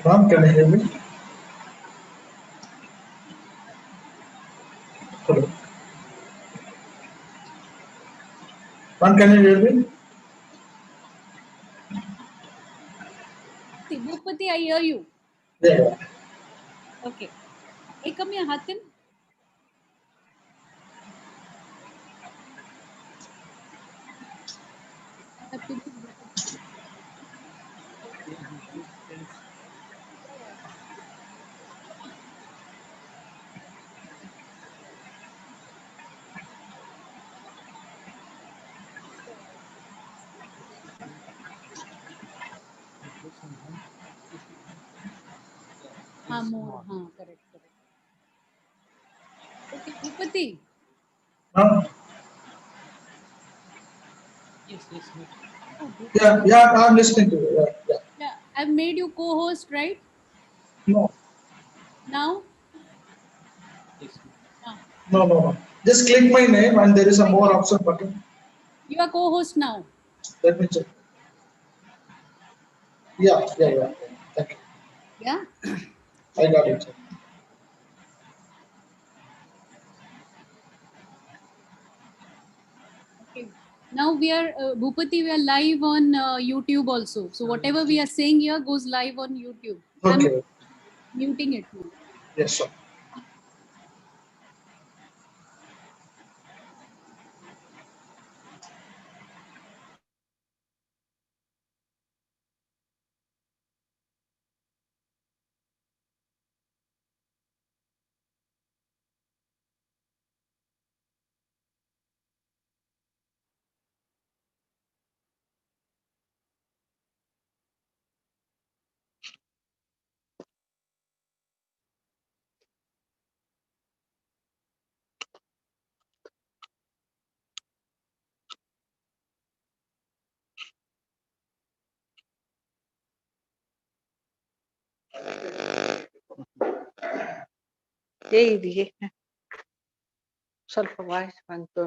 Ma'am, can you hear me? Hello. Ma'am, can you hear me? Bhupati, I hear you. Yeah. Okay. Ekam ya Hatin? More. Correct. Okay, Bhupati. Ma'am? Yes. Oh, Yeah, I'm listening to you. Yeah, I've made you co-host, right? No, Now? Yes. no. Just click my name and there is a more option button. You are co-host now. Let me check. Yeah. Thank you. Yeah? I got it. Okay. Now we are, Bhupati, we are live on YouTube also. So whatever we are saying here goes live on YouTube. Okay. I'm muting it now. Yes, sir. Vedi, ಸ್ವಲ್ಪ voice ಬಂತು.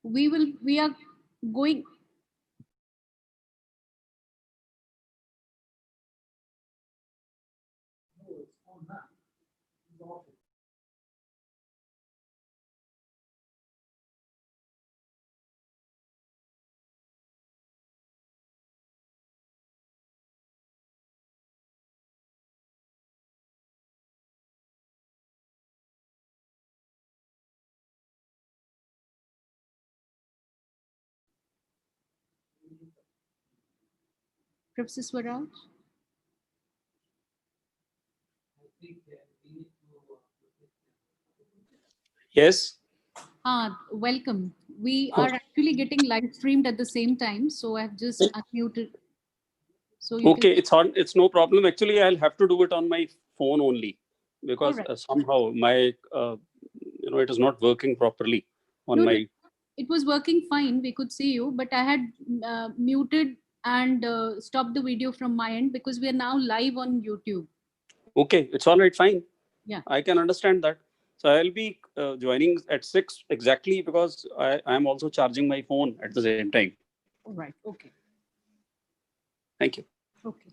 we are going. Professor Swaraj? Yes. Welcome. We are actually getting live streamed at the same time, so I've just unmuted. So you Okay, can. it's on. It's no problem. Actually, I'll have to do it on my phone only because Alright. somehow my it is not working properly on No, my. it was working fine. We could see you, but I had muted and stopped the video from my end because we are now live on YouTube. Okay, it's all right. Fine. Yeah. I can understand that. So I'll be joining at 6 exactly because I am also charging my phone at the same time. All right. Okay. Thank you. Okay.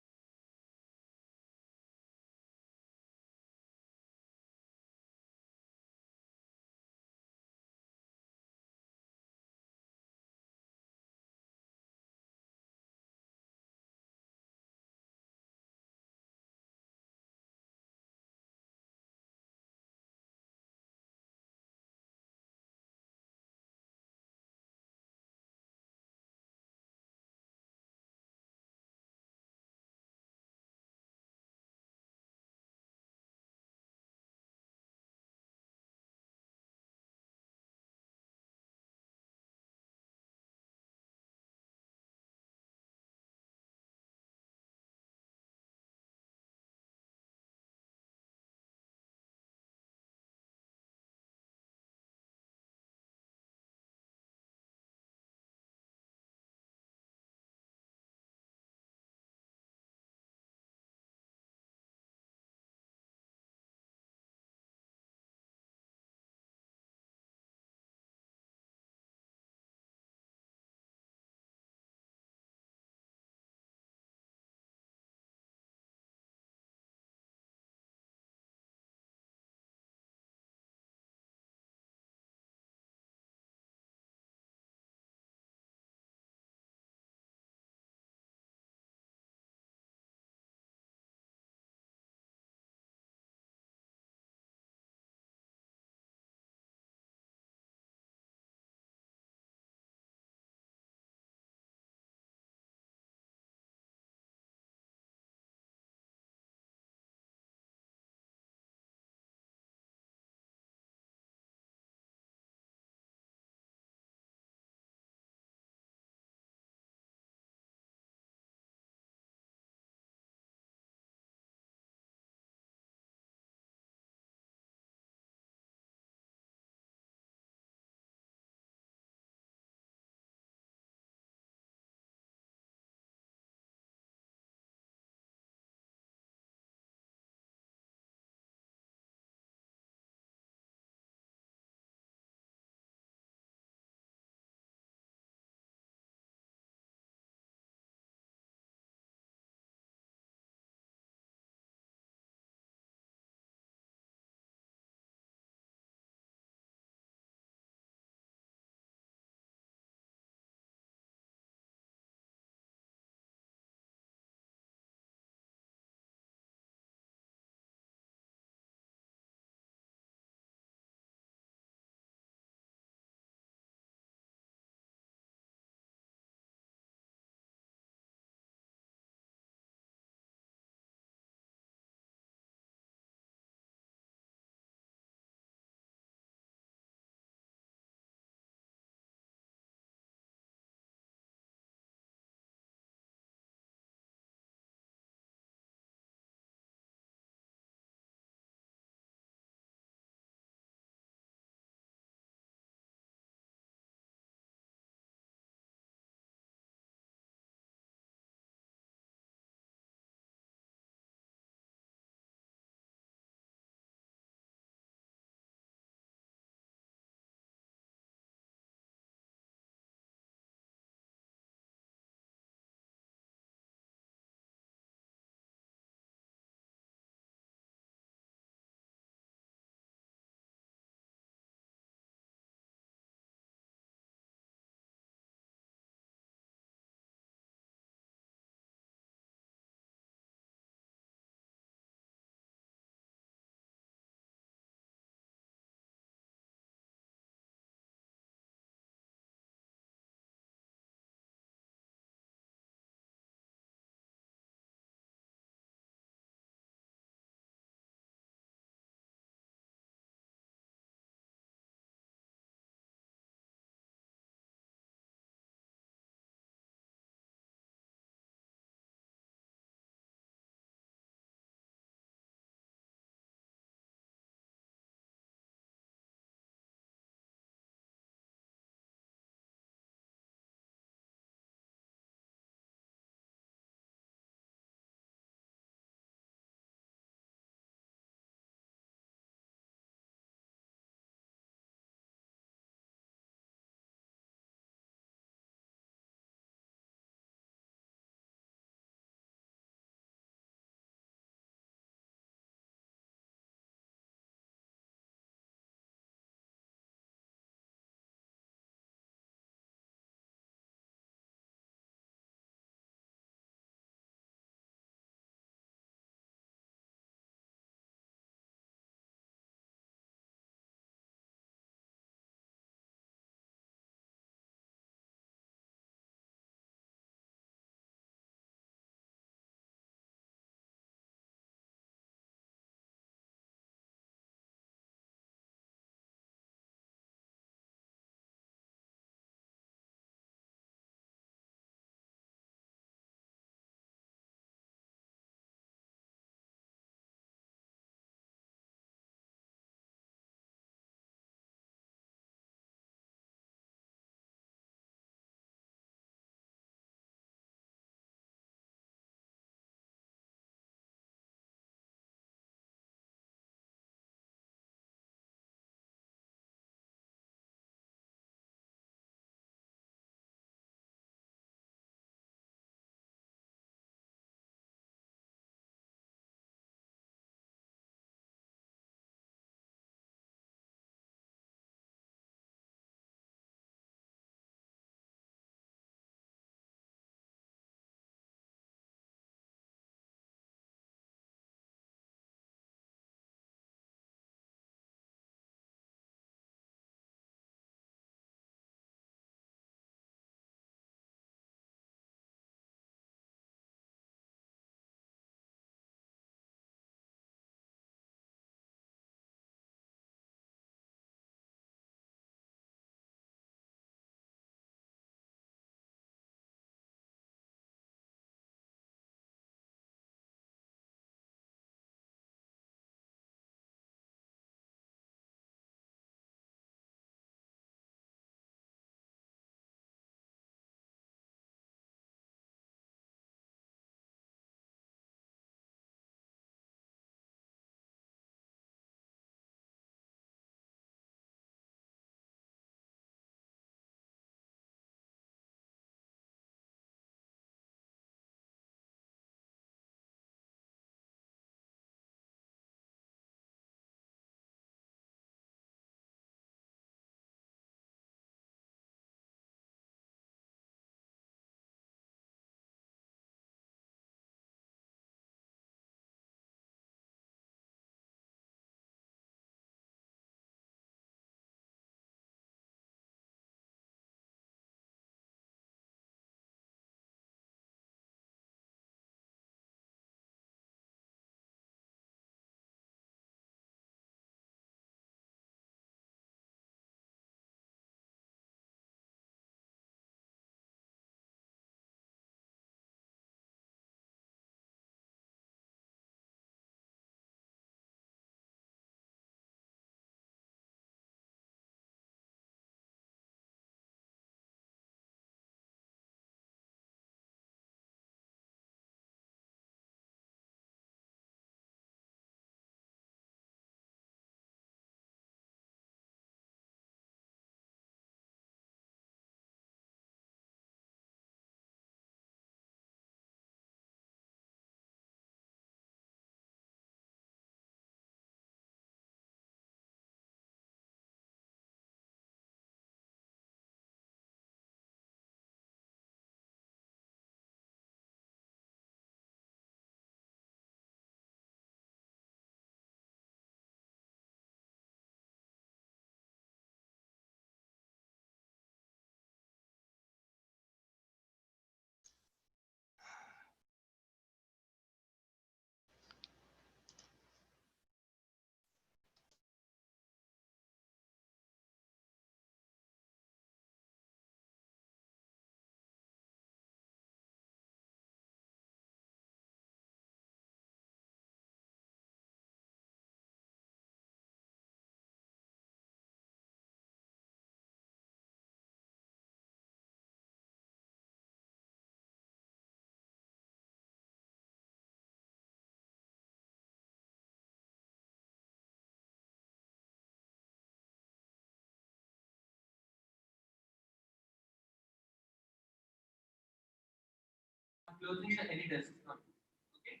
closing the editors. Okay.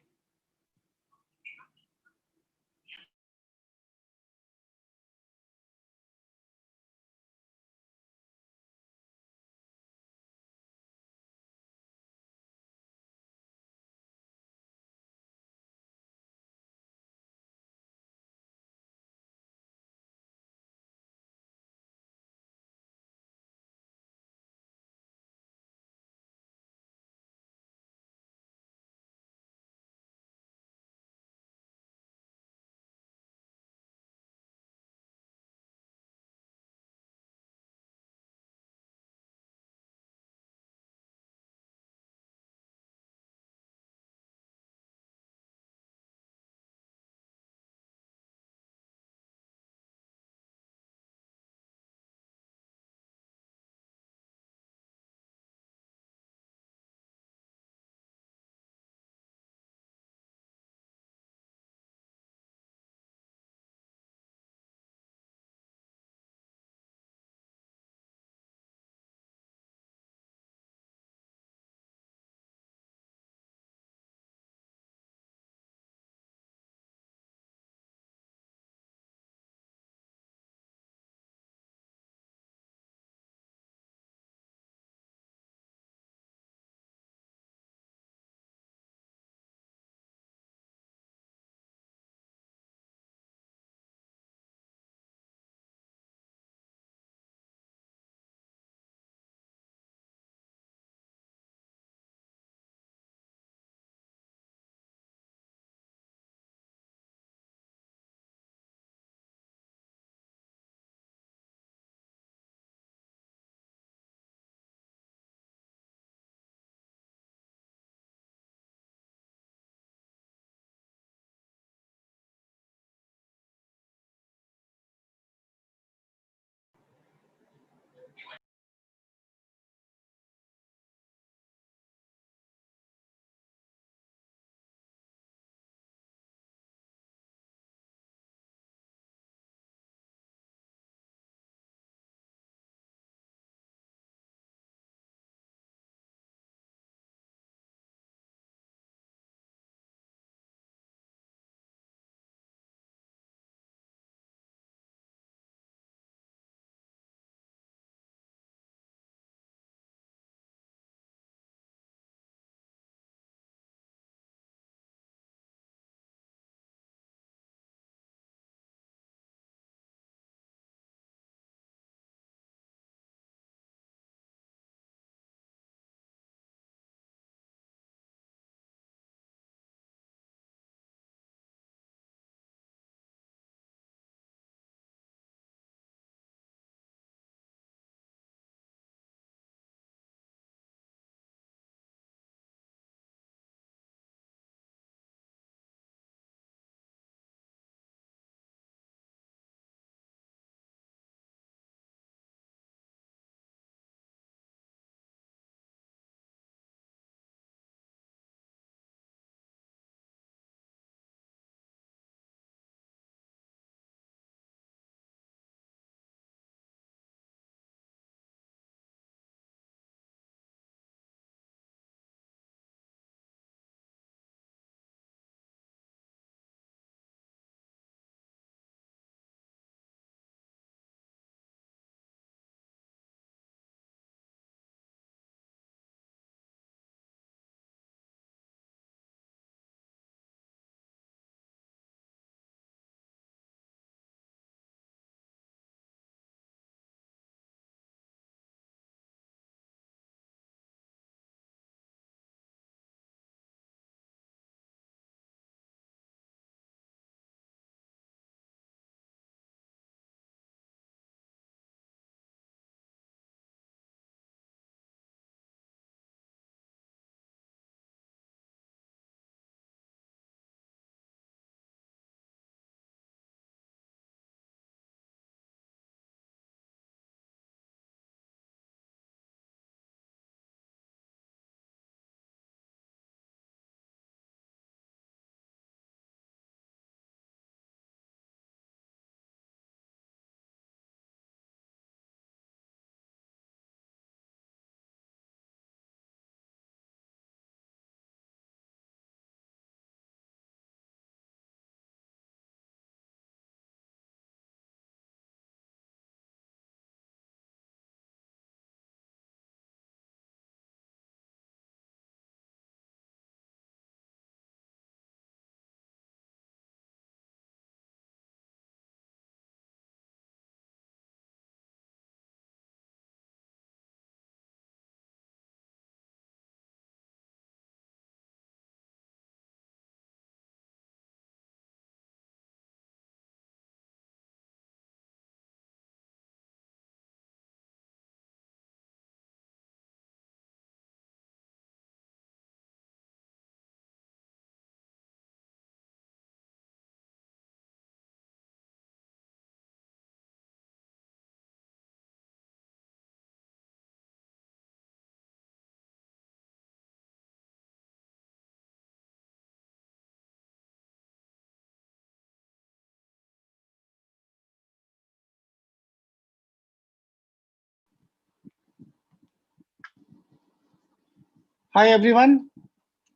Hi everyone.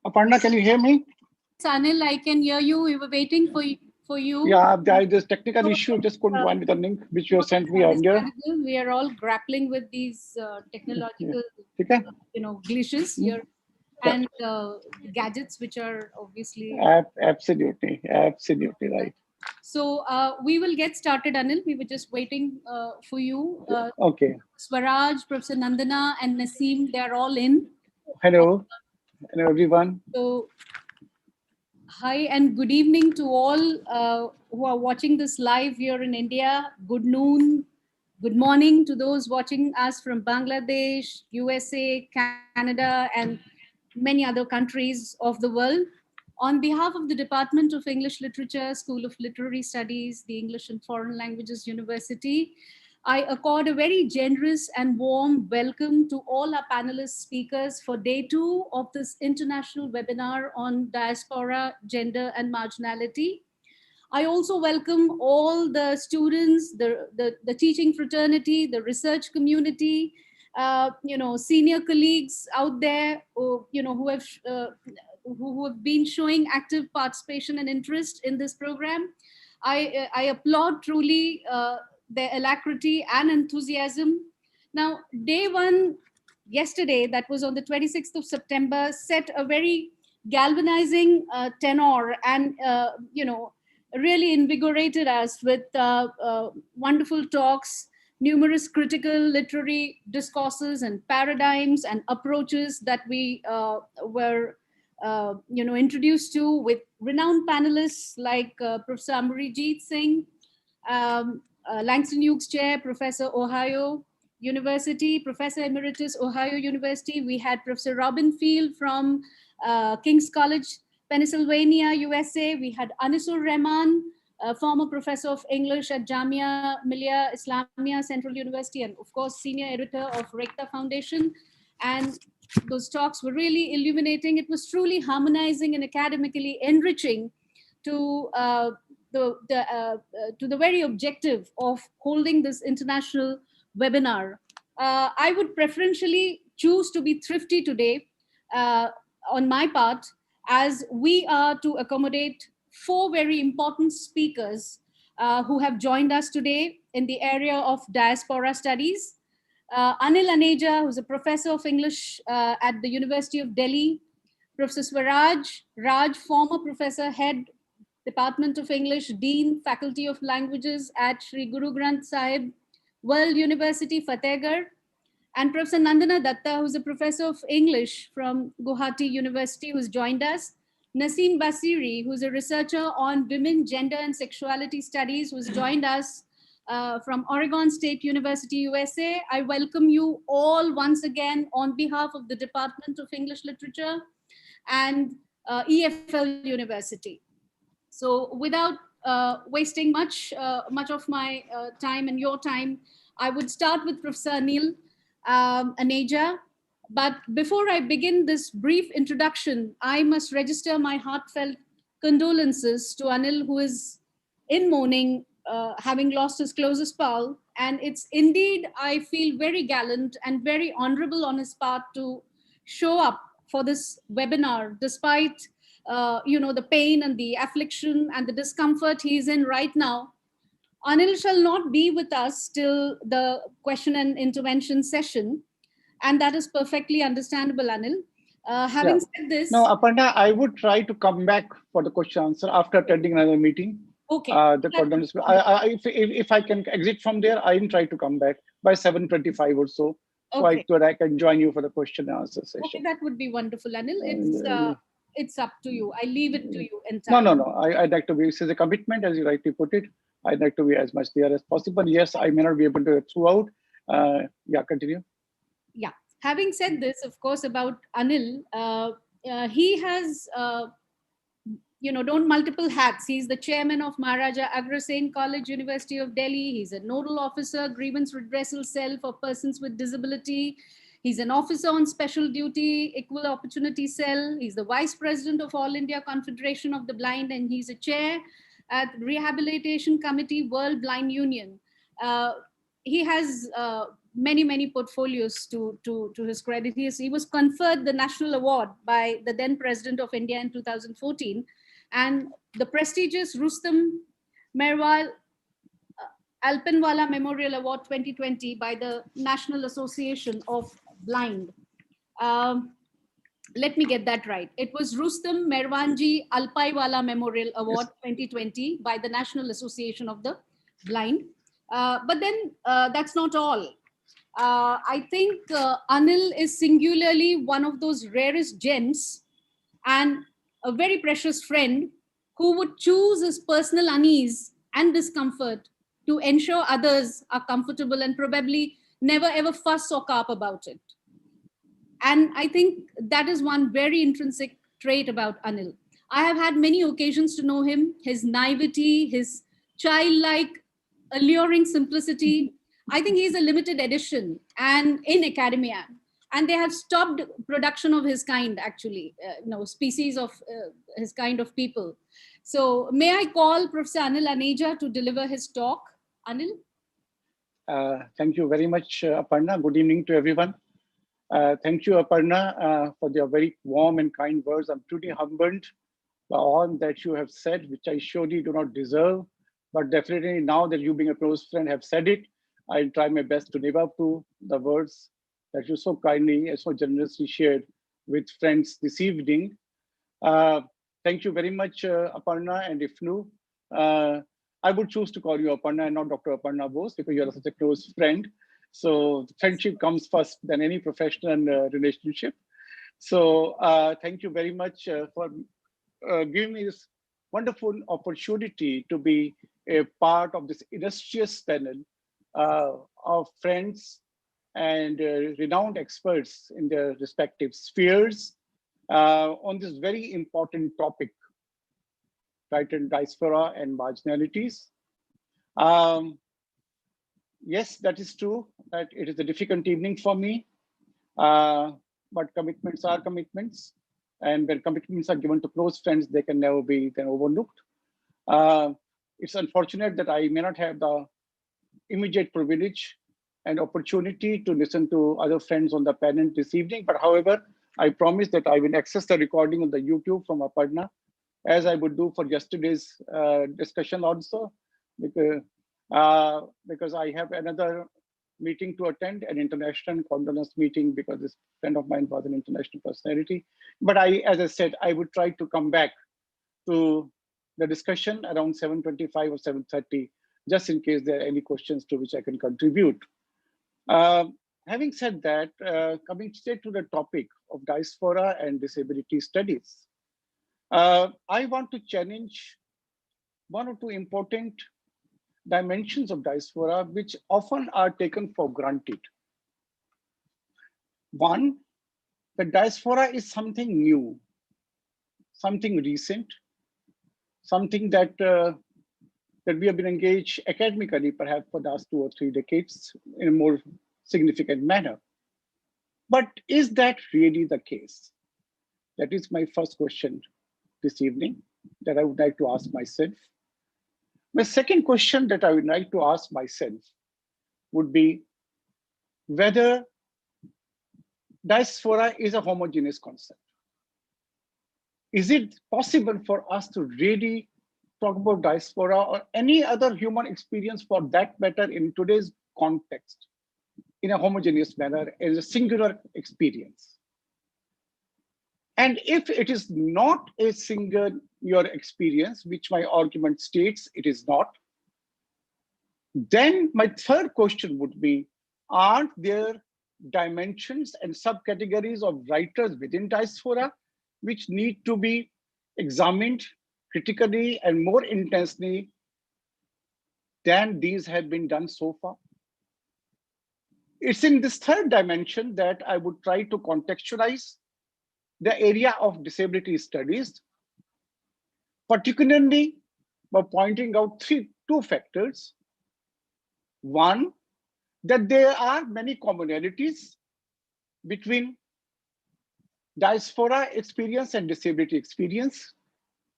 Aparna, can you hear me? Anil, I can hear you. We were waiting for you. Yeah, there is this technical issue. Just couldn't join with the link which you have sent me earlier. We are all grappling with these technological, Okay. glitches here and gadgets, which are obviously. Absolutely right. So we will get started, Anil. We were just waiting for you. Okay. Swaraj, Professor Nandana, and Naseem, they are all in. Hello everyone. So, hi and good evening to all who are watching this live here in India. Good noon, good morning to those watching us from Bangladesh, USA, Canada, and many other countries of the world. On behalf of the Department of English Literature, School of Literary Studies, the English and Foreign Languages University, I accord a very generous and warm welcome to all our panelist speakers for day 2 of this international webinar on diaspora, gender, and marginality. I also welcome all the students, the teaching fraternity, the research community, senior colleagues out there, who have been showing active participation and interest in this program. I applaud truly their alacrity and enthusiasm. Now, day 1 yesterday, that was on the 26th of September, set a very galvanizing tenor and really invigorated us with wonderful talks, numerous critical literary discourses and paradigms and approaches that we were introduced to with renowned panelists like Professor Amarijit Singh, Langston Hughes Chair, Professor Ohio University, Professor Emeritus Ohio University. We had Professor Robin Field from King's College, Pennsylvania, USA. We had Anisur Rahman, former professor of English at Jamia Millia Islamia Central University, and of course, senior editor of Rekta Foundation. And those talks were really illuminating. It was truly harmonizing and academically enriching to the very objective of holding this international webinar. I would preferentially choose to be thrifty today on my part, as we are to accommodate 4 very important speakers who have joined us today in the area of diaspora studies. Anil Aneja, who's a professor of English at the University of Delhi. Professor Swaraj Raj, former professor, head Department of English, Dean, Faculty of Languages at Sri Guru Granth Sahib World University, Fatehgarh. And Professor Nandana Datta, who's a professor of English from Guwahati University, who's joined us. Naseem Basiri, who's a researcher on women, gender, and sexuality studies, who's joined us from Oregon State University, USA. I welcome you all once again on behalf of the Department of English Literature and EFL University. So without wasting much of my time and your time, I would start with Professor Anil Aneja. But before I begin this brief introduction, I must register my heartfelt condolences to Anil, who is in mourning, having lost his closest pal. And it's indeed, I feel, very gallant and very honorable on his part to show up for this webinar, despite the pain and the affliction and the discomfort he is in right now. Anil shall not be with us till the question and intervention session, and that is perfectly understandable, Anil. Having said this, no, Aparna, I would try to come back for the question answer after attending another meeting. Okay. If I can exit from there, I will try to come back by 7:25 or so. Okay. So I can join you for the question and answer session. Okay, that would be wonderful, Anil. It's up to you. I leave it to you entirely. No. I'd like to be, this is a commitment, as you rightly put it. I'd like to be as much there as possible. Yes, I may not be able to throughout. Yeah, continue. Yeah. Having said this, of course, about Anil, he has, donned multiple hats. He's the chairman of Maharaja Agrasen College, University of Delhi. He's a nodal officer, grievance redressal cell for persons with disability. He's an officer on special duty, equal opportunity cell. He's the vice president of All India Confederation of the Blind, and he's a chair at Rehabilitation Committee, World Blind Union. He has many portfolios to his credit. He was conferred the National Award by the then President of India in 2014, and the prestigious Rustam Merwal Alpenwala Memorial Award 2020 by the National Association of Blind. Let me get that right. It was Rustam Merwanji Alpaiwala Memorial Award 2020 by the National Association of the Blind. But then that's not all. I think Anil is singularly one of those rarest gems and a very precious friend who would choose his personal unease and discomfort to ensure others are comfortable and probably never ever fuss or carp about it. And I think that is one very intrinsic trait about Anil. I have had many occasions to know him, his naivety, his childlike, alluring simplicity. I think he's a limited edition and in academia. And they have stopped production of his kind, actually, species of his kind of people. So may I call Professor Anil Aneja to deliver his talk? Anil? Thank you very much, Aparna. Good evening to everyone. Thank you, Aparna, for your very warm and kind words. I'm truly humbled by all that you have said, which I surely do not deserve. But definitely now that you being a close friend have said it, I'll try my best to live up to the words that you so kindly and so generously shared with friends this evening. Thank you very much, Aparna and Ifnu. I would choose to call you Aparna and not Dr. Aparna Bose because you're such a close friend. So friendship comes first than any professional relationship. So thank you very much for giving me this wonderful opportunity to be a part of this illustrious panel of friends and renowned experts in their respective spheres on this very important topic, titled Diaspora and Marginalities. Yes, that is true, that it is a difficult evening for me, but commitments are commitments. And when commitments are given to close friends, they can never be then overlooked. It's unfortunate that I may not have the immediate privilege and opportunity to listen to other friends on the panel this evening. But however, I promise that I will access the recording on the YouTube from Aparna, as I would do for yesterday's discussion also, because I have another meeting to attend, an international condolence meeting, because this friend of mine was an international personality. But as I said, I would try to come back to the discussion around 7:25 or 7:30, just in case there are any questions to which I can contribute. Having said that, coming straight to the topic of diaspora and disability studies, I want to challenge one or two important dimensions of diaspora, which often are taken for granted. One, the diaspora is something new, something recent, something that that we have been engaged academically, perhaps for the last 2 or 3 decades in a more significant manner. But is that really the case? That is my first question this evening that I would like to ask myself. My second question that I would like to ask myself would be whether diaspora is a homogeneous concept. Is it possible for us to really talk about diaspora or any other human experience for that matter in today's context in a homogeneous manner as a singular experience? And if it is not a singular experience, which my argument states it is not, then my third question would be, aren't there dimensions and subcategories of writers within diaspora which need to be examined critically and more intensely than these have been done so far? It's in this third dimension that I would try to contextualize the area of disability studies, particularly by pointing out two factors. One, that there are many commonalities between diaspora experience and disability experience,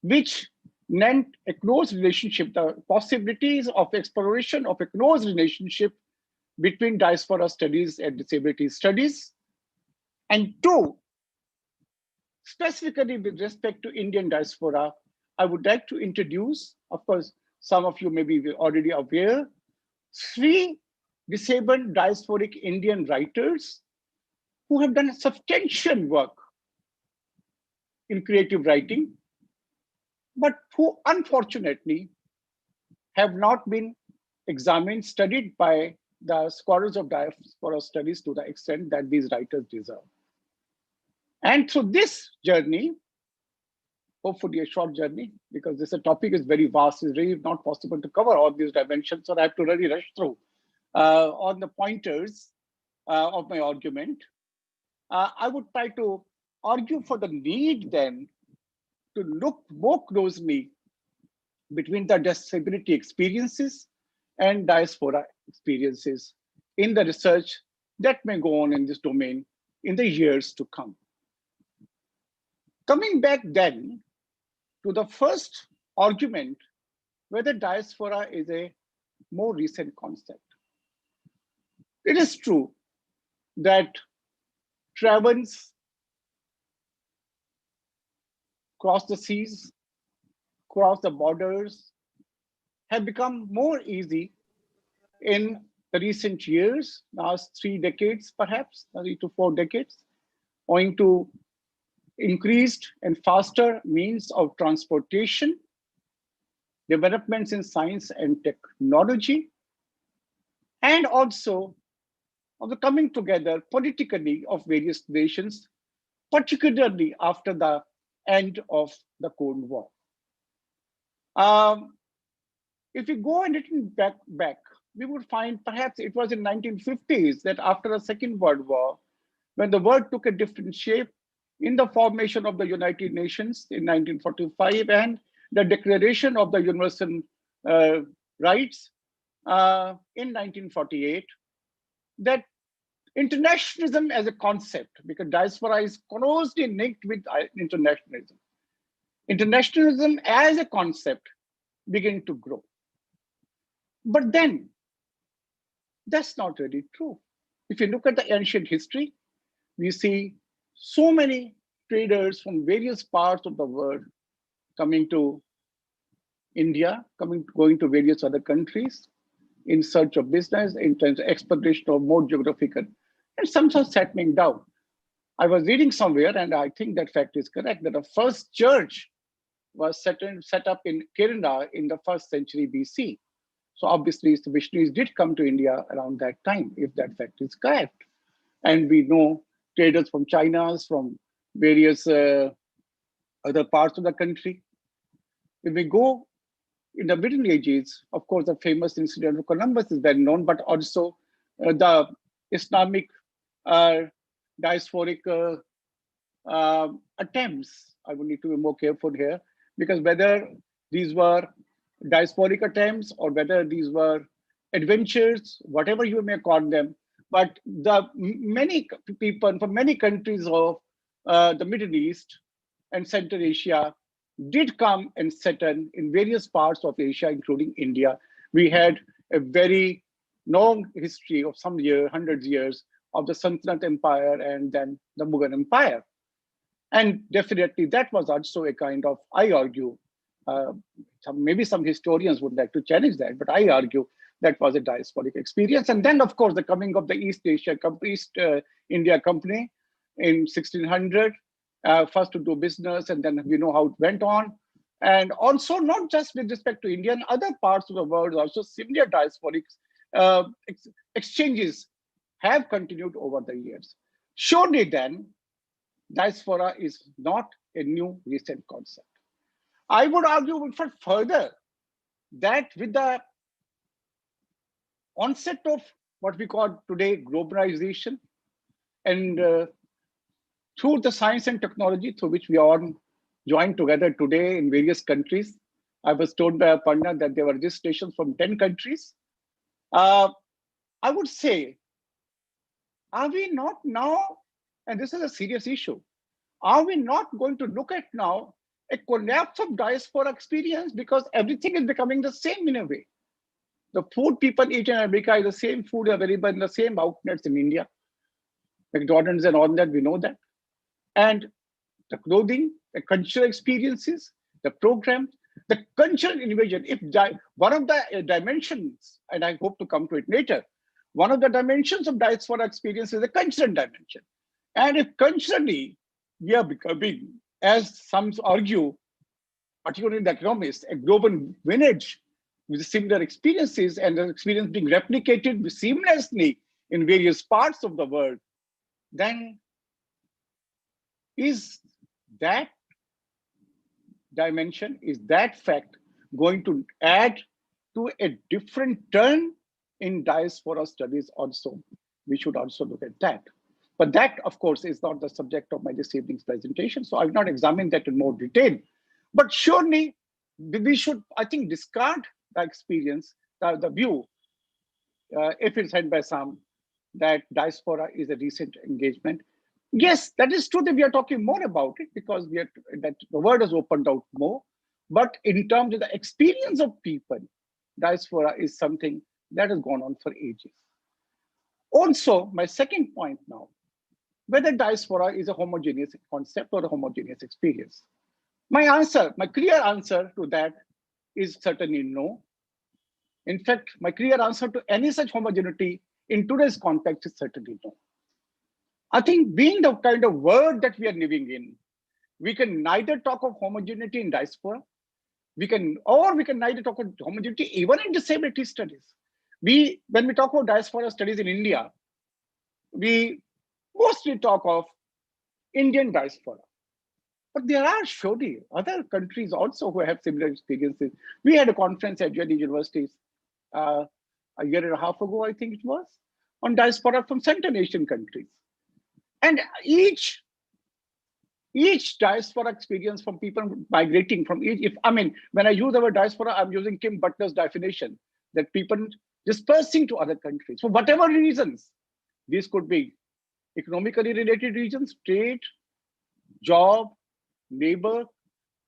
which meant a close relationship, the possibilities of exploration of a close relationship between diaspora studies and disability studies. And two, specifically with respect to Indian diaspora, I would like to introduce, of course, some of you may be already aware, three disabled diasporic Indian writers who have done substantial work in creative writing, but who unfortunately have not been examined, studied by the scholars of diaspora studies to the extent that these writers deserve. And through this journey, hopefully a short journey, because this topic is very vast, it's really not possible to cover all these dimensions, so I have to really rush through on the pointers of my argument. I would try to argue for the need then to look more closely between the disability experiences and diaspora experiences in the research that may go on in this domain in the years to come. Coming back then to the first argument, whether diaspora is a more recent concept. It is true that travels across the seas, across the borders, have become more easy in the recent years, last 3 decades, perhaps 3 to 4 decades, owing to increased and faster means of transportation, developments in science and technology, and also of the coming together politically of various nations, particularly after the end of the Cold War. If we go a little back, we would find perhaps it was in 1950s that after the Second World War, when the world took a different shape in the formation of the United Nations in 1945 and the Declaration of the Universal Rights in 1948, that internationalism as a concept, because diaspora is closely linked with internationalism. Internationalism as a concept began to grow. But then, that's not really true. If you look at the ancient history, we see so many traders from various parts of the world coming to India, going to various other countries in search of business, in terms of exploration of more geographical, and some are settling down. I was reading somewhere, and I think that fact is correct, that the first church was set up in Kerala in the 1st century BC. So obviously the missionaries did come to India around that time, if that fact is correct. And we know traders from China, from various other parts of the country. If we go in the Middle Ages, of course, the famous incident of Columbus is well known, but also the Islamic diasporic attempts. I will need to be more careful here, because whether these were diasporic attempts or whether these were adventures, whatever you may call them, but the many people from many countries of the Middle East and Central Asia did come and settle in various parts of Asia, including India. We had a very long history of some hundreds of years of the Sultanate Empire and then the Mughal Empire. And definitely that was also a kind of, I argue, maybe some historians would like to challenge that, but I argue that was a diasporic experience. And then, of course, the coming of the East India Company in 1600, first to do business, and then we know how it went on. And also, not just with respect to India and other parts of the world, also similar diasporic exchanges have continued over the years. Surely then, diaspora is not a new recent concept. I would argue further that with the onset of what we call today globalization, and through the science and technology through which we all joined together today in various countries. I was told by a partner that there were registrations from 10 countries. I would say, are we not now, and this is a serious issue, are we not going to look at now a collapse of diaspora experience because everything is becoming the same in a way? The food people eat in America is the same food available in the same outlets in India. McDonald's and all that, we know that. And the clothing, the cultural experiences, the programs, the cultural invasion. If one of the dimensions, and I hope to come to it later, one of the dimensions of diaspora experience is the cultural dimension. And if culturally we are becoming, as some argue, particularly the economists, a global village with similar experiences and the experience being replicated seamlessly in various parts of the world, then is that dimension, is that fact going to add to a different turn in diaspora studies also? We should also look at that. But that, of course, is not the subject of my this evening's presentation. So I've not examined that in more detail. But surely we should, I think, discard the experience, the view, if it's held by some, that diaspora is a recent engagement. Yes, that is true that we are talking more about it because that the word has opened out more. But in terms of the experience of people, diaspora is something that has gone on for ages. Also, my second point now, whether diaspora is a homogeneous concept or a homogeneous experience. My answer, my clear answer to that is certainly no. In fact, my clear answer to any such homogeneity in today's context is certainly no. I think being the kind of world that we are living in, we can neither talk of homogeneity in diaspora, we can neither talk of homogeneity even in disability studies. When we talk about diaspora studies in India, we mostly talk of Indian diaspora. But there are surely other countries also who have similar experiences. We had a conference at Delhi universities a year and a half ago, I think it was, on diaspora from Central Asian countries. And each diaspora experience from people migrating from each, when I use the word diaspora, I'm using Kim Butler's definition that people dispersing to other countries for whatever reasons. These could be economically related reasons, trade, job, labor,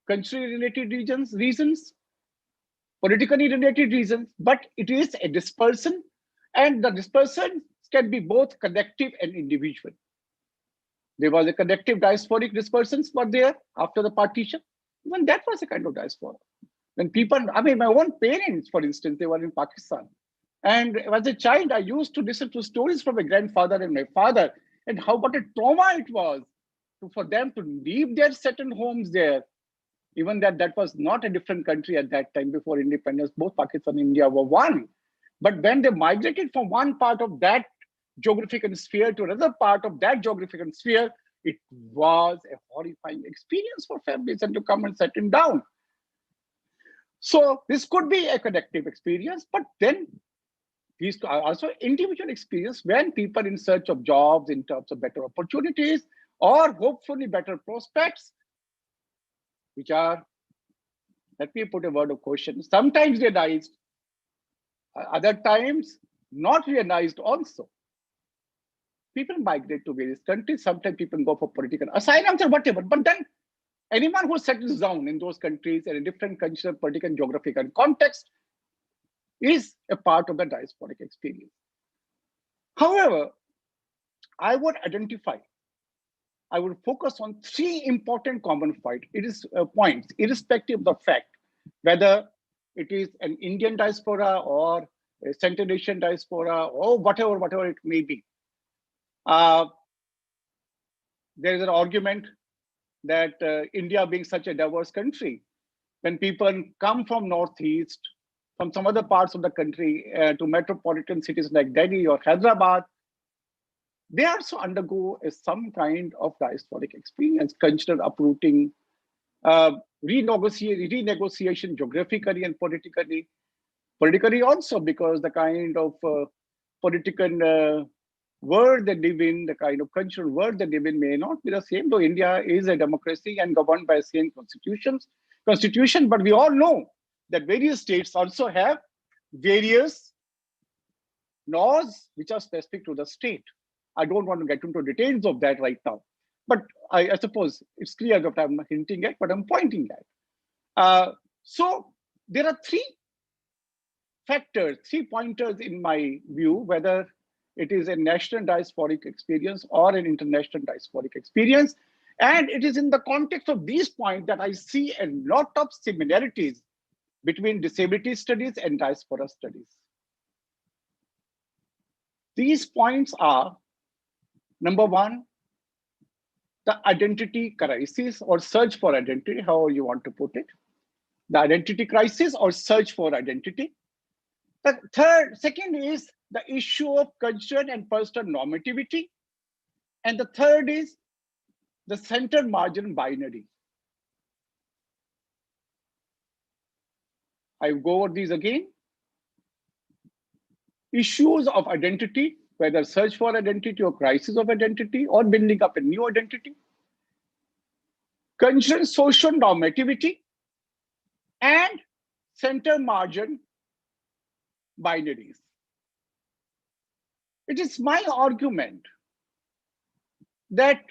culturally related reasons, politically related reasons, but it is a dispersion, and the dispersion can be both collective and individual. There was a collective diasporic dispersals were there after the partition. Even that was a kind of diaspora. When people, my own parents, for instance, they were in Pakistan. And as a child, I used to listen to stories from my grandfather and my father and what a trauma it was for them to leave their settled homes there. Even that was not a different country at that time before independence. Both Pakistan and India were one. But when they migrated from one part of that geographical sphere to another part of that geographical sphere, it was a horrifying experience for families and to come and settle down. So this could be a collective experience, but then these are also individual experience when people in search of jobs, in terms of better opportunities, or hopefully better prospects, which are, let me put a word of caution, sometimes realized, other times not realized also. People migrate to various countries. Sometimes people go for political asylums or whatever. But then anyone who settles down in those countries in a different cultural, political, and geographical context is a part of the diasporic experience. However, I would focus on three important common points, irrespective of the fact whether it is an Indian diaspora or a Central Asian diaspora or whatever it may be. There is an argument that India being such a diverse country, when people come from Northeast, from some other parts of the country to metropolitan cities like Delhi or Hyderabad, they also undergo some kind of diasporic experience, cultural uprooting, renegotiation geographically and politically. Politically also because the kind of political world they live in, the kind of cultural world they live in may not be the same, though India is a democracy and governed by the same constitution, but we all know that various states also have various laws which are specific to the state. I don't want to get into details of that right now, but I suppose it's clear that I'm hinting at, but I'm pointing at. So there are three factors, 3 pointers in my view, whether it is a national diasporic experience or an international diasporic experience. And it is in the context of these points that I see a lot of similarities between disability studies and diaspora studies. These points are, number one, the identity crisis or search for identity, however you want to put it. The identity crisis or search for identity. The second is the issue of cultural and personal normativity. And the third is the center margin binary. I go over these again. Issues of identity, whether search for identity or crisis of identity or building up a new identity. Cultural social normativity and center margin binaries. It is my argument that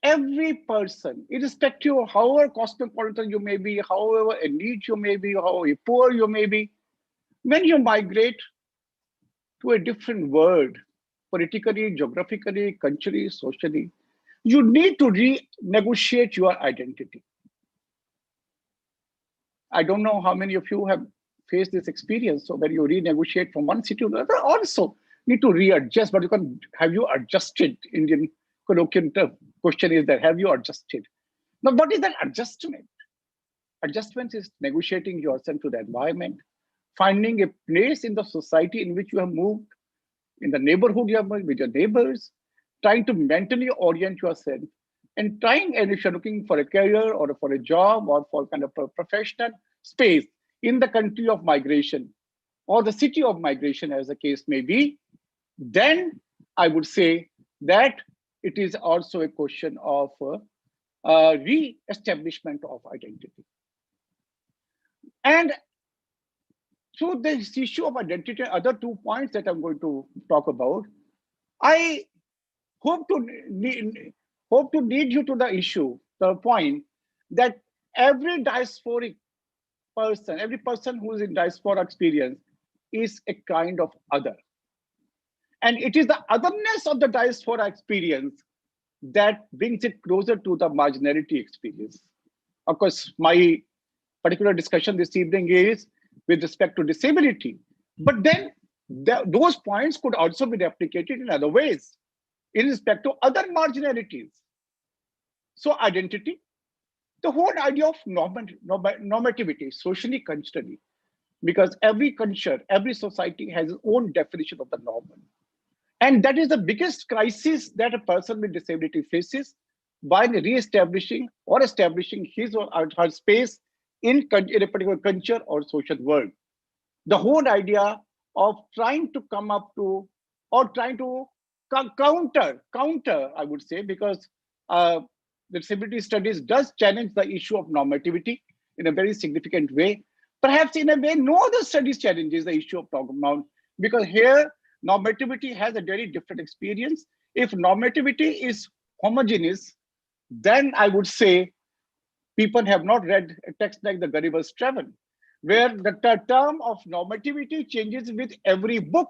every person, irrespective of however cosmopolitan you may be, however elite you may be, however poor you may be, when you migrate to a different world, politically, geographically, culturally, socially, you need to renegotiate your identity. I don't know how many of you have faced this experience. So when you renegotiate from one city to another, also need to readjust, but have you adjusted? Indian colloquial term question is that, have you adjusted? Now, what is that adjustment? Adjustment is negotiating yourself to the environment, finding a place in the society in which you have moved, in the neighborhood you have moved with your neighbors, trying to mentally orient yourself, and trying, and if you're looking for a career or for a job or for kind of a professional space in the country of migration or the city of migration, as the case may be, then I would say that it is also a question of re-establishment of identity. And through this issue of identity, other 2 points that I'm going to talk about, I hope to lead you to the issue, the point that every diasporic person, every person who is in diaspora experience is a kind of other. And it is the otherness of the diaspora experience that brings it closer to the marginality experience. Of course, my particular discussion this evening is with respect to disability, but then those points could also be replicated in other ways in respect to other marginalities. So identity, the whole idea of normativity, socially, culturally, because every culture, every society has its own definition of the normal. And that is the biggest crisis that a person with disability faces by re-establishing or establishing his or her space in a particular culture or social world. The whole idea of trying to come up to, or trying to counter, I would say, because disability studies does challenge the issue of normativity in a very significant way. Perhaps in a way, no other studies challenges the issue of normativity, because here normativity has a very different experience. If normativity is homogeneous, then I would say people have not read a text like the Gulliver's Travel, where the term of normativity changes with every book.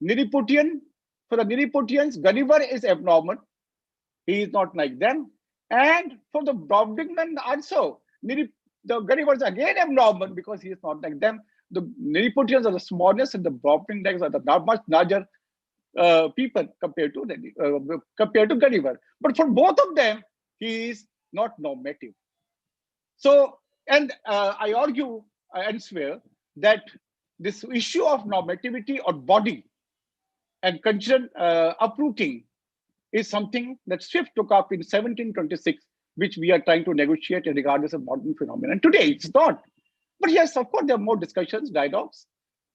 Niliputian, for the Niliputians, Gulliver is abnormal. He is not like them. And for the Brobdingmen also, the Gulliver is again abnormal because he is not like them. The Niliputians are the smallest and the Brobdingmen are the much larger people compared to Gulliver. But for both of them, he is not normative. So, and I argue and swear that this issue of normativity or body and cultural uprooting is something that Swift took up in 1726, which we are trying to negotiate regardless of modern phenomenon. Today, it's not. But yes, of course, there are more discussions, dialogues.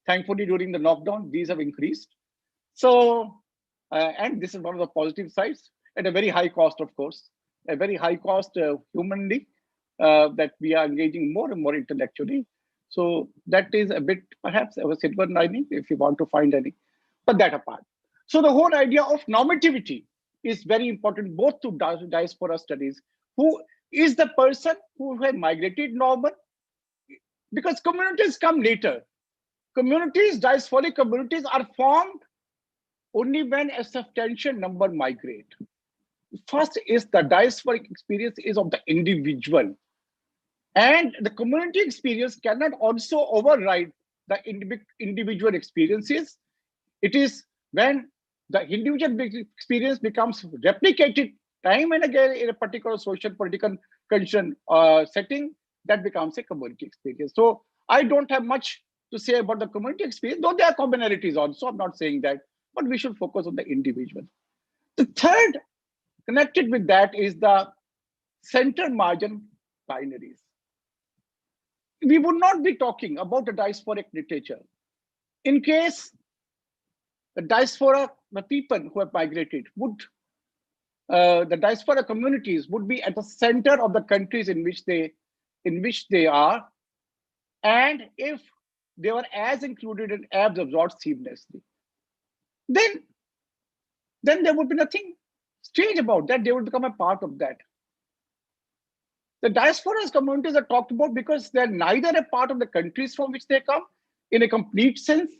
Thankfully, during the lockdown, these have increased. So, and this is one of the positive sides, at a very high cost, of course, a very high cost humanly, that we are engaging more and more intellectually. So that is a bit, perhaps, of a silver lining, if you want to find any, but that apart. So the whole idea of normativity is very important, both to diaspora studies. Who is the person who has migrated normal? because communities come later. Communities, diasporic communities are formed only when a substantial number migrate. First is the diasporic experience is of the individual. And the community experience cannot also override the individual experiences. It is when the individual experience becomes replicated time and again in a particular social political condition setting, that becomes a community experience. So I don't have much to say about the community experience, though there are commonalities also, I'm not saying that, but we should focus on the individual. The third connected with that is the center margin binaries. We would not be talking about the diasporic literature in case the diaspora, the people who have migrated would, the diaspora communities would be at the center of the countries in which they are, and if they were as included and as absorbed seamlessly, then there would be nothing strange about that. They would become a part of that. The diaspora's communities are talked about because they're neither a part of the countries from which they come in a complete sense,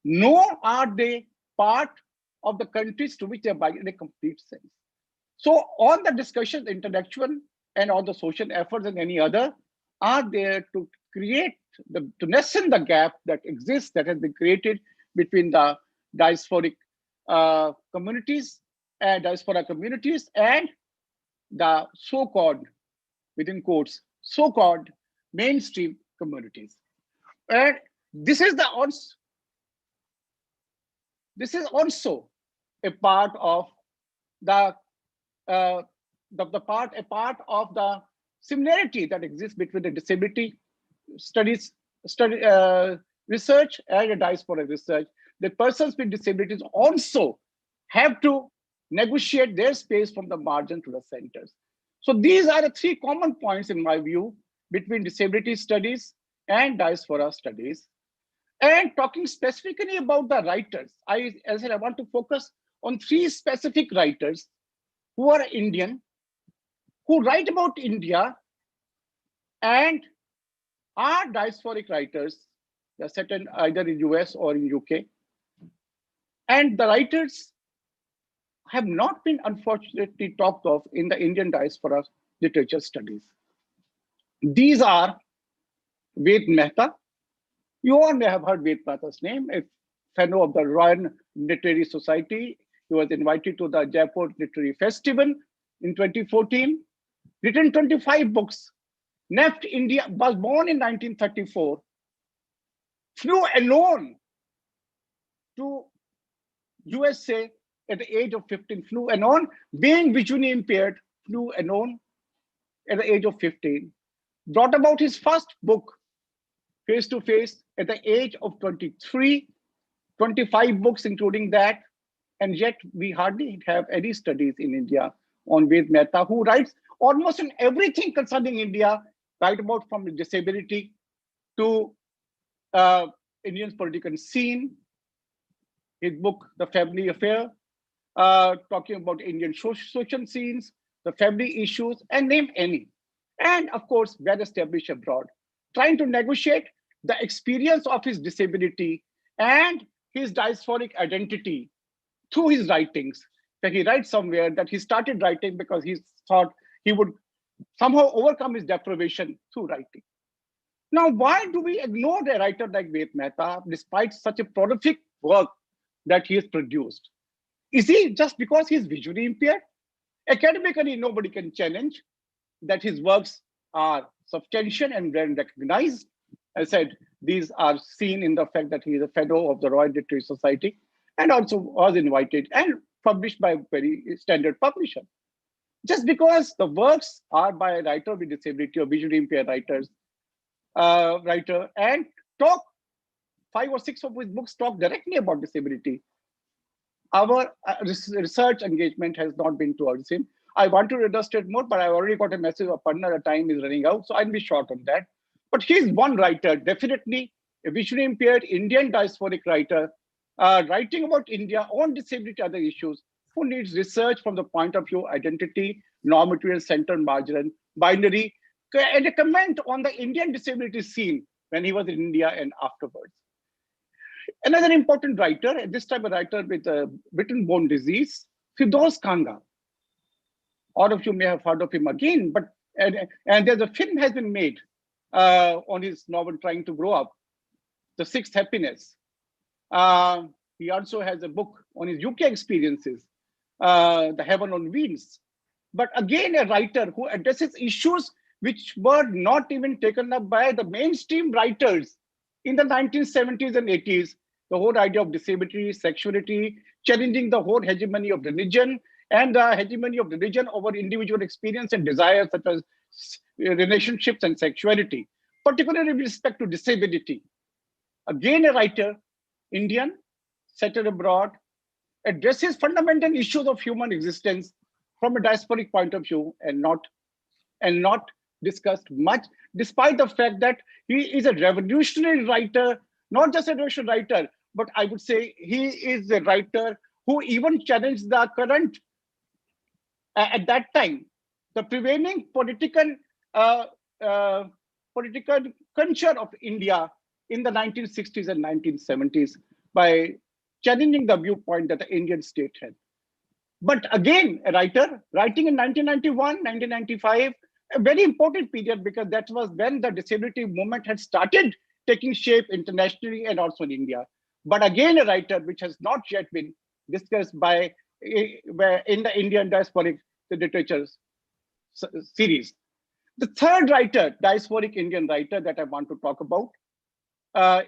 nor are they part of the countries to which they are in a complete sense. So all the discussions, intellectual and all the social efforts and any other, are there to create, to lessen the gap that exists, that has been created between the diasporic communities and diaspora communities and the so-called, within quotes, so-called mainstream communities. And this is also a part of the part of the similarity that exists between the disability studies research and the diaspora research. The persons with disabilities also have to negotiate their space from the margin to the centers. So these are the three common points in my view between disability studies and diaspora studies. And talking specifically about the writers, as I said, I want to focus on three specific writers who are Indian, who write about India and are diasporic writers. They're set in either in US or in UK. And the writers have not been unfortunately talked of in the Indian diaspora literature studies. These are Ved Mehta. You all may have heard Ved Mehta's name, a fellow of the Royal Literary Society. He was invited to the Jaipur Literary Festival in 2014, written 25 books, left India, was born in 1934, flew alone to USA at the age of 15, flew alone, being visually impaired, flew alone at the age of 15, brought about his first book, Face to Face, at the age of 23, 25 books including that, and yet we hardly have any studies in India on Ved Mehta, who writes almost in everything concerning India, right about from disability to Indian political scene. His book, The Family Affair, talking about Indian social scenes, the family issues, and name any. And of course, well established abroad, trying to negotiate the experience of his disability and his diasporic identity through his writings. That he writes somewhere that he started writing because he thought he would somehow overcome his deprivation through writing. Now, why do we ignore a writer like Ved Mehta despite such a prolific work that he has produced? Is he just because he is visually impaired? Academically, nobody can challenge that his works are substantial and well recognized. I said, these are seen in the fact that he is a fellow of the Royal Literary Society and also was invited and published by a very standard publisher. Just because the works are by a writer with disability or visually impaired writer and talk, 5 or 6 of his books talk directly about disability, our research engagement has not been towards him. I want to illustrate more, but I already got a message of partner, the time is running out, so I'll be short on that. But he's one writer, definitely a visually impaired Indian diasporic writer, writing about India on disability, other issues, who needs research from the point of view identity, normative and center margin, binary, and a comment on the Indian disability scene when he was in India and afterwards. Another important writer, at this time a writer with a Britain-born disease, Firdaus Kanga. All of you may have heard of him again, but and there's a film has been made on his novel Trying to Grow Up, The Sixth Happiness. He also has a book on his UK experiences, The Heaven on Wheels. But again, a writer who addresses issues which were not even taken up by the mainstream writers in the 1970s and 80s. The whole idea of disability, sexuality, challenging the whole hegemony of religion and the hegemony of religion over individual experience and desires such as relationships and sexuality, particularly with respect to disability. Again, a writer, Indian, settled abroad, addresses fundamental issues of human existence from a diasporic point of view and not discussed much, despite the fact that he is a revolutionary writer, not just a revolutionary writer, but I would say he is a writer who even challenged the current, at that time, the prevailing political culture of India in the 1960s and 1970s by challenging the viewpoint that the Indian state had. But again, a writer writing in 1991, 1995, a very important period because that was when the disability movement had started taking shape internationally and also in India. But again, a writer which has not yet been discussed by in the Indian diasporic literature series. The third writer, diasporic Indian writer that I want to talk about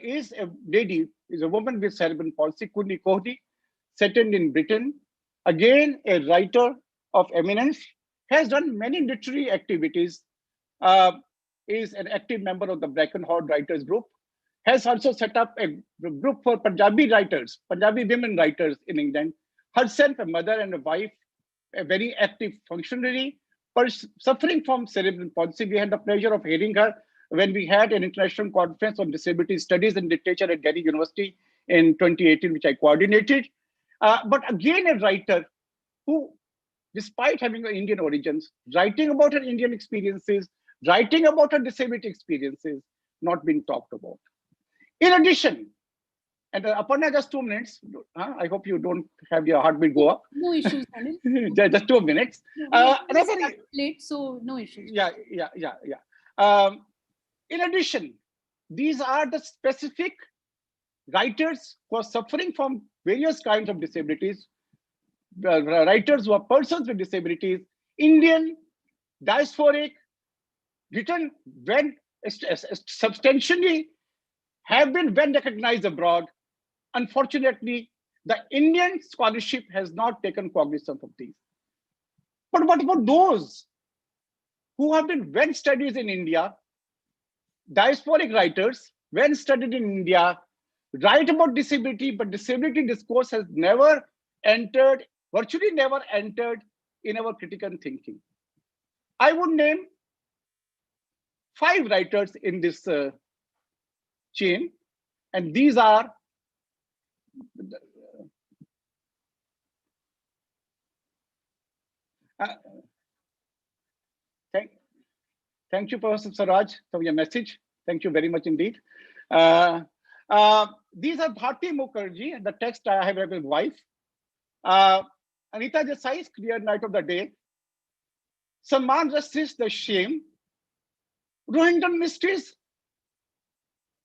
is a lady, is a woman with cerebral palsy, Kunni Kohli, settled in Britain. Again, a writer of eminence, has done many literary activities, is an active member of the Brackenhall Writers Group, has also set up a group for Punjabi writers, Punjabi women writers in England, herself a mother and a wife, a very active functionary, suffering from cerebral palsy. We had the pleasure of hearing her when we had an international conference on disability studies and literature at Delhi University in 2018, which I coordinated. But again, a writer who, despite having Indian origins, writing about her Indian experiences, writing about her disability experiences, not being talked about. In addition, and Aparna, just 2 minutes. I hope you don't have your heartbeat go up. No issues, Anil. Just 2 minutes. Late, so no issues. Yeah. In addition, these are the specific writers who are suffering from various kinds of disabilities, writers who are persons with disabilities, Indian, diasporic, written when substantially have been well recognized abroad. Unfortunately, the Indian scholarship has not taken cognizance of these. But what about those who have been well studied in India, diasporic writers, well studied in India, write about disability, but disability discourse has never entered, virtually never entered in our critical thinking. I would name 5 writers in this chain, and these are thank you, Professor Saraj, for your message. Thank you very much indeed. These are Bharti Mukherjee, the text I have his wife. Anita Desai's Clear Night of the Day. Salman Rushdie's The Shame. Rohingya Mysteries.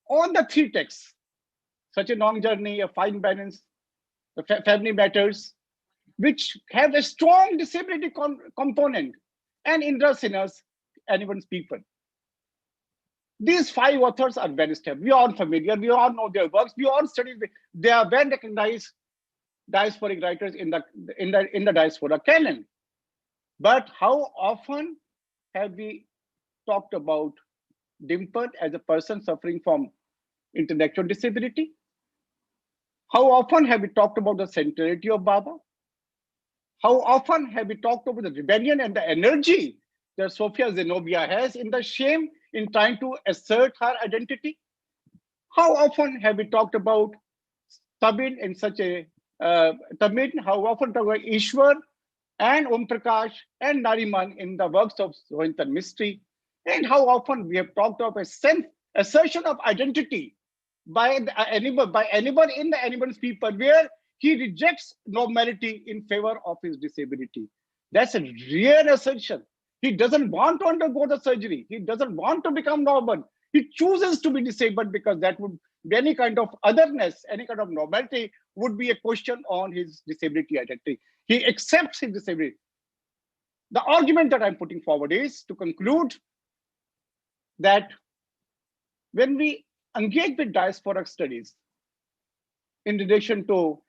On the 3 texts, Such a Long Journey, A Fine Balance, The Family Matters, which have a strong disability component, and Indra Sinha's Anyone's People. These 5 authors are well established. We are all familiar. We all know their works. We all study. They are well recognized diasporic writers in the diaspora canon. But how often have we talked about Dimple as a person suffering from intellectual disability? How often have we talked about the centrality of Baba? How often have we talked about the rebellion and the energy that Sophia Zenobia has in the shame in trying to assert her identity? How often have we talked about Tabin in such a Tabin? How often talk about Ishwar and Om Prakash and Nariman in the works of Rohingya Mystery? And how often we have talked of a self-assertion of identity by anyone in the anyone's people, where he rejects normality in favor of his disability. That's a rare assertion. He doesn't want to undergo the surgery. He doesn't want to become normal. He chooses to be disabled because that would be any kind of otherness, any kind of normality would be a question on his disability identity. He accepts his disability. The argument that I'm putting forward is to conclude that when we engage with diasporic studies in relation to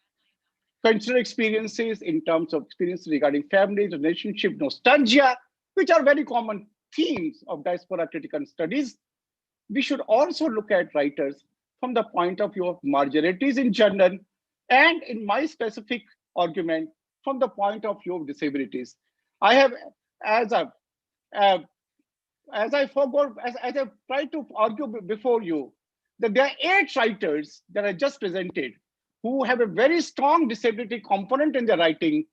cultural experiences, in terms of experiences regarding families, relationship, nostalgia, which are very common themes of diaspora critical studies, we should also look at writers from the point of view of marginalities in general, and in my specific argument, from the point of view of disabilities. I have, as I tried to argue before you, that there are 8 writers that I just presented who have a very strong disability component in their writing,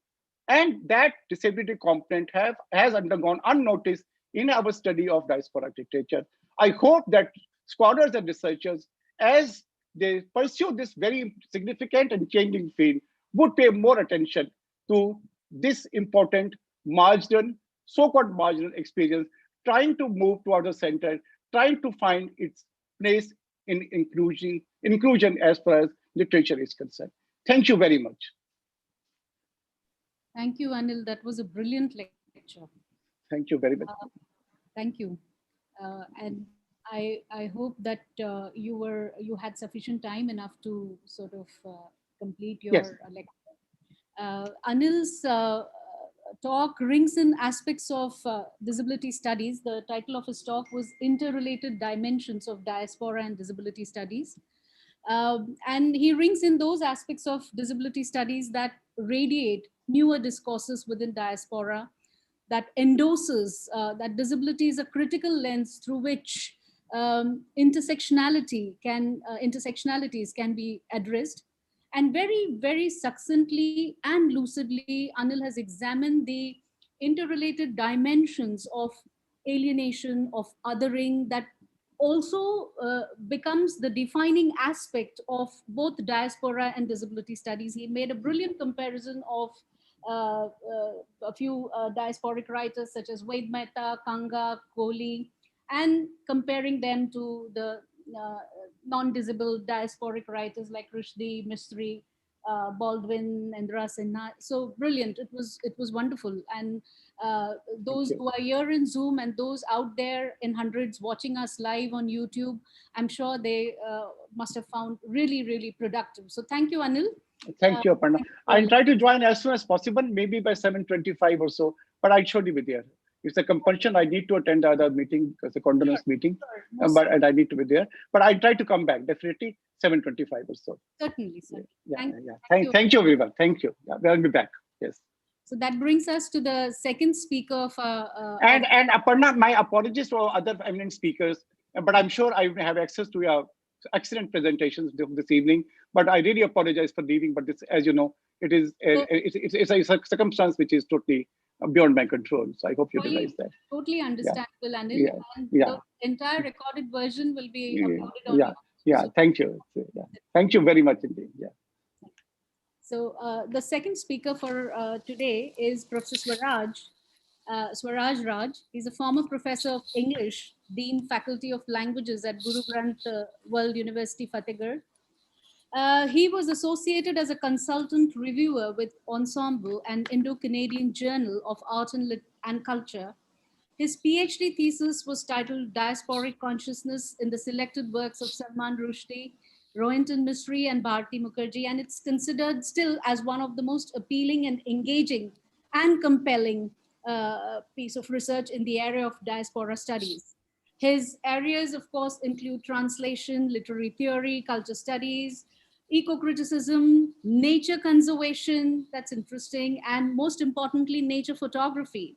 and that disability component has undergone unnoticed in our study of diaspora literature. I hope that scholars and researchers, as they pursue this very significant and changing field, would pay more attention to this important marginal, so-called marginal experience, trying to move towards the center, trying to find its place in inclusion as far as literature is concerned. Thank you very much. Thank you, Anil. That was a brilliant lecture. Thank you very much. Thank you. And I hope that you had sufficient time enough to sort of complete your Yes. lecture. Anil's talk rings in aspects of disability studies. The title of his talk was Interrelated Dimensions of Diaspora and Disability Studies. And he rings in those aspects of disability studies that radiate newer discourses within diaspora, that endorses that disability is a critical lens through which intersectionalities can be addressed. And very, very succinctly and lucidly, Anil has examined the interrelated dimensions of alienation, of othering, that also becomes the defining aspect of both diaspora and disability studies. He made a brilliant comparison of a few diasporic writers such as Ved Mehta, Kanga, Kohli, and comparing them to the non-visible diasporic writers like Rushdie, Mistry, Baldwin, Indra Sinha. So brilliant! It was wonderful, and those who are here in Zoom and those out there in hundreds watching us live on YouTube, I'm sure they must have found really, really productive. So thank you, Anil. Thank you, Aparna. I'll try to join as soon as possible, maybe by 7:25 or so, but I'll surely be there. It's a compulsion. I need to attend the other meeting, because the condolence meeting, and I need to be there. But I'll try to come back, definitely 7:25 or so. Certainly, sir. Thank you, everyone. Thank you. Yeah, I'll be back. Yes. So that brings us to the second speaker of and Aparna, my apologies to other eminent speakers, but I'm sure I will have access to your excellent presentations this evening. But I really apologize for leaving. But this, as you know, it's a circumstance which is totally beyond my control. So I hope you realize that. Totally understandable, Anil. Yeah. And Yeah. the entire recorded version will be uploaded on Yeah. Yeah. Thank you. Yeah. Thank you very much indeed. Yeah. So the second speaker for today is Professor Swaraj Raj. He's a former professor of English, Dean Faculty of Languages at Guru Granth World University, Fatehgarh. He was associated as a consultant reviewer with Ensemble and Indo-Canadian Journal of Art and Culture. His PhD thesis was titled Diasporic Consciousness in the Selected Works of Salman Rushdie, Rohinton Mistry, and Bharti Mukherjee, and it's considered still as one of the most appealing and engaging and compelling piece of research in the area of diaspora studies. His areas, of course, include translation, literary theory, culture studies, eco-criticism, nature conservation, that's interesting, and most importantly, nature photography.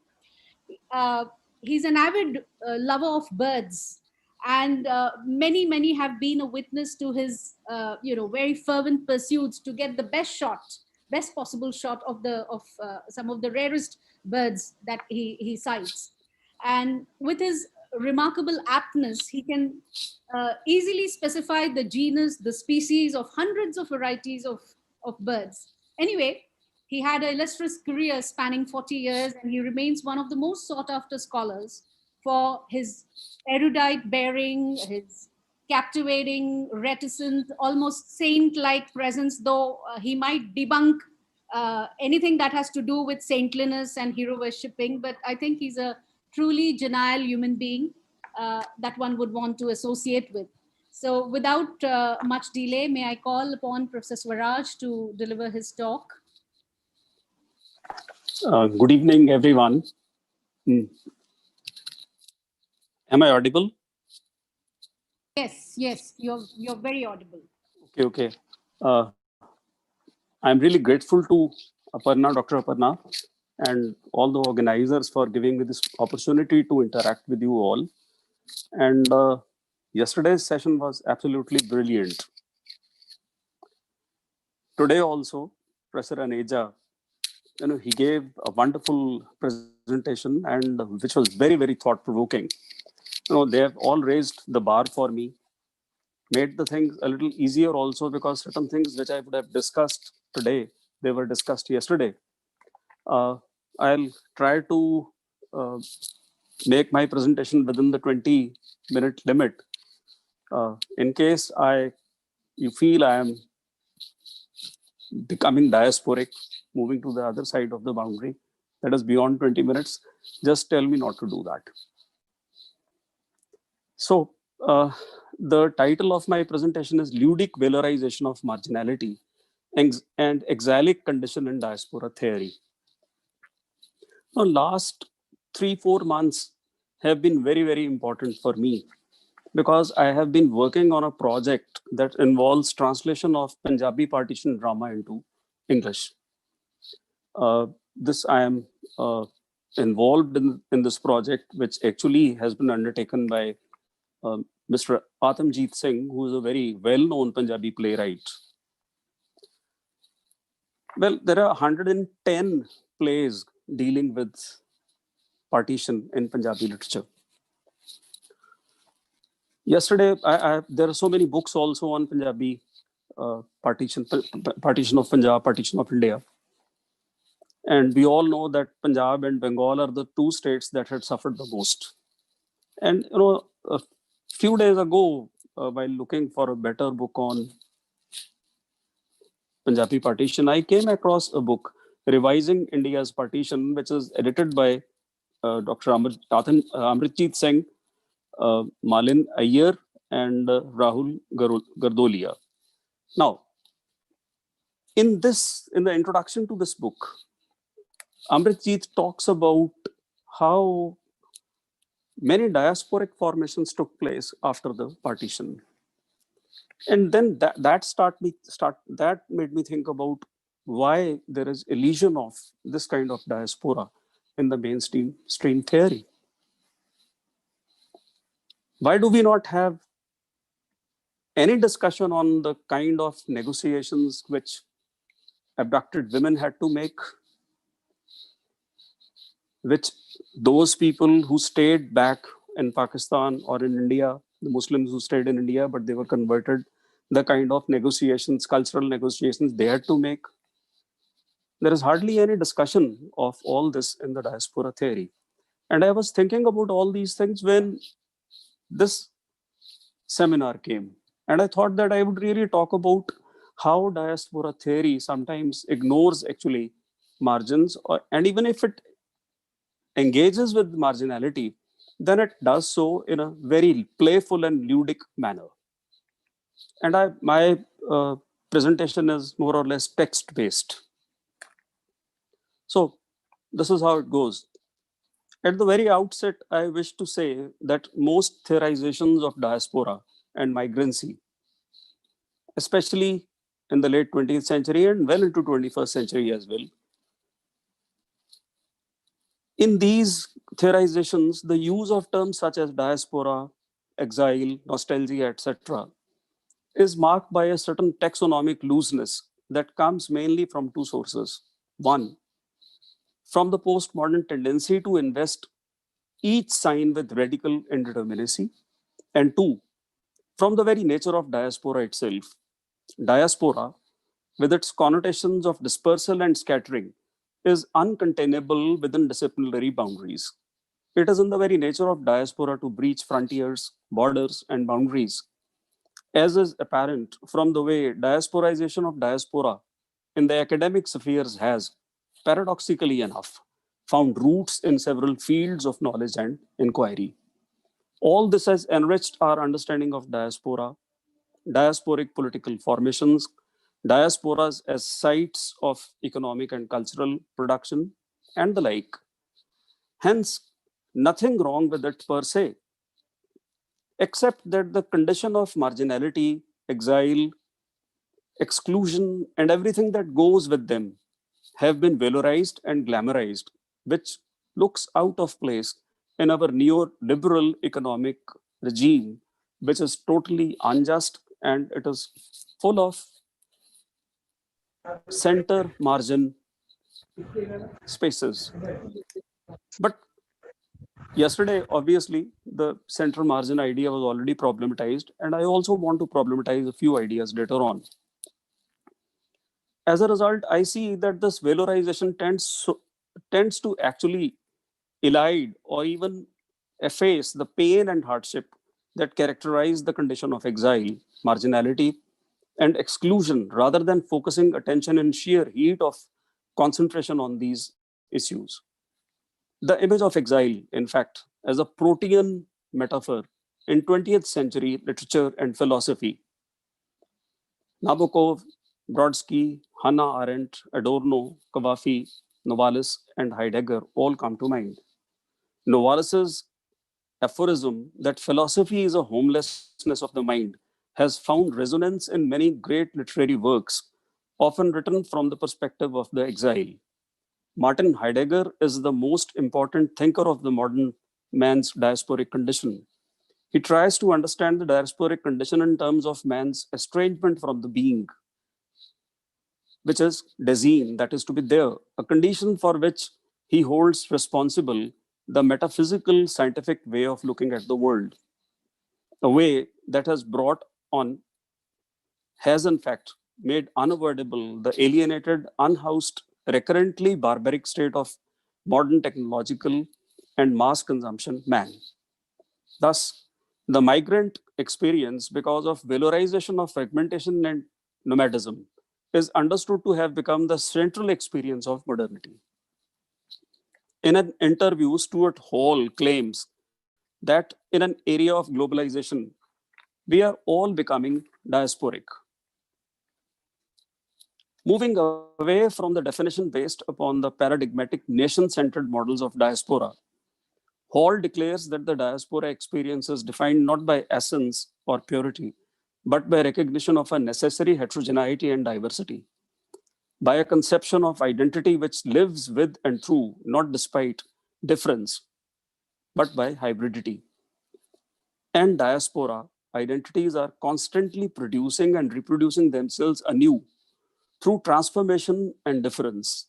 He's an avid lover of birds, and many have been a witness to his very fervent pursuits to get the best possible shot of some of the rarest birds that he cites. And with his remarkable aptness. He can easily specify the genus, the species of hundreds of varieties of birds. Anyway, he had an illustrious career spanning 40 years, and he remains one of the most sought after scholars for his erudite bearing, his captivating, reticent, almost saint like presence, though he might debunk anything that has to do with saintliness and hero worshipping. But I think he's a truly genial human being that one would want to associate with. So without much delay, may I call upon Professor Swaraj to deliver his talk. Good evening, everyone. Am I audible? Yes, yes, you're very audible. Okay. I'm really grateful to Aparna, Dr. Aparna, and all the organizers for giving me this opportunity to interact with you all. And yesterday's session was absolutely brilliant. Today also, Professor Aneja, he gave a wonderful presentation and which was very, very thought-provoking. They have all raised the bar for me, made the things a little easier also, because certain things which I would have discussed today, they were discussed yesterday. I'll try to make my presentation within the 20-minute limit. In case you feel I am becoming diasporic, moving to the other side of the boundary, that is beyond 20 minutes, just tell me not to do that. So the title of my presentation is Ludic Valorization of Marginality and Exilic Condition in Diaspora Theory. Now, last 3-4 months have been very, very important for me, because I have been working on a project that involves translation of Punjabi partition drama into English. This I am involved in this project, which actually has been undertaken by Mr. Atamjeet Singh, who is a very well-known Punjabi playwright. Well, there are 110 plays dealing with partition in Punjabi literature. Yesterday, there are so many books also on Punjabi partition of Punjab, partition of India. And we all know that Punjab and Bengal are the two states that had suffered the most. And a few days ago, while looking for a better book on Punjabi partition, I came across a book, Revising India's Partition, which is edited by Dr. Amritjeet Singh, Malin Iyer, and Rahul Gardolia. Now, in the introduction to this book, Amritjeet talks about how many diasporic formations took place after the partition. And then that made me think about why there is illusion of this kind of diaspora in the mainstream theory. Why do we not have any discussion on the kind of negotiations which abducted women had to make, which those people who stayed back in Pakistan or in India, the Muslims who stayed in India, but they were converted, the kind of negotiations, cultural negotiations they had to make? There is hardly any discussion of all this in the diaspora theory. And I was thinking about all these things when this seminar came. And I thought that I would really talk about how diaspora theory sometimes ignores actually margins, and even if it engages with marginality, then it does so in a very playful and ludic manner. And my presentation is more or less text-based. So this is how it goes. At the very outset, I wish to say that most theorizations of diaspora and migrancy, especially in the late 20th century and well into 21st century as well, in these theorizations, the use of terms such as diaspora, exile, nostalgia, etc., is marked by a certain taxonomic looseness that comes mainly from two sources. One, from the postmodern tendency to invest each sign with radical indeterminacy. And two, from the very nature of diaspora itself, diaspora, with its connotations of dispersal and scattering, is uncontainable within disciplinary boundaries. It is in the very nature of diaspora to breach frontiers, borders, and boundaries, as is apparent from the way diasporization of diaspora in the academic spheres has, paradoxically enough, found roots in several fields of knowledge and inquiry. All this has enriched our understanding of diaspora, diasporic political formations, diasporas as sites of economic and cultural production, and the like. Hence, nothing wrong with it per se, except that the condition of marginality, exile, exclusion, and everything that goes with them have been valorized and glamorized, which looks out of place in our neoliberal economic regime, which is totally unjust and it is full of center margin spaces. But yesterday, obviously, the center margin idea was already problematized, and I also want to problematize a few ideas later on. As a result, I see that this valorization tends to actually elide or even efface the pain and hardship that characterize the condition of exile, marginality, and exclusion, rather than focusing attention in sheer heat of concentration on these issues. The image of exile, in fact, as a protean metaphor in 20th century literature and philosophy, Nabokov, Brodsky, Hannah Arendt, Adorno, Cavafy, Novalis, and Heidegger all come to mind. Novalis's aphorism that philosophy is a homelessness of the mind has found resonance in many great literary works, often written from the perspective of the exile. Martin Heidegger is the most important thinker of the modern man's diasporic condition. He tries to understand the diasporic condition in terms of man's estrangement from the being, which is deseen, that is to be there, a condition for which he holds responsible the metaphysical scientific way of looking at the world, a way that has in fact made unavoidable the alienated, unhoused, recurrently barbaric state of modern technological and mass consumption man. Thus, the migrant experience, because of valorization of fragmentation and nomadism, is understood to have become the central experience of modernity. In an interview, Stuart Hall claims that in an area of globalization, we are all becoming diasporic. Moving away from the definition based upon the paradigmatic nation-centered models of diaspora, Hall declares that the diaspora experience is defined not by essence or purity, but by recognition of a necessary heterogeneity and diversity, by a conception of identity which lives with and through, not despite difference, but by hybridity. And diaspora identities are constantly producing and reproducing themselves anew through transformation and difference.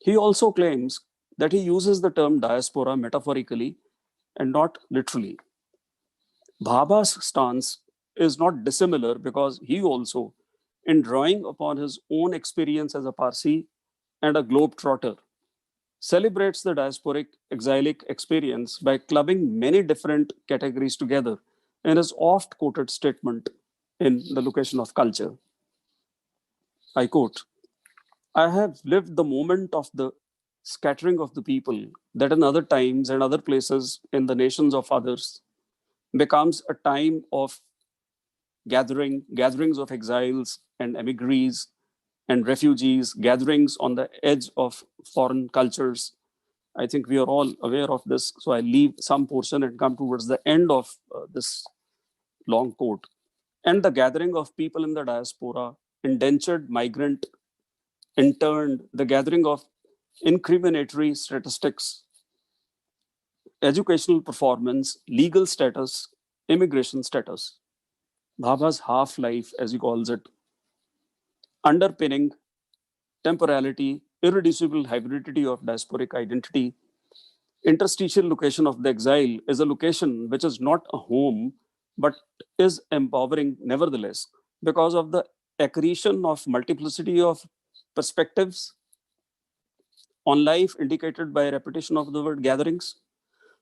He also claims that he uses the term diaspora metaphorically and not literally. Bhabha's stance is not dissimilar because he also, in drawing upon his own experience as a Parsi and a globetrotter, celebrates the diasporic exilic experience by clubbing many different categories together in his oft quoted statement in The Location of Culture. I quote, I have lived the moment of the scattering of the people that in other times and other places in the nations of others becomes a time of gatherings of exiles and emigres and refugees, gatherings on the edge of foreign cultures. I think we are all aware of this. So I leave some portion and come towards the end of this long quote. And the gathering of people in the diaspora, indentured, migrant, interned, the gathering of incriminatory statistics, educational performance, legal status, immigration status. Bhabha's half-life, as he calls it, underpinning temporality, irreducible hybridity of diasporic identity, interstitial location of the exile is a location which is not a home, but is empowering nevertheless, because of the accretion of multiplicity of perspectives on life indicated by repetition of the word gatherings.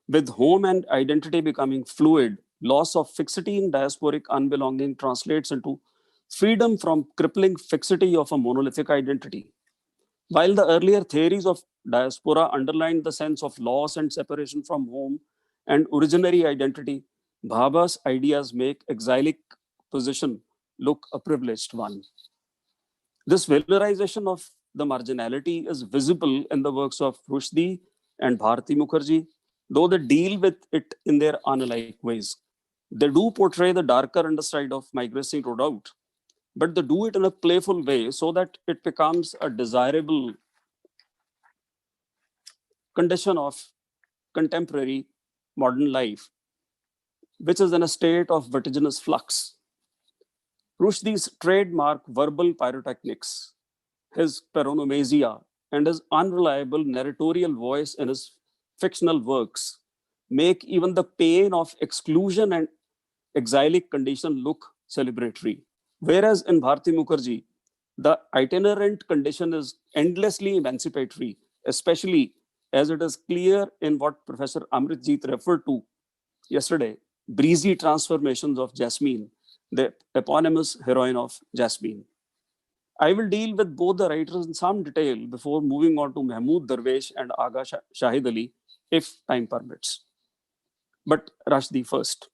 With home and identity becoming fluid, loss of fixity in diasporic unbelonging translates into freedom from crippling fixity of a monolithic identity. While the earlier theories of diaspora underlined the sense of loss and separation from home and originary identity, Bhabha's ideas make exilic position look a privileged one. This valorization of the marginality is visible in the works of Rushdie and Bharati Mukherjee, though they deal with it in their unlike ways. They do portray the darker underside of migration, no doubt, but they do it in a playful way so that it becomes a desirable condition of contemporary modern life, which is in a state of vertiginous flux. Rushdie's trademark verbal pyrotechnics, his paronomasia, and his unreliable narratorial voice in his fictional works make even the pain of exclusion and exilic condition look celebratory. Whereas in Bharati Mukherjee, the itinerant condition is endlessly emancipatory, especially as it is clear in what Professor Amritjeet referred to yesterday, breezy transformations of Jasmine, the eponymous heroine of Jasmine. I will deal with both the writers in some detail before moving on to Mahmood Darwesh and Aga Shahid Ali, if time permits. But Rushdie first.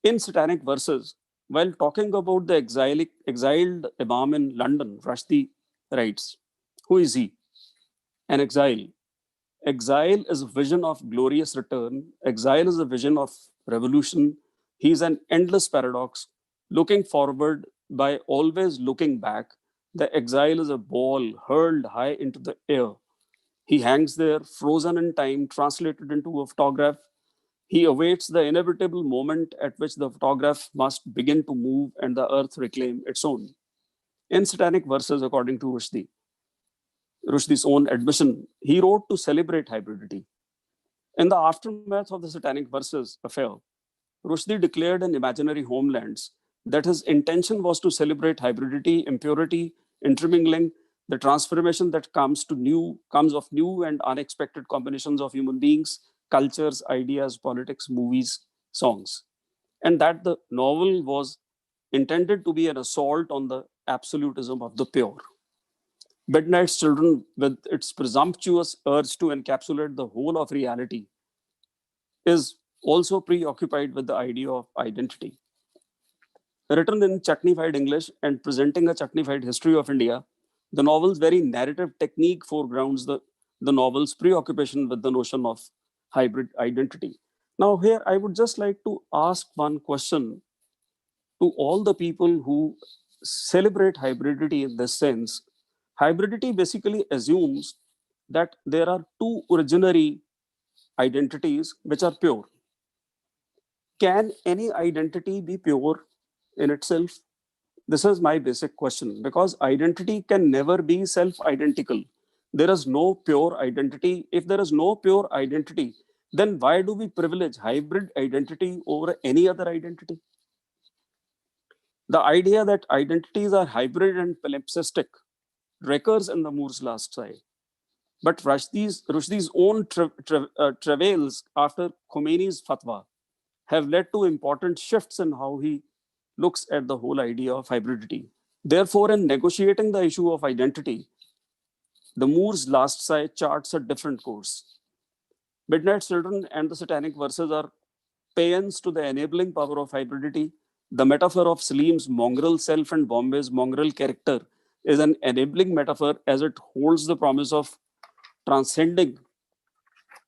In Satanic Verses, while talking about the exiled Imam in London, Rushdie writes, who is he? An exile. Exile is a vision of glorious return. Exile is a vision of revolution. He is an endless paradox, looking forward by always looking back. The exile is a ball hurled high into the air. He hangs there, frozen in time, translated into a photograph. He awaits the inevitable moment at which the photograph must begin to move and the earth reclaim its own. In Satanic Verses, according to Rushdie's own admission, he wrote to celebrate hybridity. In the aftermath of the Satanic Verses affair, Rushdie declared in Imaginary Homelands that his intention was to celebrate hybridity, impurity, intermingling, the transformation that comes of new and unexpected combinations of human beings, cultures, ideas, politics, movies, songs. And that the novel was intended to be an assault on the absolutism of the pure. Midnight's Children, with its presumptuous urge to encapsulate the whole of reality, is also preoccupied with the idea of identity. Written in chutneyfied English and presenting a chutneyfied history of India, the novel's very narrative technique foregrounds the novel's preoccupation with the notion of hybrid identity. Now, here I would just like to ask one question to all the people who celebrate hybridity in this sense. Hybridity basically assumes that there are two originary identities which are pure. Can any identity be pure in itself? This is my basic question, because identity can never be self-identical. There is no pure identity. If there is no pure identity, then why do we privilege hybrid identity over any other identity? The idea that identities are hybrid and palimpsestic recurs in the Moore's Last Sigh. But Rushdie's own travails after Khomeini's fatwa have led to important shifts in how he looks at the whole idea of hybridity. Therefore, in negotiating the issue of identity, the Moore's Last Sigh charts a different course. Midnight Children and the Satanic Verses are paeans to the enabling power of hybridity. The metaphor of Salim's mongrel self and Bombay's mongrel character is an enabling metaphor, as it holds the promise of transcending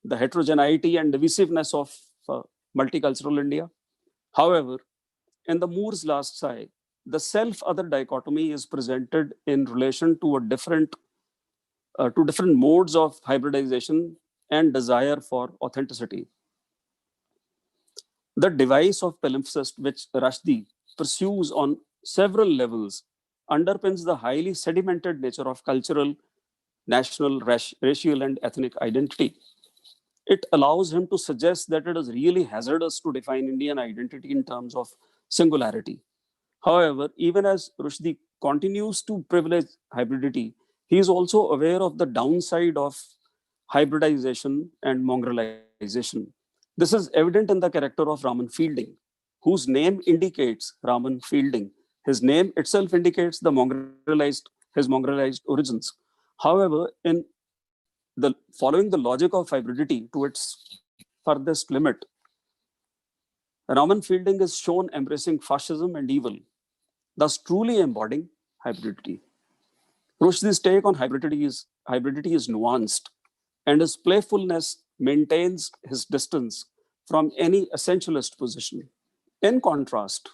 the heterogeneity and divisiveness of multicultural India. However, in the Moore's Last Sigh, the self-other dichotomy is presented in relation to different modes of hybridization and desire for authenticity. The device of palimpsest, which Rushdie pursues on several levels, underpins the highly sedimented nature of cultural, national, racial, and ethnic identity. it allows him to suggest that it is really hazardous to define Indian identity in terms of singularity. However, even as Rushdie continues to privilege hybridity, he is also aware of the downside of hybridization and mongrelization. This is evident in the character of Raman Fielding, whose name indicates Raman Fielding. His name itself indicates his mongrelized origins. However, in following the logic of hybridity to its furthest limit, Raman Fielding is shown embracing fascism and evil, thus truly embodying hybridity. Rushdie's take on hybridity is nuanced, and his playfulness maintains his distance from any essentialist position. In contrast,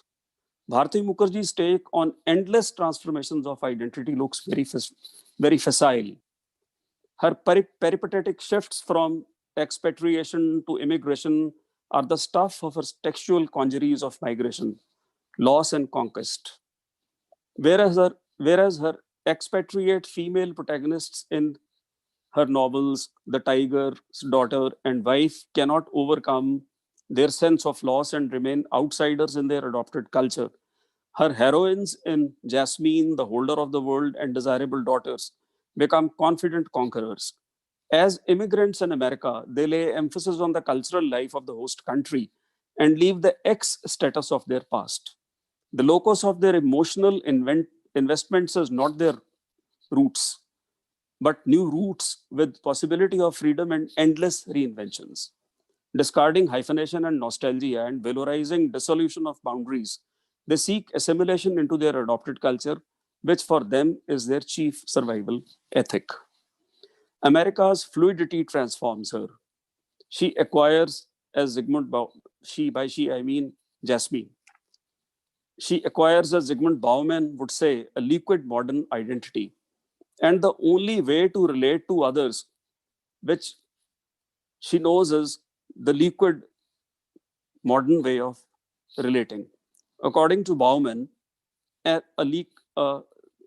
Bharati Mukherjee's take on endless transformations of identity looks very facile. Her peripatetic shifts from expatriation to immigration are the stuff of her textual congeries of migration, loss, and conquest. Whereas her expatriate female protagonists in her novels, The Tiger's Daughter and Wife, cannot overcome their sense of loss and remain outsiders in their adopted culture. Her heroines in Jasmine, The Holder of the World, and Desirable Daughters become confident conquerors. As immigrants in America, they lay emphasis on the cultural life of the host country and leave the ex status of their past. The locus of their emotional investments is not their roots, but new roots with possibility of freedom and endless reinventions. Discarding hyphenation and nostalgia and valorizing dissolution of boundaries, they seek assimilation into their adopted culture, which for them is their chief survival ethic. America's fluidity transforms her. She acquires, as she, I mean Jasmine. She acquires, as Zygmunt Bauman would say, a liquid modern identity. And the only way to relate to others, which she knows, is the liquid modern way of relating. According to Bauman, in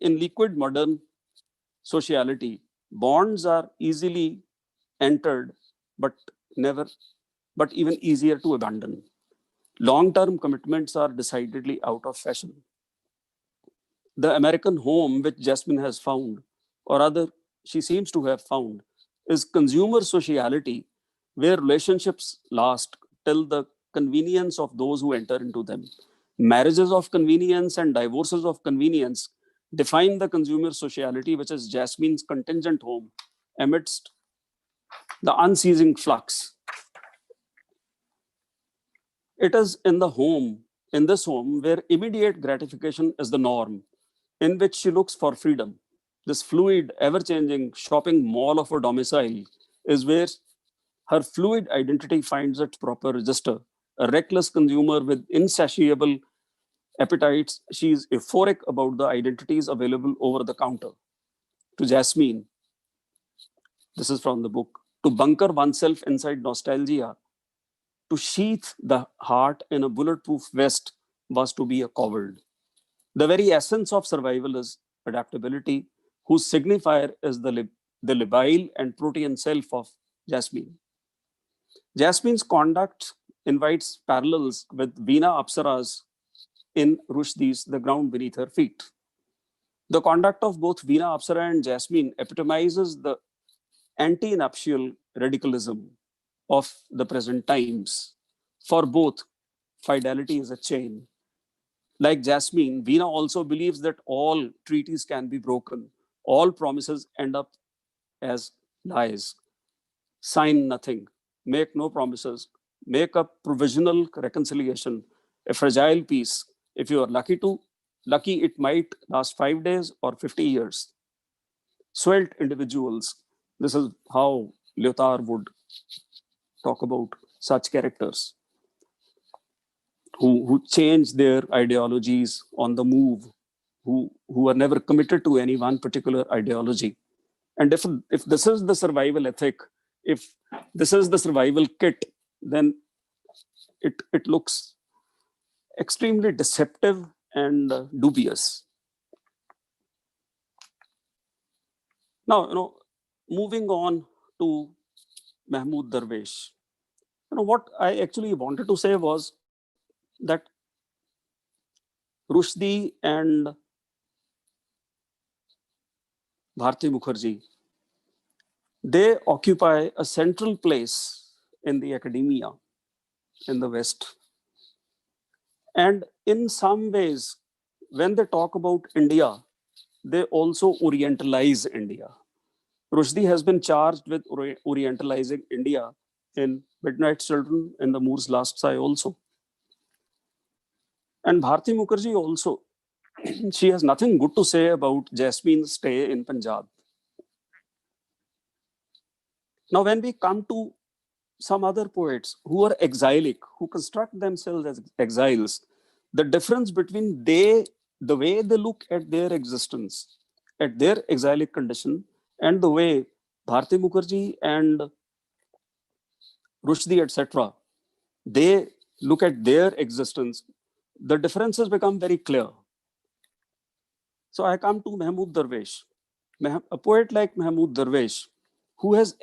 liquid modern sociality, bonds are easily entered, but never, but even easier to abandon. Long-term commitments are decidedly out of fashion. The American home, which Jasmine has found, or rather she seems to have found, is consumer sociality, where relationships last till the convenience of those who enter into them. Marriages of convenience and divorces of convenience define the consumer sociality, which is Jasmine's contingent home amidst the unceasing flux. It is in this home, where immediate gratification is the norm, in which she looks for freedom. This fluid, ever-changing shopping mall of her domicile is where her fluid identity finds its proper register. A reckless consumer with insatiable appetites, she is euphoric about the identities available over the counter. To Jasmine, this is from the book, to bunker oneself inside nostalgia, to sheath the heart in a bulletproof vest was to be a coward. The very essence of survival is adaptability, whose signifier is the labile and protean self of Jasmine. Jasmine's conduct invites parallels with Veena Apsara's in Rushdie's The Ground Beneath Her Feet. The conduct of both Veena Apsara and Jasmine epitomizes the anti-nuptial radicalism of the present times. For both, fidelity is a chain. Like Jasmine, Veena also believes that all treaties can be broken. All promises end up as lies. Sign nothing, make no promises, make a provisional reconciliation, a fragile peace. If you are lucky it might last 5 days or 50 years. Svelte individuals, this is how Lyotard would talk about such characters who change their ideologies on the move, who are never committed to any one particular ideology. And if this is the survival ethic, if this is the survival kit, then it looks extremely deceptive and dubious. Now, moving on to Mahmood Darwish. What I actually wanted to say was that Rushdie and Bharti Mukherjee, they occupy a central place in the academia in the West. And in some ways, when they talk about India, they also Orientalize India. Rushdie has been charged with Orientalizing India in Midnight Children in the Moor's Last Sigh also. And Bharti Mukherjee also, she has nothing good to say about Jasmine's stay in Punjab. Now, when we come to some other poets who are exilic, who construct themselves as exiles, the difference between the way they look at their existence, at their exilic condition, and the way Bharti Mukherjee and Rushdie, etc., they look at their existence, the differences become very clear. So I come to Mahmood Darwish, a poet like Mahmood Darwish, who has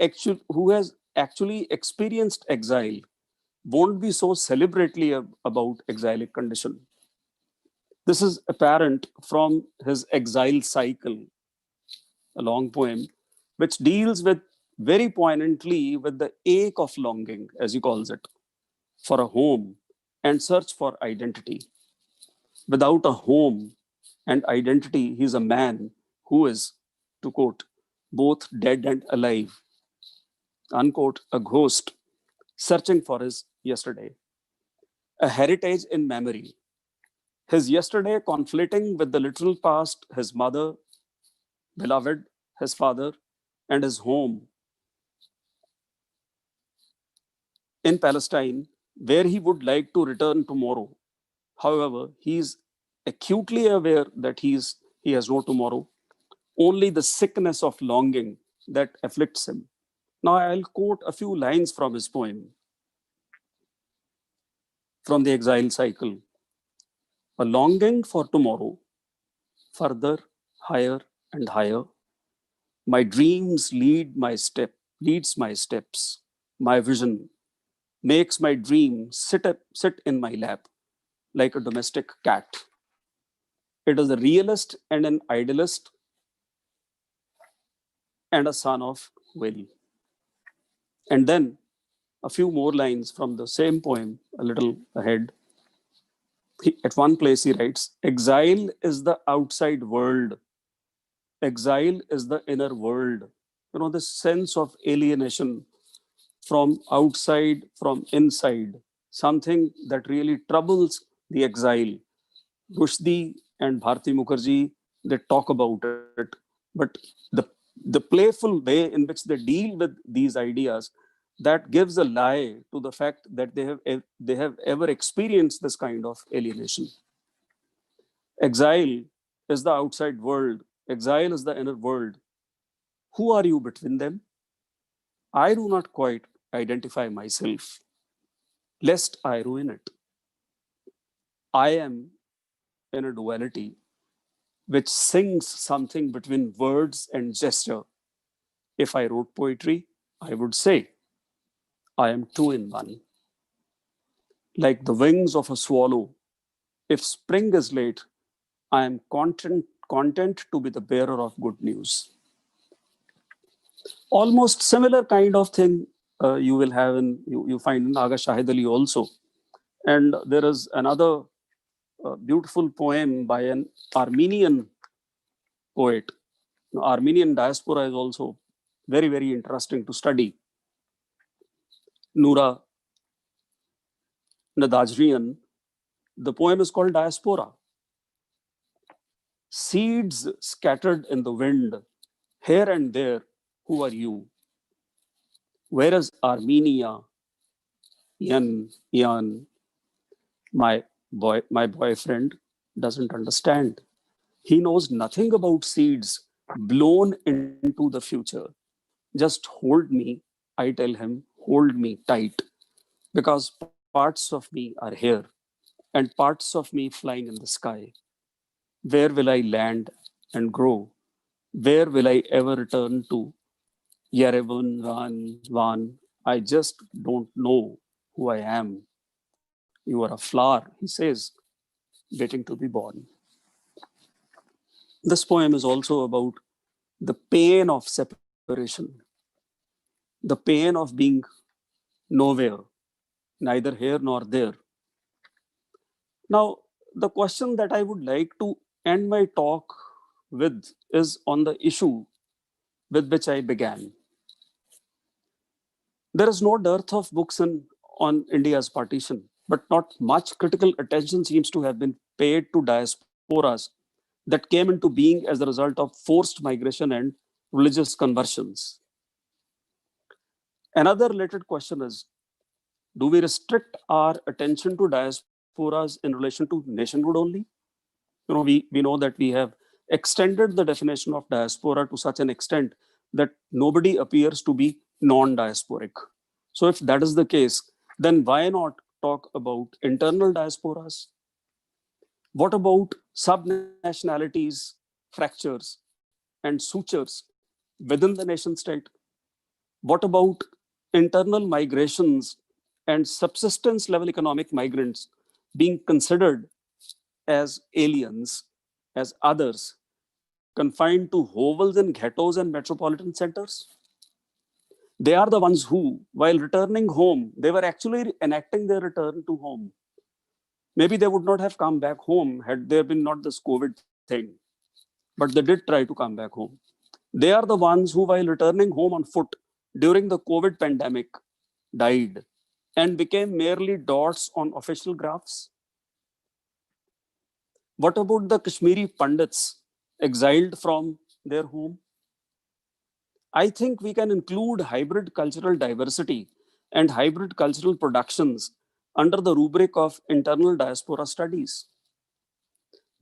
actually experienced exile, won't be so celebrately about exilic condition. This is apparent from his Exile Cycle, a long poem, which deals with very poignantly with the ache of longing, as he calls it, for a home and search for identity. Without a home and identity, he is a man who is, to quote, both dead and alive, unquote, a ghost searching for his yesterday, a heritage in memory, his yesterday conflicting with the literal past, his mother, beloved, his father, and his home in Palestine, where he would like to return tomorrow. However, he is acutely aware that he has no tomorrow, only the sickness of longing that afflicts him. Now, I'll quote a few lines from his poem, from the Exile Cycle. A longing for tomorrow, further, higher, and higher. My dreams leads my steps. My vision makes my dream sit in my lap like a domestic cat. It is a realist and an idealist and a son of will. And then a few more lines from the same poem a little ahead. At one place he writes, exile is the outside world. Exile is the inner world. This sense of alienation from outside, from inside, something that really troubles the exile. Rushdie and Bharti Mukherjee, they talk about it, but the playful way in which they deal with these ideas, that gives a lie to the fact that they have ever experienced this kind of alienation. Exile is the outside world. Exile is the inner world. Who are you between them? I do not quite identify myself, lest I ruin it. I am in a duality which sings something between words and gesture. If I wrote poetry, I would say, I am two in one. Like the wings of a swallow, if spring is late, I am content to be the bearer of good news. Almost similar kind of thing you will have you find in Aga Shahid Ali also. And there is another beautiful poem by an Armenian poet. Armenian diaspora is also very, very interesting to study. Noura Nadajrian, the poem is called Diaspora. Seeds scattered in the wind, here and there, who are you? Where is Armenia? Yan, my boyfriend doesn't understand. He knows nothing about seeds blown into the future. Just hold me, I tell him, hold me tight, because parts of me are here and parts of me flying in the sky. Where will I land and grow? Where will I ever return to? Yerevan, Van, I just don't know who I am. You are a flower, he says, waiting to be born. This poem is also about the pain of separation, the pain of being nowhere, neither here nor there. Now, the question that I would like to end my talk with is on the issue with which I began. There is no dearth of books on India's partition, but not much critical attention seems to have been paid to diasporas that came into being as a result of forced migration and religious conversions. Another related question is, do we restrict our attention to diasporas in relation to nationhood only? We know that we have extended the definition of diaspora to such an extent that nobody appears to be non-diasporic. So if that is the case, then why not talk about internal diasporas? What about subnationalities, fractures, and sutures within the nation state? What about internal migrations and subsistence level economic migrants being considered as aliens, as others, confined to hovels and ghettos and metropolitan centers? They are the ones who, while returning home, they were actually enacting their return to home. Maybe they would not have come back home had there been not this COVID thing, but they did try to come back home. They are the ones who, while returning home on foot during the COVID pandemic, died and became merely dots on official graphs. What about the Kashmiri Pandits exiled from their home? I think we can include hybrid cultural diversity and hybrid cultural productions under the rubric of internal diaspora studies.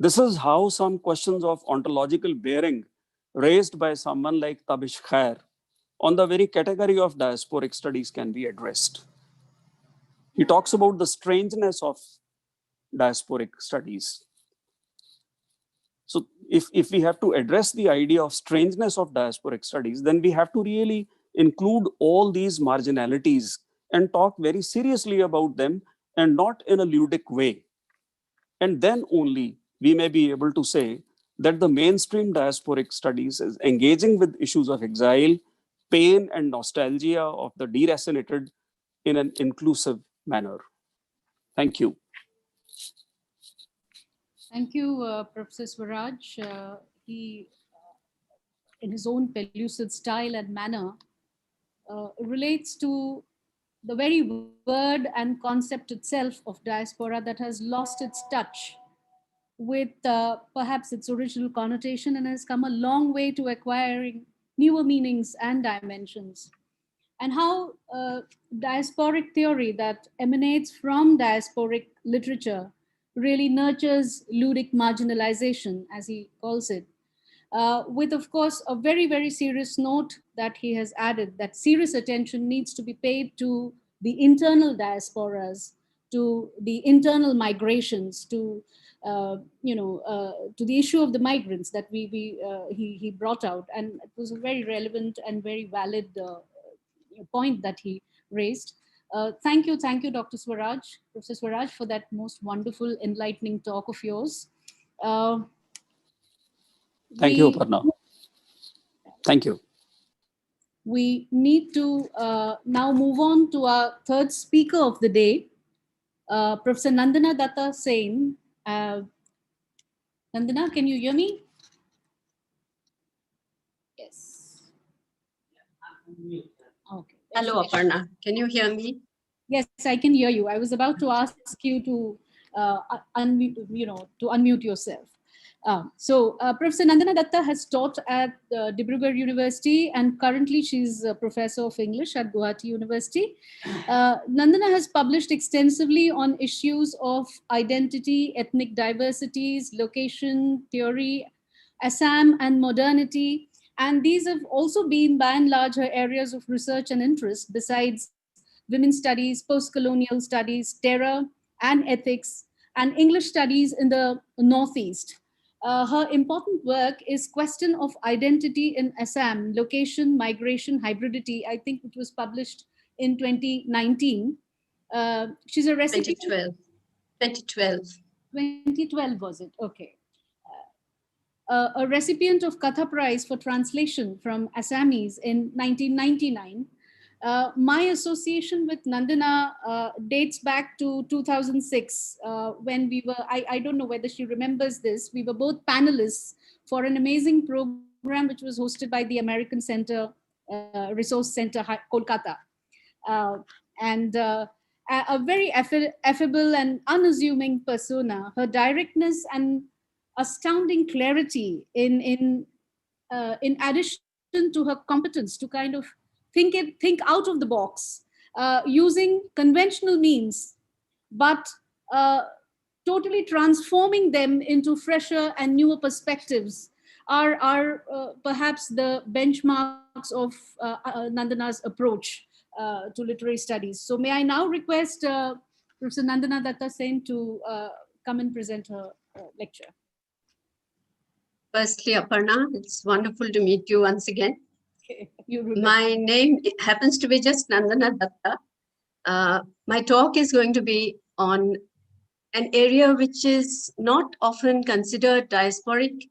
This is how some questions of ontological bearing raised by someone like Tabish Khair on the very category of diasporic studies can be addressed. He talks about the strangeness of diasporic studies. So if we have to address the idea of strangeness of diasporic studies, then we have to really include all these marginalities and talk very seriously about them and not in a ludic way. And then only we may be able to say that the mainstream diasporic studies is engaging with issues of exile, pain and nostalgia of the deracinated in an inclusive manner. Thank you. Thank you, Professor Swaraj. He, in his own pellucid style and manner, relates to the very word and concept itself of diaspora that has lost its touch with perhaps its original connotation and has come a long way to acquiring newer meanings and dimensions. And how diasporic theory that emanates from diasporic literature really nurtures ludic marginalization, as he calls it, with, of course, a very, very serious note that he has added, that serious attention needs to be paid to the internal diasporas, to the internal migrations, to to the issue of the migrants that he brought out, and it was a very relevant and very valid point that he raised. Thank you, Dr. Swaraj, Professor Swaraj, for that most wonderful, enlightening talk of yours. Thank you, Aparna. Thank you. We need to now move on to our third speaker of the day, Professor Nandana Datta Sen. Nandana, can you hear me? Yes. Okay. Hello, Aparna. Can you hear me? Yes, I can hear you. I was about to ask you to unmute yourself. Professor Nandana Datta has taught at Dibrugarh University, and currently she's a professor of English at Guwahati University. Nandana has published extensively on issues of identity, ethnic diversities, location theory, Assam and modernity. And these have also been, by and large, her areas of research and interest, besides women's studies, post-colonial studies, terror and ethics, and English studies in the Northeast. Her important work is Question of Identity in Assam, Location, Migration, Hybridity. I think it was published in 2019. She's a recipient. 2012. 2012. 2012 was it? Okay. A recipient of Katha Prize for Translation from Assamese in 1999. My association with Nandana dates back to 2006 when we were, I don't know whether she remembers this, we were both panelists for an amazing program which was hosted by the American Center, Resource Center, Kolkata. And a very affable and unassuming persona, her directness and astounding clarity in addition to her competence to kind of think out of the box using conventional means, but totally transforming them into fresher and newer perspectives are perhaps the benchmarks of Nandana's approach to literary studies. So may I now request Professor Nandana Datta Sen to come and present her lecture. Firstly, Aparna, it's wonderful to meet you once again. Okay. You remember. My name happens to be just Nandana Datta. My talk is going to be on an area which is not often considered diasporic,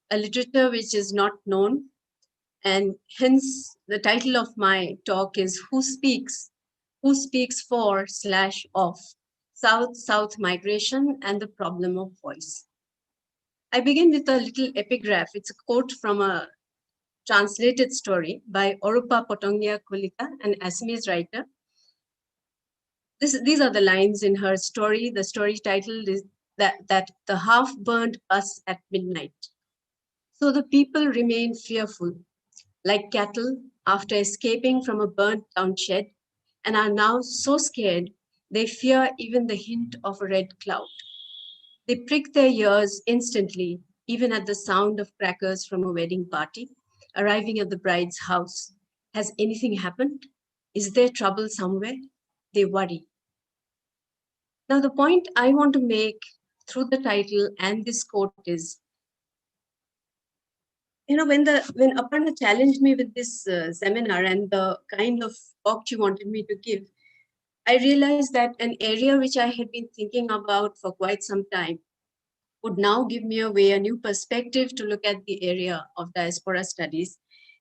a literature which is not known. And hence the title of my talk is Who Speaks for/of South-South Migration and the Problem of Voice. I begin with a little epigraph. It's a quote from a translated story by Orupa Potongia Kulika, an Assamese writer. These are the lines in her story. The story title is that the half-burned bus at midnight. So the people remain fearful, like cattle after escaping from a burnt-down shed, and are now so scared they fear even the hint of a red cloud. They prick their ears instantly, even at the sound of crackers from a wedding party, arriving at the bride's house. Has anything happened? Is there trouble somewhere? They worry. Now, the point I want to make through the title and this quote is, when Aparna challenged me with this seminar and the kind of talk she wanted me to give, I realized that an area which I had been thinking about for quite some time would now give me a new perspective to look at the area of diaspora studies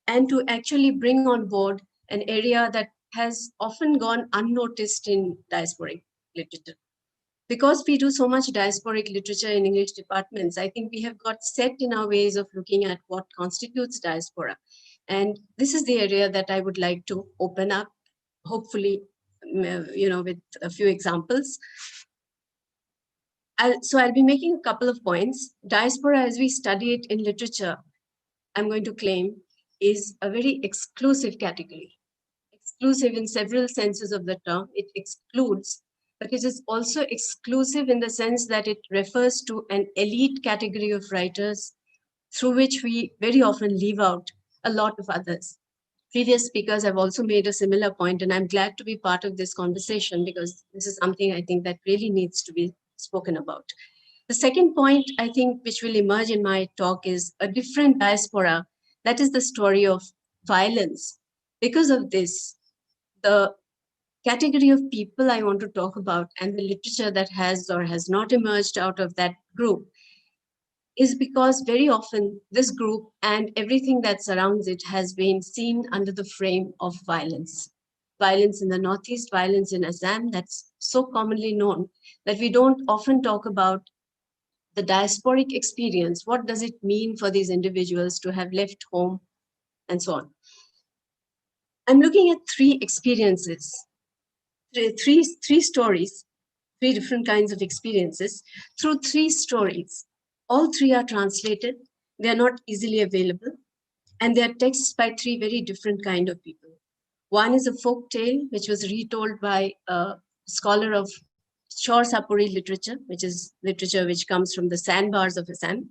and to actually bring on board an area that has often gone unnoticed in diasporic literature. Because we do so much diasporic literature in English departments, I think we have got set in our ways of looking at what constitutes diaspora. And this is the area that I would like to open up, hopefully, with a few examples. So I'll be making a couple of points. Diaspora, as we study it in literature, I'm going to claim, is a very exclusive category. Exclusive in several senses of the term. It excludes, but it is also exclusive in the sense that it refers to an elite category of writers through which we very often leave out a lot of others. Previous speakers have also made a similar point, and I'm glad to be part of this conversation because this is something I think that really needs to be spoken about. The second point, I think, which will emerge in my talk is a different diaspora. That is the story of violence. Because of this, the category of people I want to talk about and the literature that has or has not emerged out of that group is because very often this group and everything that surrounds it has been seen under the frame of violence. Violence in the Northeast, violence in Assam, that's so commonly known that we don't often talk about the diasporic experience. What does it mean for these individuals to have left home and so on? I'm looking at three experiences, three stories, three different kinds of experiences through three stories. All three are translated. They are not easily available. And they are texts by three very different kind of people. One is a folk tale, which was retold by a scholar of Shor Sapuri literature, which is literature which comes from the sandbars of Assam.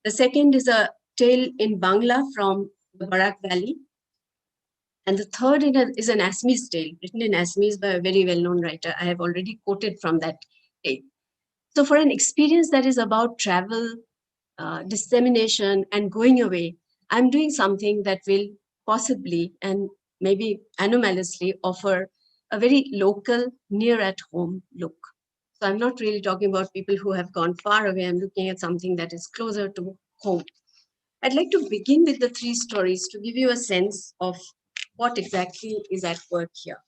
The second is a tale in Bangla from the Barak Valley. And the third is an Assamese tale, written in Assamese by a very well-known writer. I have already quoted from that tale. So for an experience that is about travel, dissemination, and going away, I'm doing something that will possibly and maybe anomalously, offer a very local, near at home look. So I'm not really talking about people who have gone far away. I'm looking at something that is closer to home. I'd like to begin with the three stories to give you a sense of what exactly is at work here.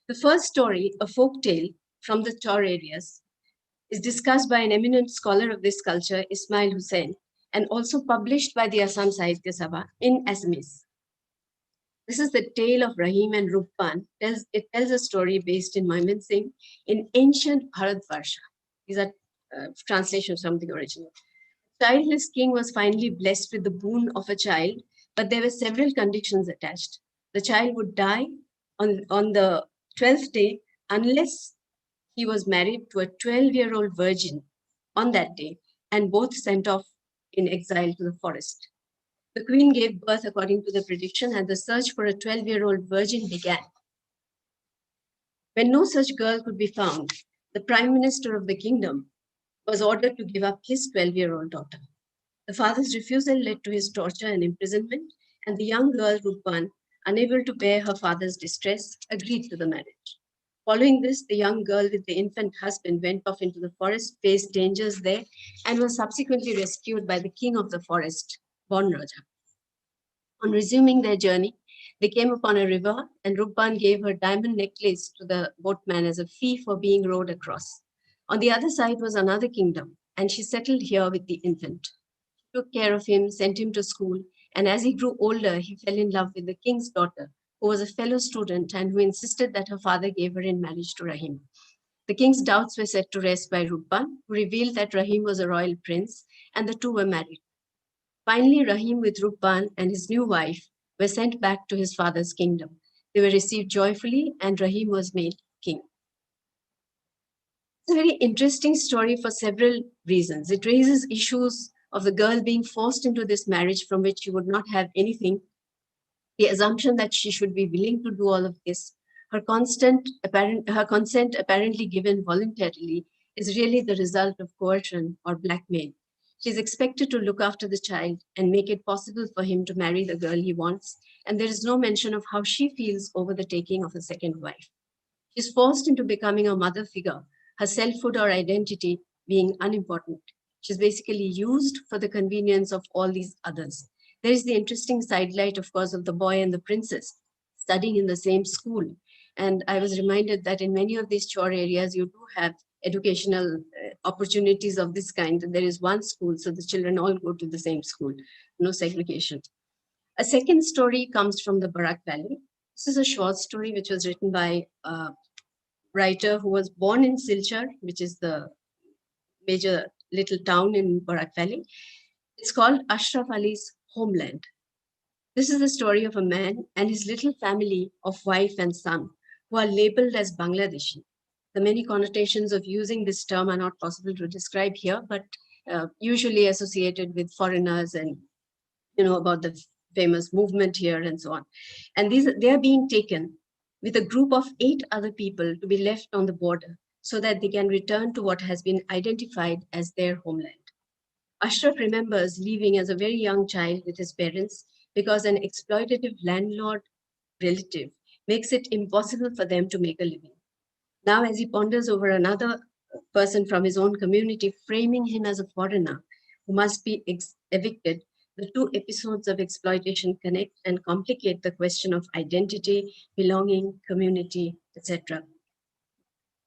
The first story, a folk tale from the Tor areas, is discussed by an eminent scholar of this culture, Ismail Hussain, and also published by the Assam Sahitya Sabha in Assamese. This is the tale of Rahim and Ruppan. It tells a story based in Mymensingh in ancient Bharatvarsha. These are translations from the original. Childless king was finally blessed with the boon of a child, but there were several conditions attached. The child would die on the 12th day unless he was married to a 12-year-old virgin on that day, and both sent off in exile to the forest. The queen gave birth according to the prediction, and the search for a 12-year-old virgin began. When no such girl could be found, the prime minister of the kingdom was ordered to give up his 12-year-old daughter. The father's refusal led to his torture and imprisonment, and the young girl, Ruppan, unable to bear her father's distress, agreed to the marriage. Following this, the young girl with the infant husband went off into the forest, faced dangers there, and was subsequently rescued by the king of the forest, Bon Raja. On resuming their journey, they came upon a river, and Ruppan gave her diamond necklace to the boatman as a fee for being rowed across. On the other side was another kingdom, and she settled here with the infant. She took care of him, sent him to school, and as he grew older, he fell in love with the king's daughter, who was a fellow student and who insisted that her father gave her in marriage to Rahim. The king's doubts were set to rest by Ruppan, who revealed that Rahim was a royal prince, and the two were married. Finally, Rahim with Ruppan and his new wife were sent back to his father's kingdom. They were received joyfully, and Rahim was made king. It's a very interesting story for several reasons. It raises issues of the girl being forced into this marriage from which she would not have anything, the assumption that she should be willing to do all of this, her consent apparently given voluntarily is really the result of coercion or blackmail. She is expected to look after the child and make it possible for him to marry the girl he wants, and there is no mention of how she feels over the taking of a second wife. She is forced into becoming a mother figure, her selfhood or identity being unimportant. She is basically used for the convenience of all these others. There is the interesting sidelight, of course, of the boy and the princess studying in the same school. And I was reminded that in many of these chore areas, you do have educational opportunities of this kind. There is one school, so the children all go to the same school, no segregation. A second story comes from the Barak Valley. This is a short story which was written by a writer who was born in Silchar, which is the major little town in Barak Valley. It's called Ashraf Ali's Homeland. This is the story of a man and his little family of wife and son who are labeled as Bangladeshi. The many connotations of using this term are not possible to describe here, but usually associated with foreigners and, about the famous movement here and so on. And they are being taken with a group of 8 other people to be left on the border so that they can return to what has been identified as their homeland. Ashraf remembers leaving as a very young child with his parents because an exploitative landlord relative makes it impossible for them to make a living. Now, as he ponders over another person from his own community, framing him as a foreigner who must be evicted, the two episodes of exploitation connect and complicate the question of identity, belonging, community, etc.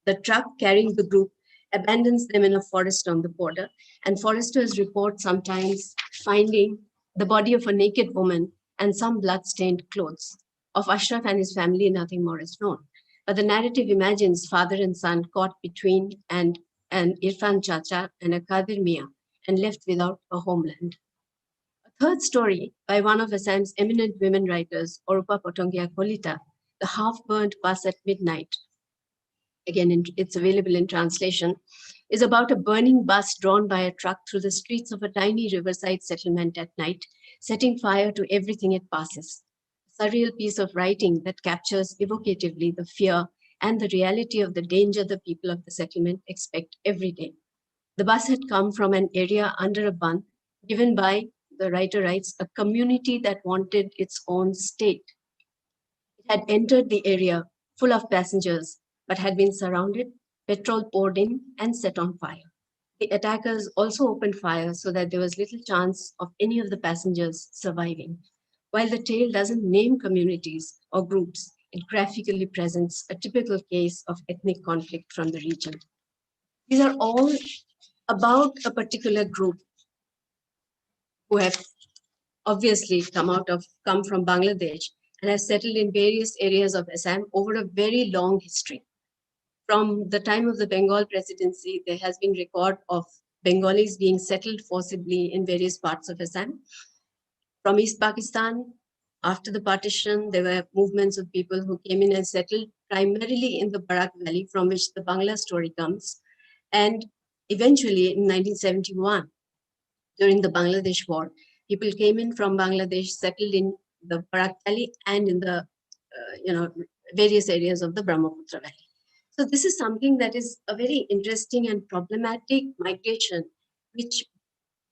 The truck carrying the group abandons them in a forest on the border, and foresters report sometimes finding the body of a naked woman and some blood-stained clothes. Of Ashraf and his family, nothing more is known. But the narrative imagines father and son caught between an Irfan Chacha and a Kadir Mia and left without a homeland. A third story by one of Assam's eminent women writers, Orupa Potongia Kolita, The Half-Burnt Bus at Midnight, again, it's available in translation, is about a burning bus drawn by a truck through the streets of a tiny riverside settlement at night, setting fire to everything it passes. A surreal piece of writing that captures evocatively the fear and the reality of the danger the people of the settlement expect every day. The bus had come from an area under a ban given by, the writer writes, a community that wanted its own state. had entered the area full of passengers, but had been surrounded, petrol poured in, and set on fire. The attackers also opened fire so that there was little chance of any of the passengers surviving. While the tale doesn't name communities or groups, it graphically presents a typical case of ethnic conflict from the region. These are all about a particular group who have obviously come from Bangladesh and have settled in various areas of Assam over a very long history. From the time of the Bengal presidency, there has been record of Bengalis being settled forcibly in various parts of Assam. From East Pakistan, after the partition, there were movements of people who came in and settled primarily in the Barak Valley, from which the Bangla story comes. And eventually in 1971, during the Bangladesh war, people came in from Bangladesh, settled in the Barak Valley and in the various areas of the Brahmaputra Valley. So this is something that is a very interesting and problematic migration, which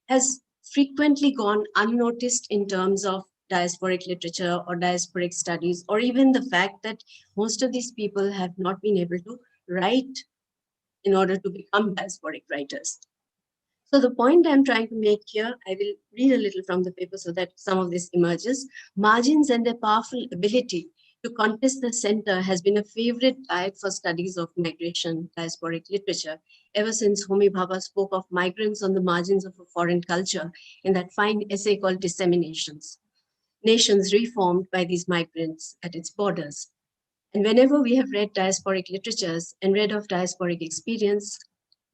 has frequently gone unnoticed in terms of diasporic literature or diasporic studies, or even the fact that most of these people have not been able to write in order to become diasporic writers. So the point I'm trying to make here, I will read a little from the paper so that some of this emerges. Margins and their powerful ability to contest the center has been a favorite diet for studies of migration, diasporic literature, ever since Homi Bhabha spoke of migrants on the margins of a foreign culture in that fine essay called Disseminations. Nations reformed by these migrants at its borders. And whenever we have read diasporic literatures and read of diasporic experience,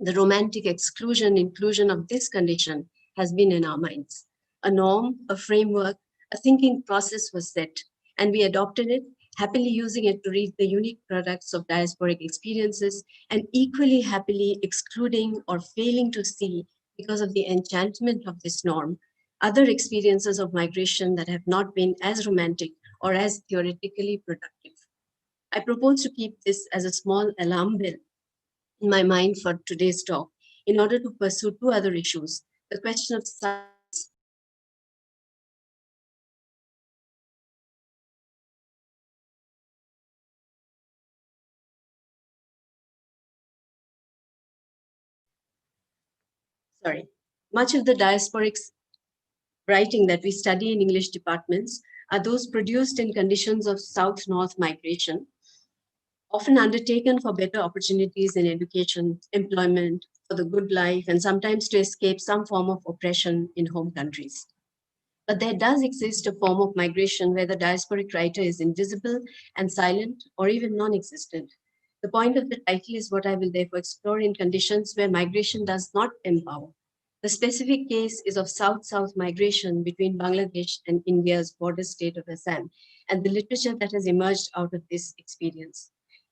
the romantic inclusion of this condition has been in our minds. A norm, a framework, a thinking process was set, and we adopted it, happily using it to read the unique products of diasporic experiences, and equally happily excluding or failing to see, because of the enchantment of this norm, other experiences of migration that have not been as romantic or as theoretically productive. I propose to keep this as a small alarm bell in my mind for today's talk, in order to pursue two other issues: the question of science. Much of the diasporic writing that we study in English departments are those produced in conditions of south-north migration, often undertaken for better opportunities in education, employment, for the good life, and sometimes to escape some form of oppression in home countries. But there does exist a form of migration where the diasporic writer is invisible and silent, or even non-existent. The point of the title is what I will therefore explore in conditions where migration does not empower. The specific case is of South-South migration between Bangladesh and India's border state of Assam, and the literature that has emerged out of this experience.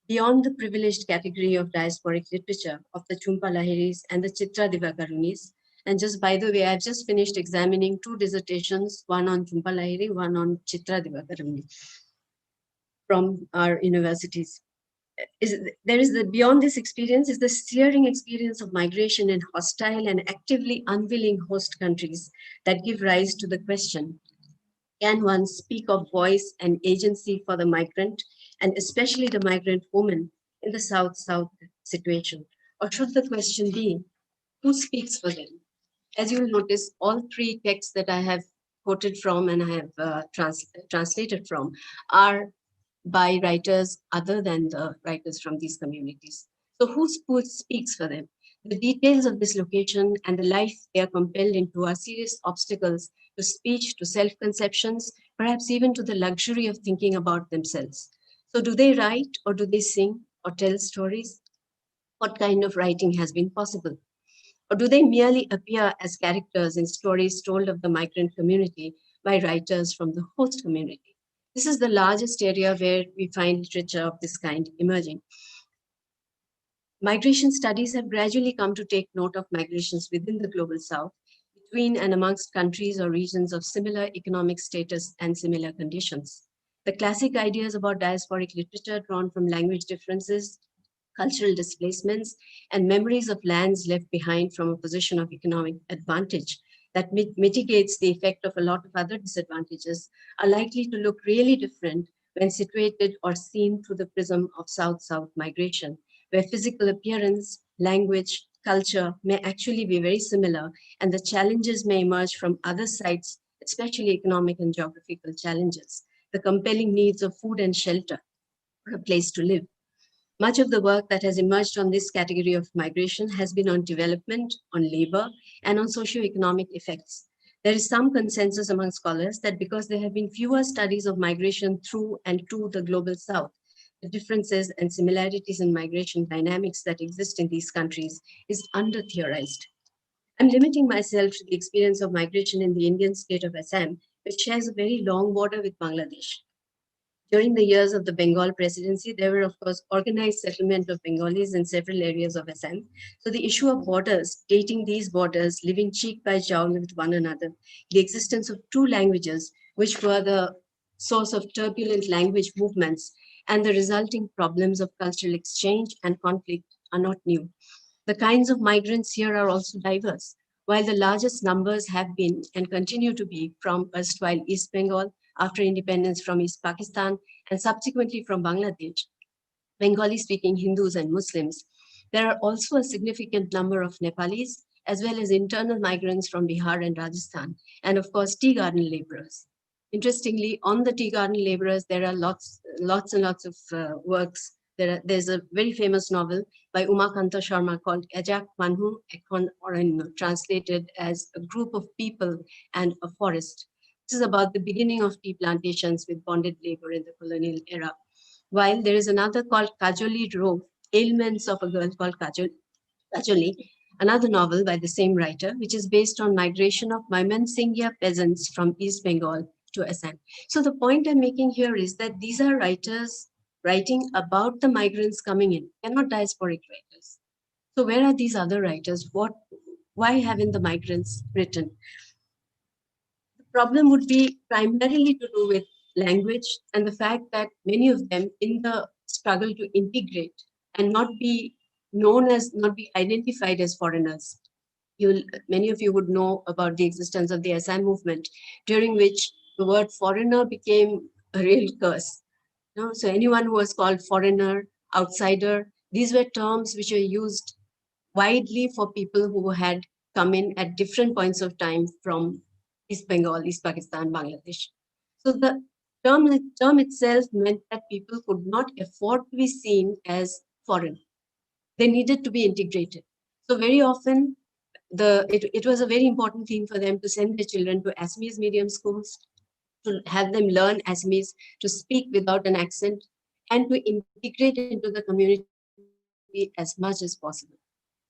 Beyond the privileged category of diasporic literature of the Chumpa Lahiris and the Chitra Divakarunis, and just by the way, I've just finished examining two dissertations, one on Chumpa Lahiri, one on Chitra Divakaruni from our universities. Beyond this experience is the searing experience of migration in hostile and actively unwilling host countries that give rise to the question: can one speak of voice and agency for the migrant, and especially the migrant woman in the South-South situation? Or should the question be, who speaks for them? As you will notice, all three texts that I have quoted from and I have translated from are by writers other than the writers from these communities. So who speaks for them? The details of this location and the life they are compelled into are serious obstacles to speech, to self-conceptions, perhaps even to the luxury of thinking about themselves. So do they write, or do they sing or tell stories? What kind of writing has been possible? Or do they merely appear as characters in stories told of the migrant community by writers from the host community? This is the largest area where we find literature of this kind emerging. Migration studies have gradually come to take note of migrations within the global South, between and amongst countries or regions of similar economic status and similar conditions. The classic ideas about diasporic literature drawn from language differences, cultural displacements, and memories of lands left behind from a position of economic advantage that mitigates the effect of a lot of other disadvantages are likely to look really different when situated or seen through the prism of South-South migration, where physical appearance, language, culture may actually be very similar, and the challenges may emerge from other sides, especially economic and geographical challenges, the compelling needs of food and shelter, or a place to live. Much of the work that has emerged on this category of migration has been on development, on labor, and on socioeconomic effects. There is some consensus among scholars that because there have been fewer studies of migration through and to the global south, the differences and similarities in migration dynamics that exist in these countries is under-theorized. I'm limiting myself to the experience of migration in the Indian state of Assam, which shares a very long border with Bangladesh. During the years of the Bengal presidency, there were, of course, organized settlement of Bengalis in several areas of Assam. So the issue of borders, dating these borders, living cheek by jowl with one another, the existence of two languages, which were the source of turbulent language movements, and the resulting problems of cultural exchange and conflict are not new. The kinds of migrants here are also diverse. While the largest numbers have been and continue to be from erstwhile East Bengal, after independence from East Pakistan, and subsequently from Bangladesh, Bengali-speaking Hindus and Muslims, there are also a significant number of Nepalis, as well as internal migrants from Bihar and Rajasthan, and of course, tea garden laborers. Interestingly, on the tea garden laborers, there are lots and lots of works. There's a very famous novel by Umakanta Sharma called Ejak Manhu Ekhon Oranyo, translated as a group of people and a forest. This is about the beginning of tea plantations with bonded labor in the colonial era. While there is another called Kajoli Rove, Ailments of a Girl called Kajoli, another novel by the same writer, which is based on migration of Mymensingha peasants from East Bengal to Assam. So the point I'm making here is that these are writers writing about the migrants coming in. They're not diasporic writers. So where are these other writers? Why haven't the migrants written? The problem would be primarily to do with language and the fact that many of them, in the struggle to integrate and not be identified as foreigners. Many of you would know about the existence of the Assam movement, during which the word foreigner became a real curse. So anyone who was called foreigner, outsider, these were terms which were used widely for people who had come in at different points of time from East Bengal, East Pakistan, Bangladesh. So the term itself meant that people could not afford to be seen as foreign. They needed to be integrated. So very often, it was a very important thing for them to send their children to Assamese medium schools, to have them learn Assamese, to speak without an accent, and to integrate into the community as much as possible.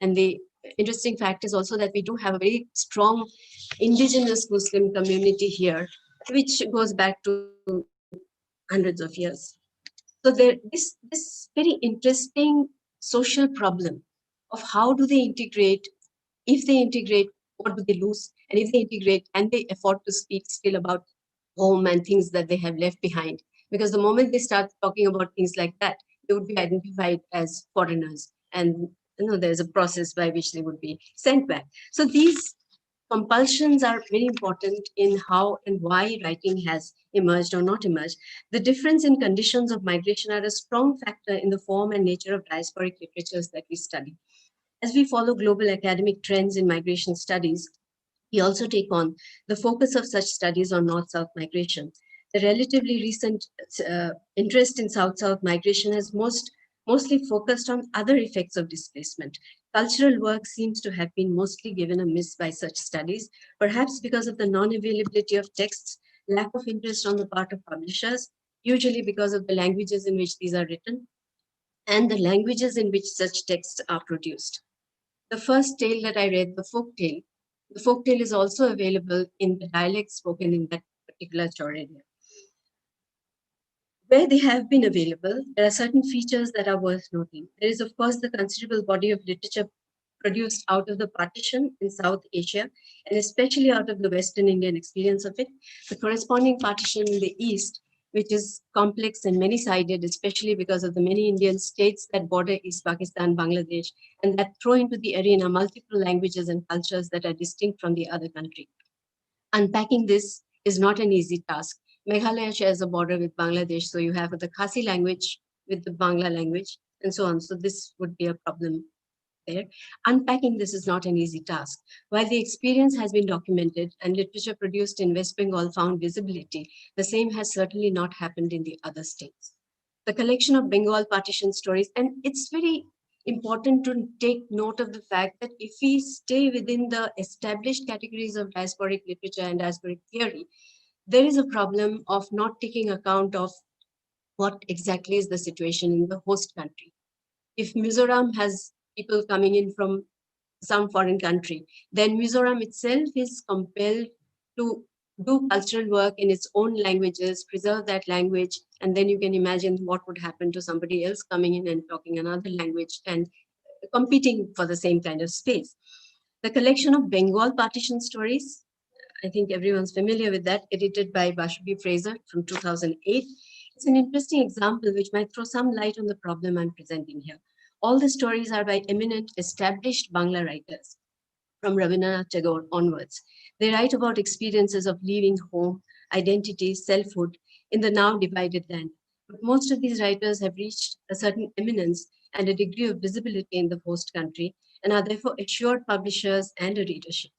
And the interesting fact is also that we do have a very strong indigenous Muslim community here, which goes back to hundreds of years. So there is this very interesting social problem of how do they integrate. If they integrate, what do they lose? And if they integrate, can they afford to speak still about home and things that they have left behind? Because the moment they start talking about things like that, they would be identified as foreigners. And there's a process by which they would be sent back. So these compulsions are very important in how and why writing has emerged or not emerged. The difference in conditions of migration are a strong factor in the form and nature of diasporic literatures that we study. As we follow global academic trends in migration studies, we also take on the focus of such studies on North-South migration. The relatively recent interest in South-South migration has mostly focused on other effects of displacement. Cultural work seems to have been mostly given a miss by such studies, perhaps because of the non-availability of texts, lack of interest on the part of publishers, usually because of the languages in which these are written, and the languages in which such texts are produced. The first tale that I read, the folk tale is also available in the dialect spoken in that particular Chor area. Where they have been available, there are certain features that are worth noting. There is, of course, the considerable body of literature produced out of the partition in South Asia, and especially out of the Western Indian experience of it. The corresponding partition in the East, which is complex and many-sided, especially because of the many Indian states that border East Pakistan, Bangladesh, and that throw into the arena multiple languages and cultures that are distinct from the other country. Unpacking this is not an easy task, Meghalaya shares a border with Bangladesh, so you have the Khasi language with the Bangla language and so on. So this would be a problem there. Unpacking this is not an easy task. While the experience has been documented and literature produced in West Bengal found visibility, the same has certainly not happened in the other states. The collection of Bengal partition stories, and it's very important to take note of the fact that if we stay within the established categories of diasporic literature and diasporic theory, there is a problem of not taking account of what exactly is the situation in the host country. If Mizoram has people coming in from some foreign country, then Mizoram itself is compelled to do cultural work in its own languages, preserve that language, and then you can imagine what would happen to somebody else coming in and talking another language and competing for the same kind of space. The collection of Bengal partition stories, I think everyone's familiar with that, edited by Bashabi Fraser from 2008. It's an interesting example which might throw some light on the problem I'm presenting here. All the stories are by eminent established Bangla writers from Rabindranath Tagore onwards. They write about experiences of leaving home, identity, selfhood in the now divided land. But most of these writers have reached a certain eminence and a degree of visibility in the host country and are therefore assured publishers and a readership.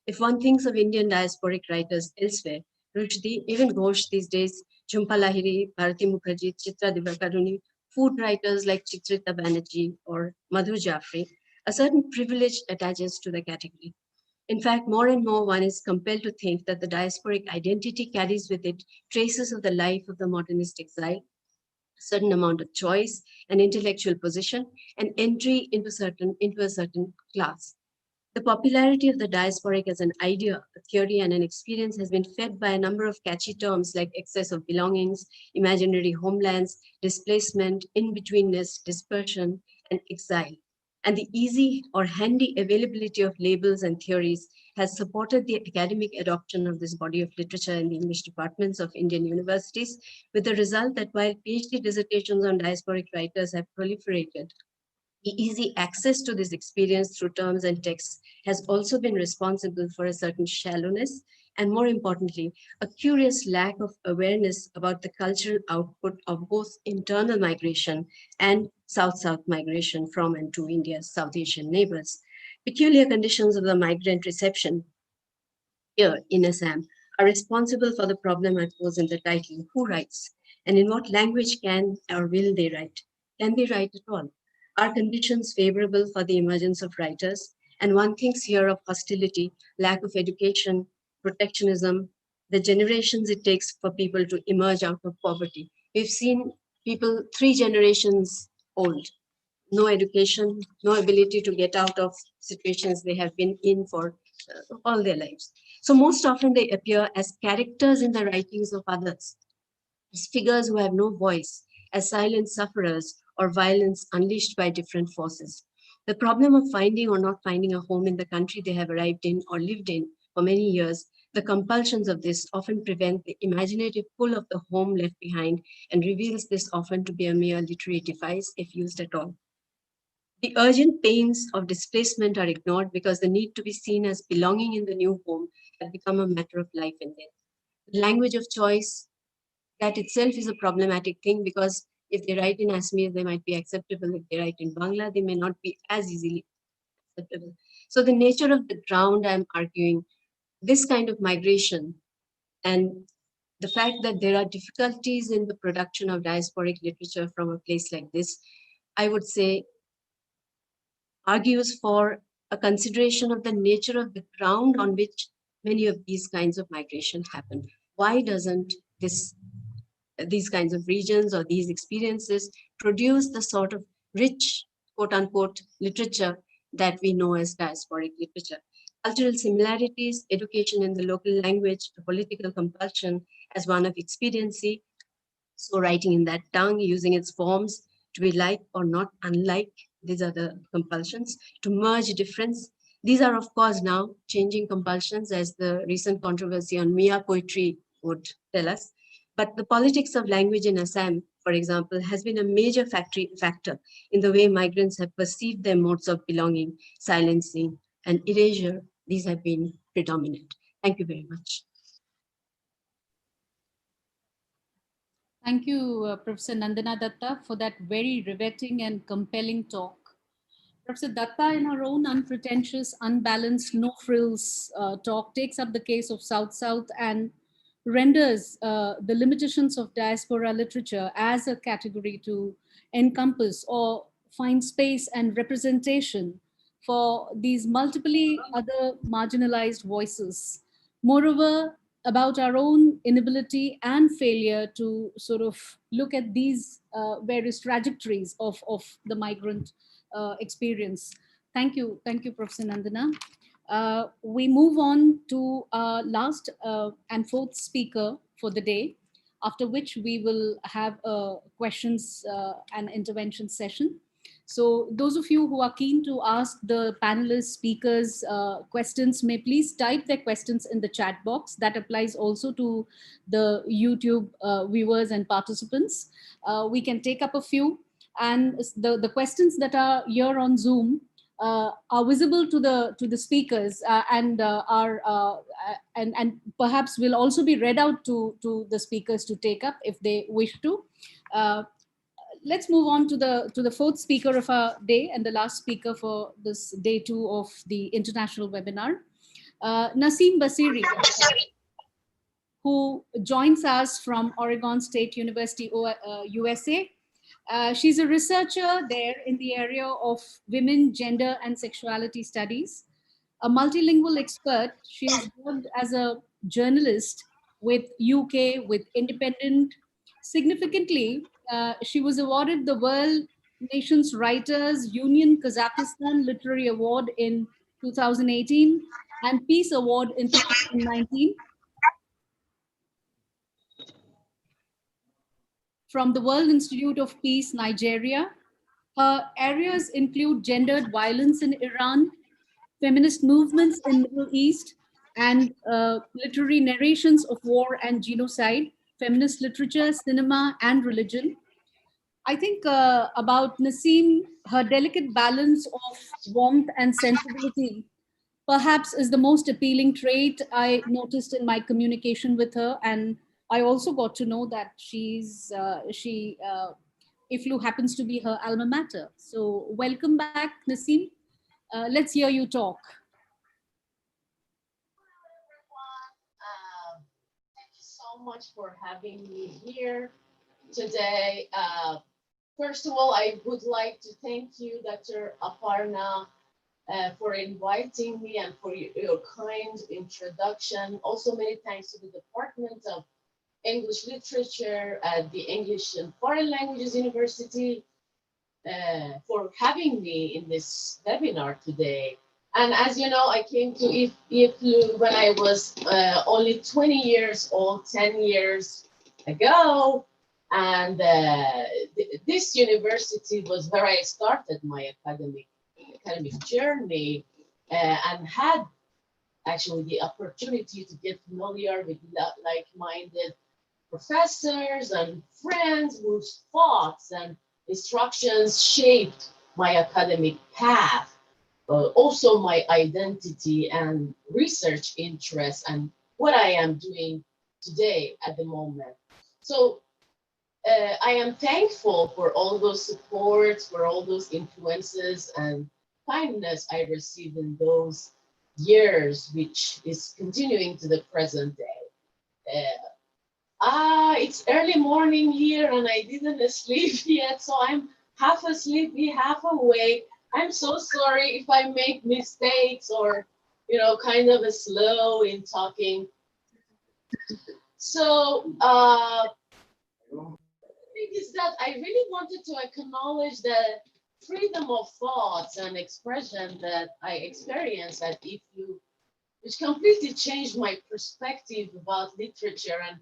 If one thinks of Indian diasporic writers elsewhere, Rushdie, even Ghosh these days, Jhumpa Lahiri, Bharati Mukherjee, Chitra Divakaruni, food writers like Chitrita Banerjee or Madhu Jaffrey, a certain privilege attaches to the category. In fact, more and more one is compelled to think that the diasporic identity carries with it traces of the life of the modernist exile, a certain amount of choice, an intellectual position, and entry into a certain class. The popularity of the diasporic as an idea, a theory, and an experience has been fed by a number of catchy terms like excess of belongings, imaginary homelands, displacement, in-betweenness, dispersion, and exile. And the easy or handy availability of labels and theories has supported the academic adoption of this body of literature in the English departments of Indian universities, with the result that while PhD dissertations on diasporic writers have proliferated, the easy access to this experience through terms and texts has also been responsible for a certain shallowness and, more importantly, a curious lack of awareness about the cultural output of both internal migration and South-South migration from and to India's South Asian neighbors. Peculiar conditions of the migrant reception here in Assam are responsible for the problem I pose in the title, who writes, and in what language can or will they write? Can they write at all? Are conditions favorable for the emergence of writers? And one thinks here of hostility, lack of education, protectionism, the generations it takes for people to emerge out of poverty. We've seen people 3 generations old, no education, no ability to get out of situations they have been in for all their lives. So most often they appear as characters in the writings of others, as figures who have no voice, as silent sufferers or violence unleashed by different forces. The problem of finding or not finding a home in the country they have arrived in or lived in for many years, the compulsions of this often prevent the imaginative pull of the home left behind and reveals this often to be a mere literary device if used at all. The urgent pains of displacement are ignored because the need to be seen as belonging in the new home has become a matter of life and death. The language of choice, that itself is a problematic thing because if they write in Assamese, they might be acceptable. If they write in Bangla, they may not be as easily acceptable. So the nature of the ground, I'm arguing, this kind of migration and the fact that there are difficulties in the production of diasporic literature from a place like this, I would say, argues for a consideration of the nature of the ground on which many of these kinds of migration happen. Why doesn't these kinds of regions or these experiences produce the sort of rich, quote unquote, literature that we know as diasporic literature? Cultural similarities, education in the local language, the political compulsion as one of expediency, so writing in that tongue, using its forms to be like or not unlike, these are the compulsions. To merge difference, these are of course now changing compulsions as the recent controversy on Mia poetry would tell us. But the politics of language in Assam, for example, has been a major factor in the way migrants have perceived their modes of belonging, silencing, and erasure. These have been predominant. Thank you very much. Thank you, Professor Nandana Datta, for that very riveting and compelling talk. Professor Datta, in her own unpretentious, unbalanced, no frills talk, takes up the case of South-South and renders the limitations of diaspora literature as a category to encompass or find space and representation for these multiply other marginalized voices. Moreover, about our own inability and failure to sort of look at these various trajectories of the migrant experience. Thank you, Professor Nandana. We move on to our last and fourth speaker for the day, after which we will have a questions and intervention session. So those of you who are keen to ask the panelists, speakers questions may please type their questions in the chat box. That applies also to the YouTube viewers and participants. We can take up a few, and the questions that are here on Zoom are visible to the speakers and perhaps will also be read out to the speakers to take up if they wish to. Let's move on to the fourth speaker of our day and the last speaker for this day 2 of the international webinar, Naseem Basiri, who joins us from Oregon State University, USA. She's a researcher there in the area of women, gender, and sexuality studies. A multilingual expert, she has worked as a journalist with UK, with Independent. Significantly, she was awarded the World Nations Writers Union Kazakhstan Literary Award in 2018 and Peace Award in 2019 from the World Institute of Peace, Nigeria. Her areas include gendered violence in Iran, feminist movements in Middle East, and literary narrations of war and genocide, feminist literature, cinema, and religion. I think about Naseem, her delicate balance of warmth and sensibility perhaps is the most appealing trait I noticed in my communication with her. And I also got to know that IFLU happens to be her alma mater. So welcome back, Naseem. Let's hear you talk. Thank you so much for having me here today. First of all, I would like to thank you, Dr. Aparna, for inviting me and for your kind introduction. Also, many thanks to the Department of English Literature at the English and Foreign Languages University for having me in this webinar today. And as you know, I came to IFLU when I was only 20 years old, 10 years ago. And this university was where I started my academic journey and had actually the opportunity to get familiar with like-minded professors and friends whose thoughts and instructions shaped my academic path. Also my identity and research interests and what I am doing today at the moment. So I am thankful for all those supports, for all those influences and kindness I received in those years, which is continuing to the present day. It's early morning here and I didn't sleep yet, so I'm half asleep, half awake. I'm so sorry if I make mistakes or, you know, kind of a slow in talking. So, thing is that I really wanted to acknowledge the freedom of thoughts and expression that I experienced at IFLU, which completely changed my perspective about literature and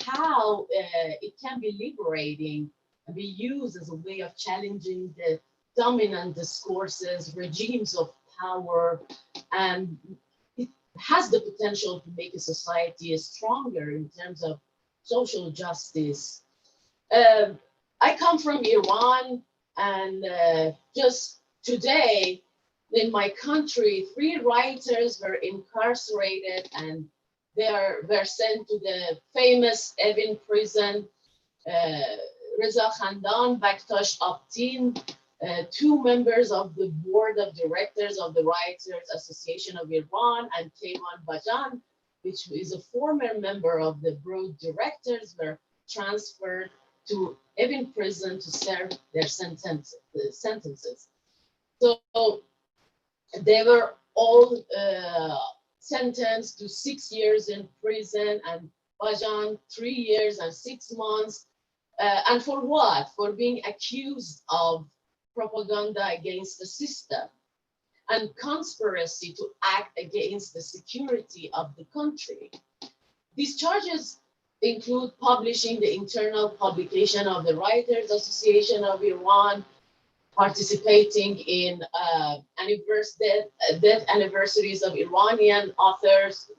how it can be liberating and be used as a way of challenging the dominant discourses, regimes of power, and it has the potential to make a society stronger in terms of social justice. I come from Iran, and just today in my country, 3 writers were incarcerated and were sent to the famous Evin prison Reza Khandan, Baktash Aptin, two members of the board of directors of the Writers Association of Iran, and Keyman Bajan, which is a former member of the board directors, were transferred to Evin prison to serve their sentences. So they were all sentenced to 6 years in prison, and Bajan 3 years and 6 months. And for what? For being accused of propaganda against the system and conspiracy to act against the security of the country. These charges include publishing the internal publication of the Writers Association of Iran, participating in death anniversaries of Iranian authors,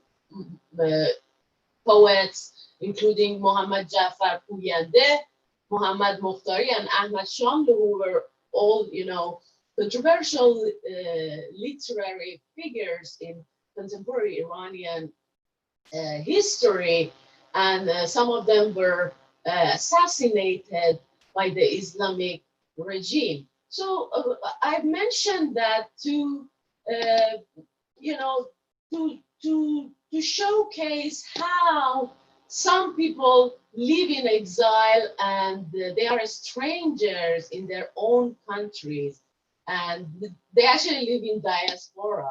poets, including Mohammad Jafar Puyande, Muhammad Mokhtari, and Ahmad Shamlu, who were all, controversial literary figures in contemporary Iranian history, and some of them were assassinated by the Islamic regime. So I've mentioned that to showcase how some people live in exile and they are strangers in their own countries, and they actually live in diaspora,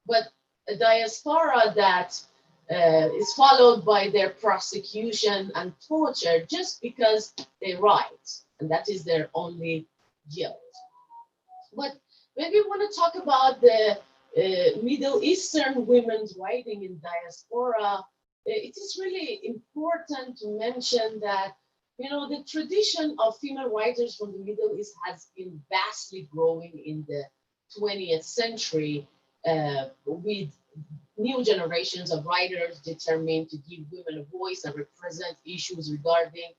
but a diaspora that is followed by their prosecution and torture just because they write, and that is their only guilt. But when we want to talk about the Middle Eastern women's writing in diaspora, it is really important to mention that, the tradition of female writers from the Middle East has been vastly growing in the 20th century, with new generations of writers determined to give women a voice and represent issues regarding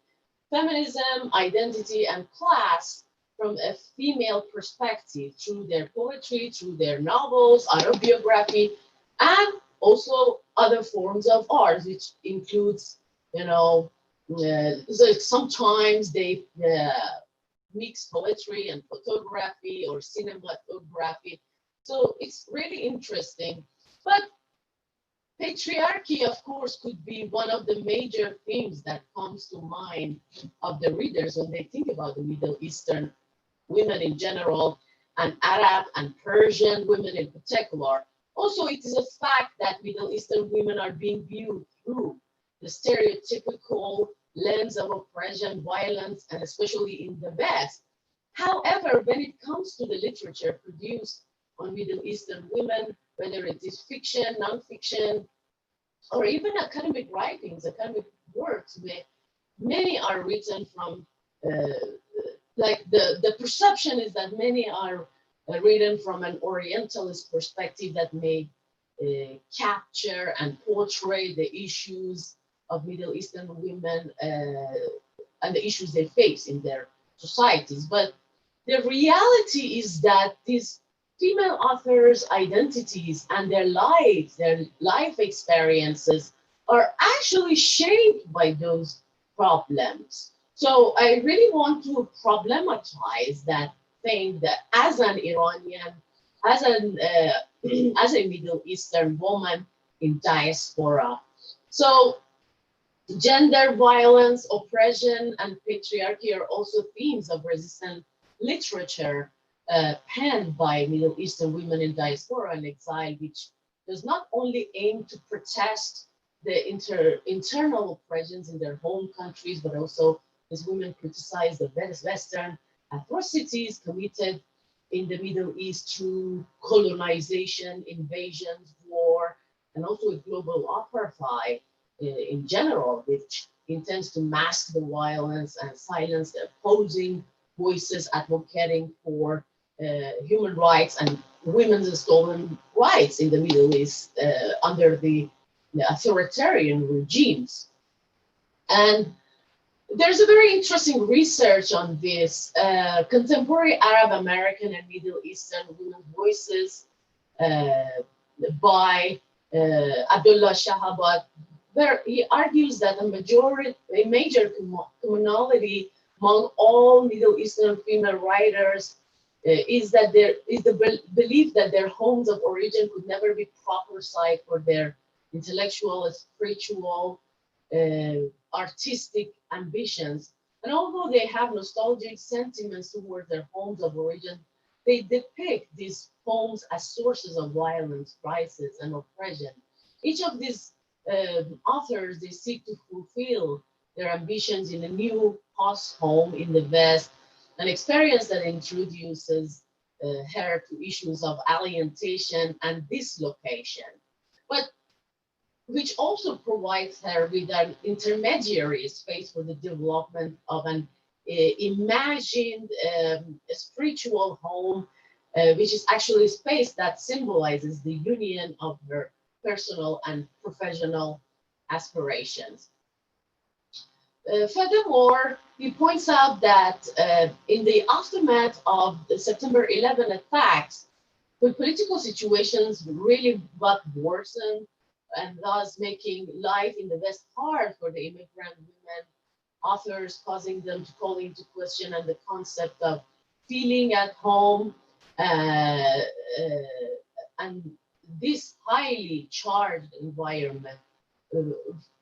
feminism, identity, and class from a female perspective through their poetry, through their novels, autobiography, and also other forms of art, which includes, sometimes they mix poetry and photography or cinematography. So it's really interesting. But patriarchy, of course, could be one of the major themes that comes to mind of the readers when they think about the Middle Eastern women in general, and Arab and Persian women in particular. Also, it is a fact that Middle Eastern women are being viewed through the stereotypical lens of oppression, violence, and especially in the West. However, when it comes to the literature produced on Middle Eastern women, whether it is fiction, nonfiction, or even academic writings, academic works, many are written from, the perception is that many are written from an Orientalist perspective that may capture and portray the issues of Middle Eastern women and the issues they face in their societies. But the reality is that these female authors' identities and their lives, their life experiences are actually shaped by those problems. So I really want to problematize that thing that as an Iranian, as a Middle Eastern woman in diaspora. So gender violence, oppression, and patriarchy are also themes of resistant literature penned by Middle Eastern women in diaspora and exile, which does not only aim to protest the internal oppressions in their home countries, but also as women criticize the Western atrocities committed in the Middle East through colonization, invasions, war, and also a global apartheid in general, which intends to mask the violence and silence the opposing voices advocating for human rights and women's stolen rights in the Middle East under the authoritarian regimes. And there's a very interesting research on this, contemporary Arab American and Middle Eastern women's voices by Abdullah Shahabad, he argues that a major commonality among all Middle Eastern female writers is that there is the belief that their homes of origin could never be proper site for their intellectual, spiritual, artistic ambitions. And although they have nostalgic sentiments towards their homes of origin, they depict these homes as sources of violence, crisis, and oppression. Each of these authors, they seek to fulfill their ambitions in a new post home in the West, an experience that introduces her to issues of alienation and dislocation, but which also provides her with an intermediary space for the development of an imagined spiritual home, which is actually a space that symbolizes the union of her personal and professional aspirations. Furthermore, he points out that in the aftermath of the September 11 attacks, the political situations really got worsened, and thus making life in the West hard for the immigrant women authors, causing them to call into question and the concept of feeling at home, and this highly charged environment.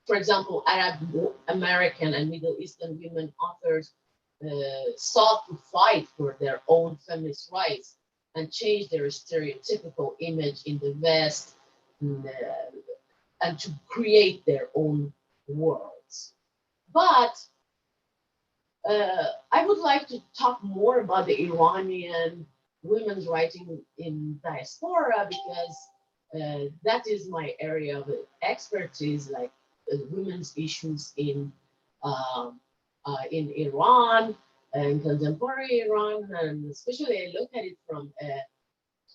For example, Arab American and Middle Eastern women authors sought to fight for their own feminist rights and change their stereotypical image in the West, and to create their own worlds. But I would like to talk more about the Iranian women's writing in diaspora, because that is my area of expertise, like women's issues in Iran, in contemporary Iran, and especially I look at it from a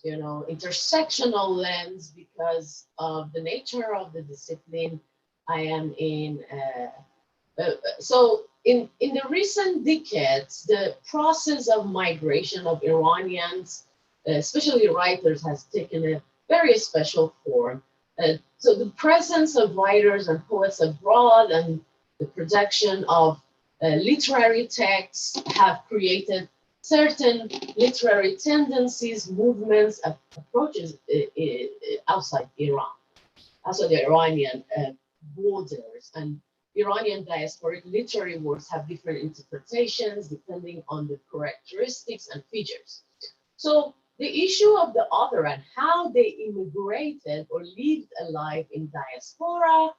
intersectional lens because of the nature of the discipline I am in. So in the recent decades, the process of migration of Iranians, especially writers, has taken a very special form. So the presence of writers and poets abroad and the production of literary texts have created certain literary tendencies, movements, approaches outside Iran, outside the Iranian borders. And Iranian diasporic literary works have different interpretations depending on the characteristics and features. So the issue of the author and how they immigrated or lived a life in diaspora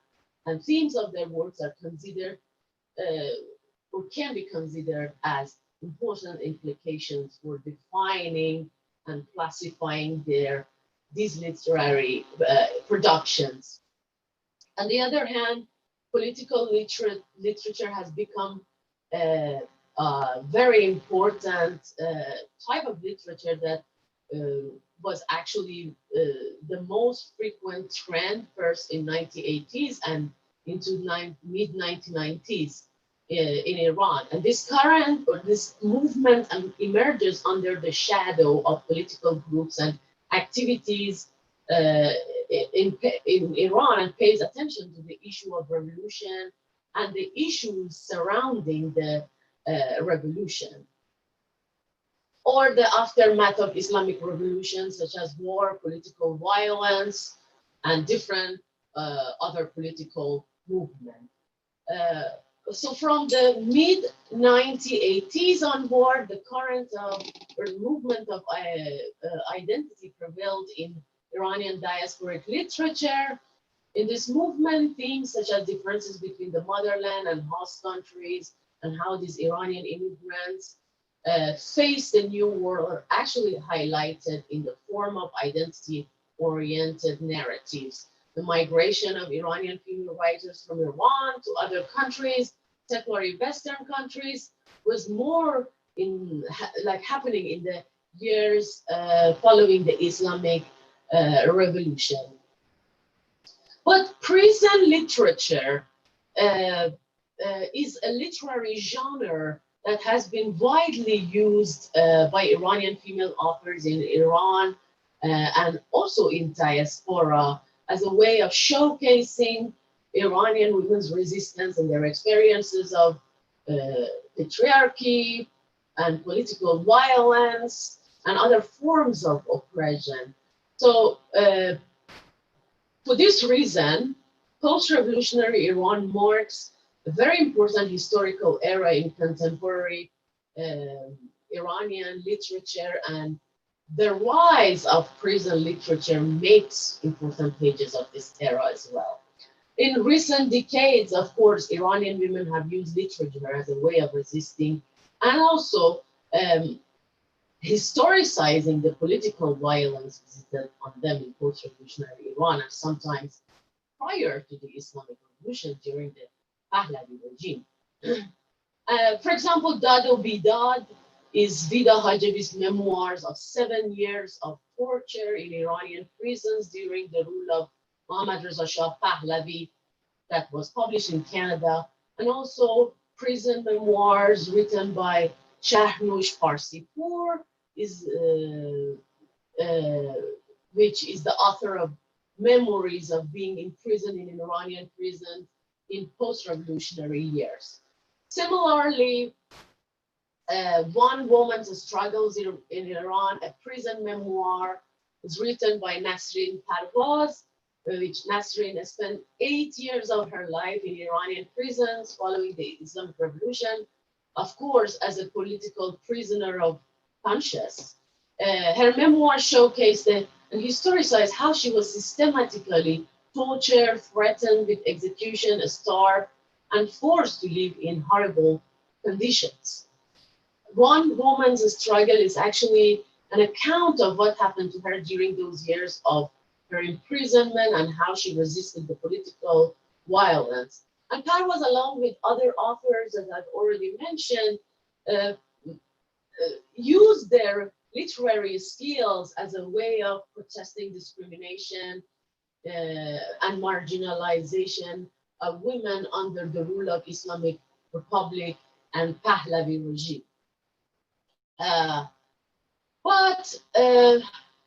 and themes of their works are considered or can be considered as important implications for defining and classifying these literary productions. On the other hand, political literature has become a very important type of literature that was actually the most frequent trend first in 1980s and into mid 1990s in Iran. And this current or this movement emerges under the shadow of political groups and activities in Iran, and pays attention to the issue of revolution and the issues surrounding the revolution, or the aftermath of Islamic revolutions, such as war, political violence, and different other political movements. So from the mid 1980s onward, the current or movement of identity prevailed in Iranian diasporic literature. In this movement, themes such as differences between the motherland and host countries and how these Iranian immigrants face the new world are actually highlighted in the form of identity-oriented narratives. The migration of Iranian female writers from Iran to other countries, secular Western countries, was more happening in the years following the Islamic revolution. But prison literature is a literary genre that has been widely used by Iranian female authors in Iran and also in diaspora as a way of showcasing Iranian women's resistance and their experiences of patriarchy and political violence and other forms of oppression. So for this reason, post-revolutionary Iran marks a very important historical era in contemporary Iranian literature, and the rise of prison literature makes important pages of this era as well. In recent decades, of course, Iranian women have used literature as a way of resisting and also historicizing the political violence visited on them in post-revolutionary Iran and sometimes prior to the Islamic Revolution during the Pahlavi regime. For example, Dado Bidad is Vida Hajavi's memoirs of 7 years of torture in Iranian prisons during the rule of Mohammad Reza Shah Pahlavi that was published in Canada, and also prison memoirs written by Shahrnush Parsipour, which is the author of memories of being imprisoned in an Iranian prison in post-revolutionary years. Similarly, One Woman's Struggles in Iran, a prison memoir, is written by Nasrin Parvaz, which Nasrin spent 8 years of her life in Iranian prisons following the Islamic Revolution, of course, as a political prisoner of conscience. Her memoir showcased and historicized how she was systematically tortured, threatened with execution, starved, and forced to live in horrible conditions. One Woman's Struggle is actually an account of what happened to her during those years of her imprisonment and how she resisted the political violence. And Parvaz, along with other authors, as I've already mentioned, used their literary skills as a way of protesting discrimination and marginalization of women under the rule of Islamic Republic and Pahlavi regime. But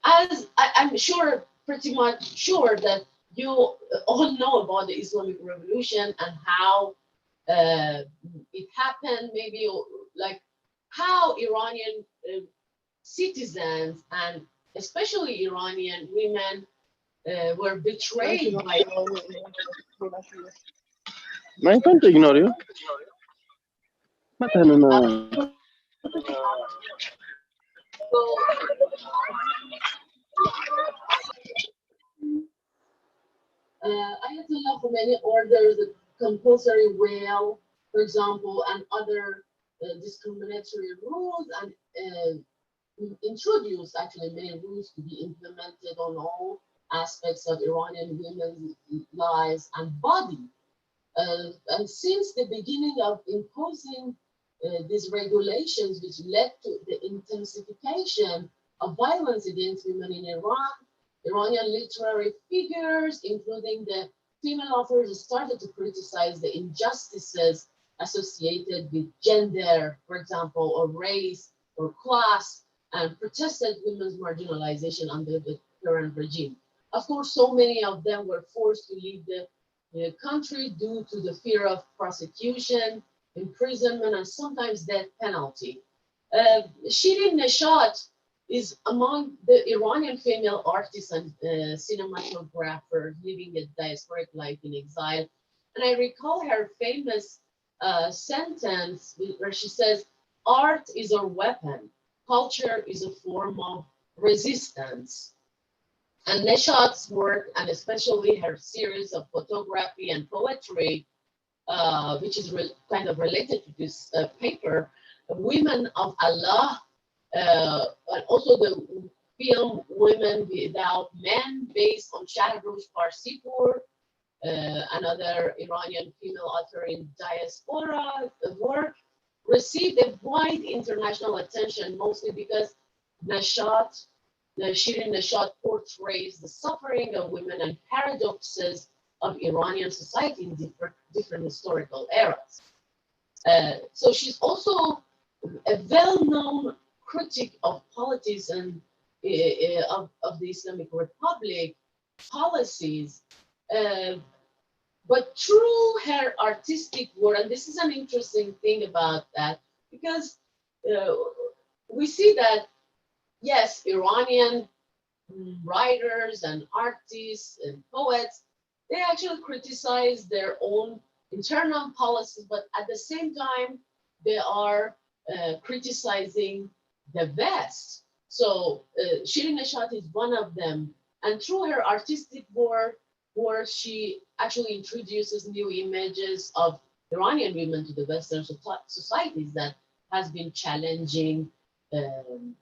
as I'm sure, pretty much sure that you all know about the Islamic Revolution and how it happened, maybe like how Iranian citizens and especially Iranian women were betrayed by. I can't ignore you. مثلا Ayatollah Khomeini orders the compulsory wail, for example, and other discriminatory rules, and introduced actually many rules to be implemented on all aspects of Iranian women's lives and body. And since the beginning of imposing these regulations, which led to the intensification of violence against women in Iran, Iranian literary figures, including the female authors, started to criticize the injustices associated with gender, for example, or race or class, and protested women's marginalization under the current regime. Of course, so many of them were forced to leave the country due to the fear of prosecution, imprisonment, and sometimes death penalty. Shirin Neshat is among the Iranian female artists and cinematographers living a diasporic life in exile. And I recall her famous sentence where she says, "Art is our weapon. Culture is a form of resistance." And Neshat's work, and especially her series of photography and poetry, which is kind of related to this paper, Women of Allah, and also the film Women Without Men, based on Shahrnush Parsipour, another Iranian female author in Diaspora, work received a wide international attention, mostly because Shirin Neshat portrays the suffering of women and paradoxes of Iranian society in different historical eras. So she's also a well-known critic of politics and of the Islamic Republic policies. but through her artistic work, and this is an interesting thing about that, because we see that, yes, Iranian writers and artists and poets, they actually criticize their own internal policies, but at the same time, they are criticizing the West. So Shirin Eshat is one of them. And through her artistic work, where she actually introduces new images of Iranian women to the Western societies that has been challenging to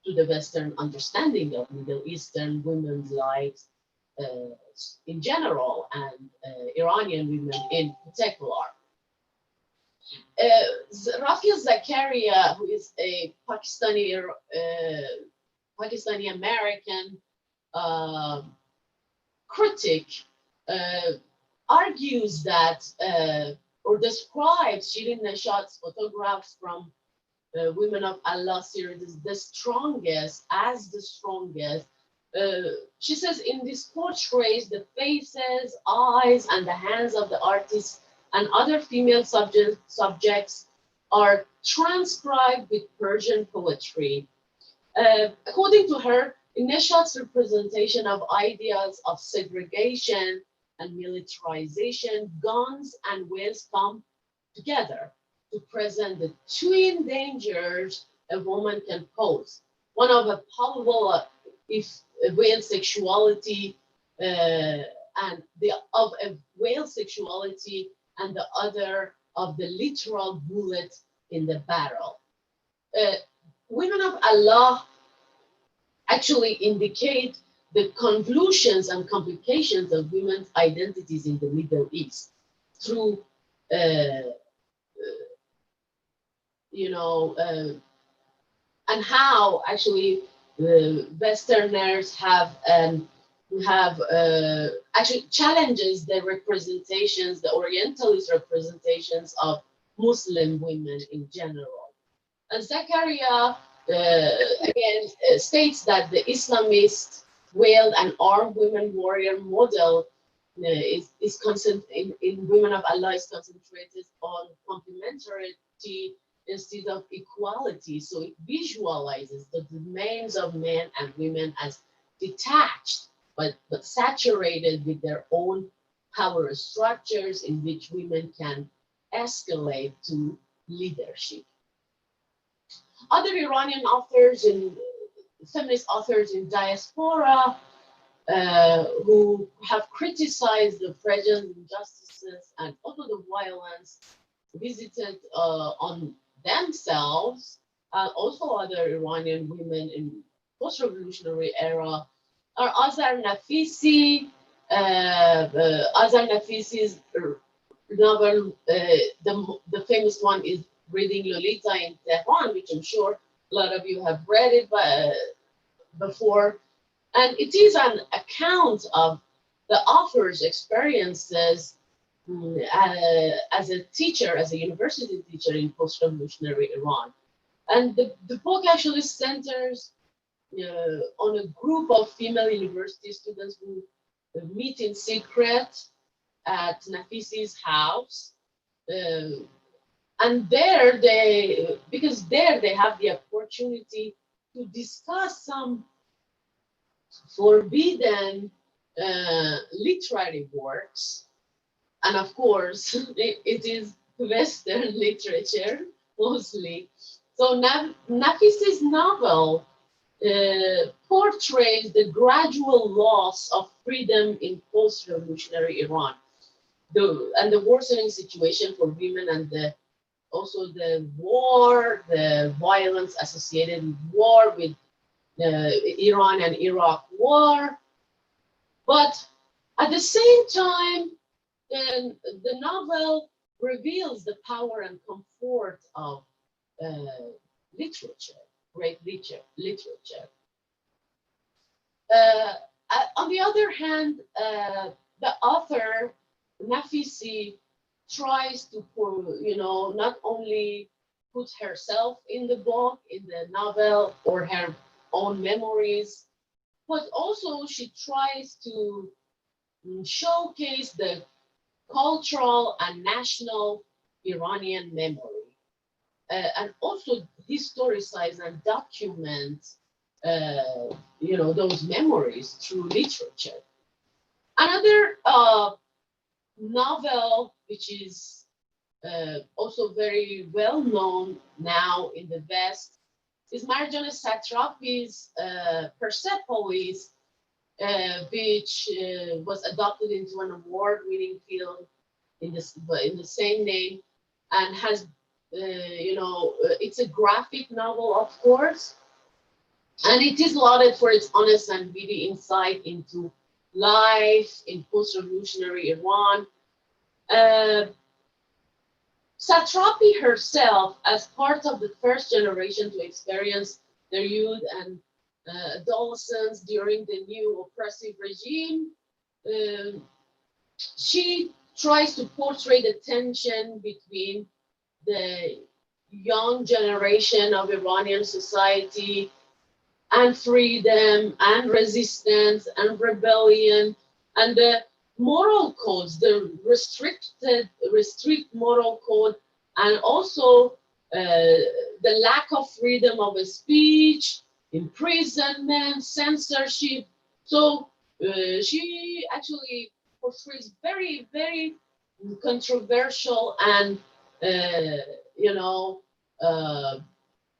the Western understanding of Middle Eastern women's lives in general, and Iranian women in particular. Rafia Zakaria, who is a Pakistani American critic, argues that or describes Shirin Neshat's photographs from Women of Allah series is the strongest, as the strongest. She says in this portraits, the faces, eyes, and the hands of the artists and other female subjects are transcribed with Persian poetry. According to her, in Neshat's representation of ideas of segregation and militarization, guns and whales come together to present the twin dangers a woman can pose. One of a probable if whale sexuality and of a whale sexuality, and the other of the literal bullet in the barrel. Women of Allah actually indicate the convolutions and complications of women's identities in the Middle East through and how actually the Westerners have actually challenges the representations, the Orientalist representations of Muslim women in general. And Zakaria again states that the Islamist veiled and armed women warrior model in Women of Allah is concentrated on complementarity instead of equality. So it visualizes the domains of men and women as detached, but saturated with their own power structures in which women can escalate to leadership. Other Iranian authors and feminist authors in diaspora who have criticized the present injustices and also the violence visited on themselves, and also other Iranian women in post-revolutionary era, are Azar Nafisi. Azar Nafisi's novel, the famous one is Reading Lolita in Tehran, which I'm sure a lot of you have read it before. And it is an account of the author's experiences as a teacher, as a university teacher in post-revolutionary Iran. And the book actually centers on a group of female university students who meet in secret at Nafisi's house. And there because there they have the opportunity to discuss some forbidden literary works. And of course, it is Western literature mostly. So Nafisi's novel portrays the gradual loss of freedom in post-revolutionary Iran, and the worsening situation for women, and also the war, the violence associated with war, with the Iran and Iraq war. But at the same time, the novel reveals the power and comfort of literature, great literature. On the other hand, the author, Nafisi, tries to, not only put herself in the book, in the novel, or her own memories, but also she tries to showcase the cultural and national Iranian memory, and also historicize and document, those memories through literature. Another novel, which is also very well known now in the West, is Marjane Satrapi's Persepolis, which was adopted into an award-winning film in the same name, and has, it's a graphic novel, of course, and it is lauded for its honest and witty insight into life in post-revolutionary Iran. Satrapi herself, as part of the first generation to experience their youth and adolescence during the new oppressive regime, she tries to portray the tension between the young generation of Iranian society and freedom and resistance and rebellion and the moral codes, the strict moral code, and also the lack of freedom of speech, imprisonment, censorship. So she actually portrays very, very controversial and, uh,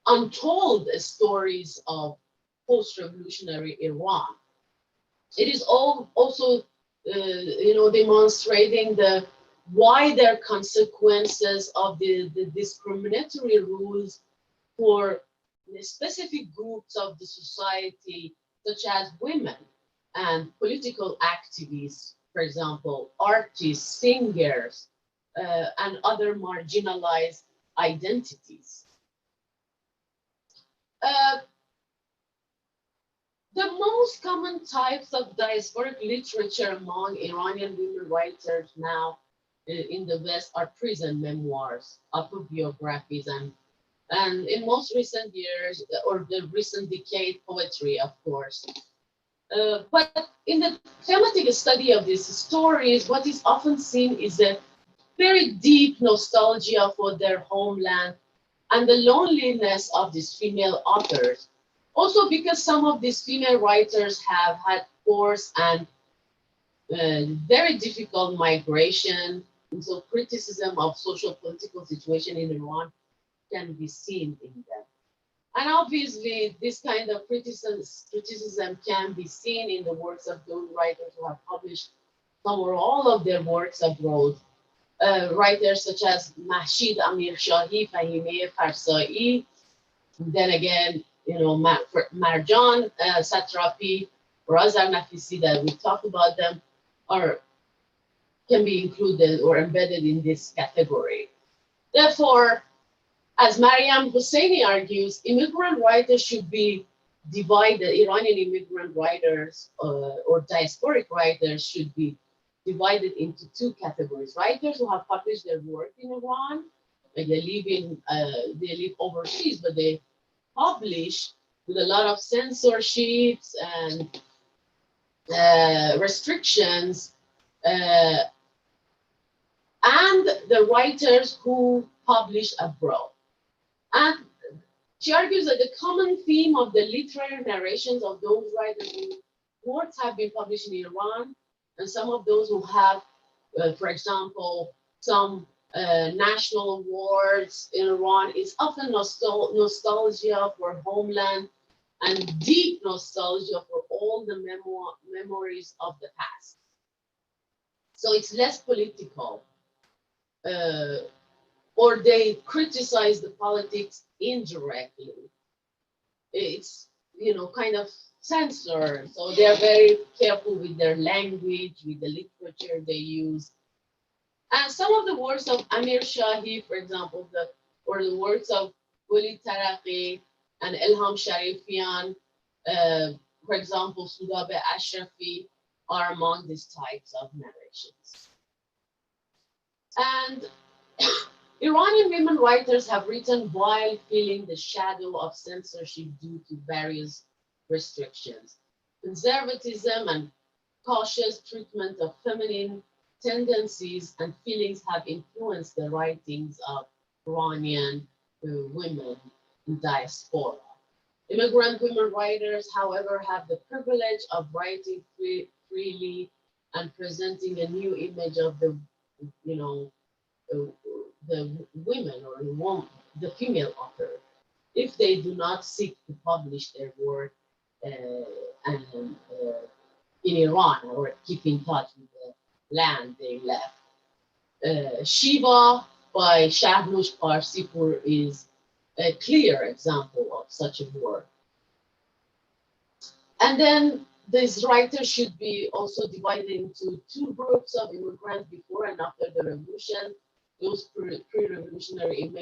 untold stories of post-revolutionary Iran. It is all also, demonstrating the wider consequences of the discriminatory rules for the specific groups of the society, such as women and political activists, for example, artists, singers, and other marginalized identities. Uh, The most common types of diasporic literature among Iranian women writers now in the West are prison memoirs, autobiographies, and in most recent years, or the recent decade, poetry, of course. But in the thematic study of these stories, what is often seen is a very deep nostalgia for their homeland and the loneliness of these female authors. Also because some of these female writers have had forced and very difficult migration, and so criticism of social political situation in Iran can be seen in them. And obviously, this kind of criticism can be seen in the works of those writers who have published some or all of their works abroad. Writers such as Mahshid Amirshahi, Fahimeh Farsai, then again, Marjan Satrapi, Razar Nafisi, that we talked about them, can be included or embedded in this category. Therefore, as Mariam Hosseini argues, immigrant writers should be divided, Iranian immigrant writers or diasporic writers should be divided into two categories. Writers who have published their work in Iran, like they live overseas, but they publish with a lot of censorships and restrictions, and the writers who publish abroad. And she argues that the common theme of the literary narrations of those writers whose works have been published in Iran, and some of those who have, for example, some national awards in Iran, is often nostalgia for homeland and deep nostalgia for all the memories of the past. So it's less political, or they criticize the politics indirectly. It's, kind of censored. So they're very careful with their language, with the literature they use. And some of the works of Amir Shahi, for example, or the works of Wali Taraqi and Ilham Sharifian, for example, Sudabe Ashrafi, are among these types of narrations. And Iranian women writers have written while feeling the shadow of censorship due to various restrictions, conservatism and cautious treatment of feminine tendencies and feelings have influenced the writings of Iranian women in diaspora. Immigrant women writers, however, have the privilege of writing freely and presenting a new image of the, you know, the women or the female author, if they do not seek to publish their work in Iran or keep in touch with the land they left. Shiva by Shahnoush Parsipur is a clear example of such a work. And then these writers should be also divided into two groups of immigrants before and after the revolution. Those pre-revolutionary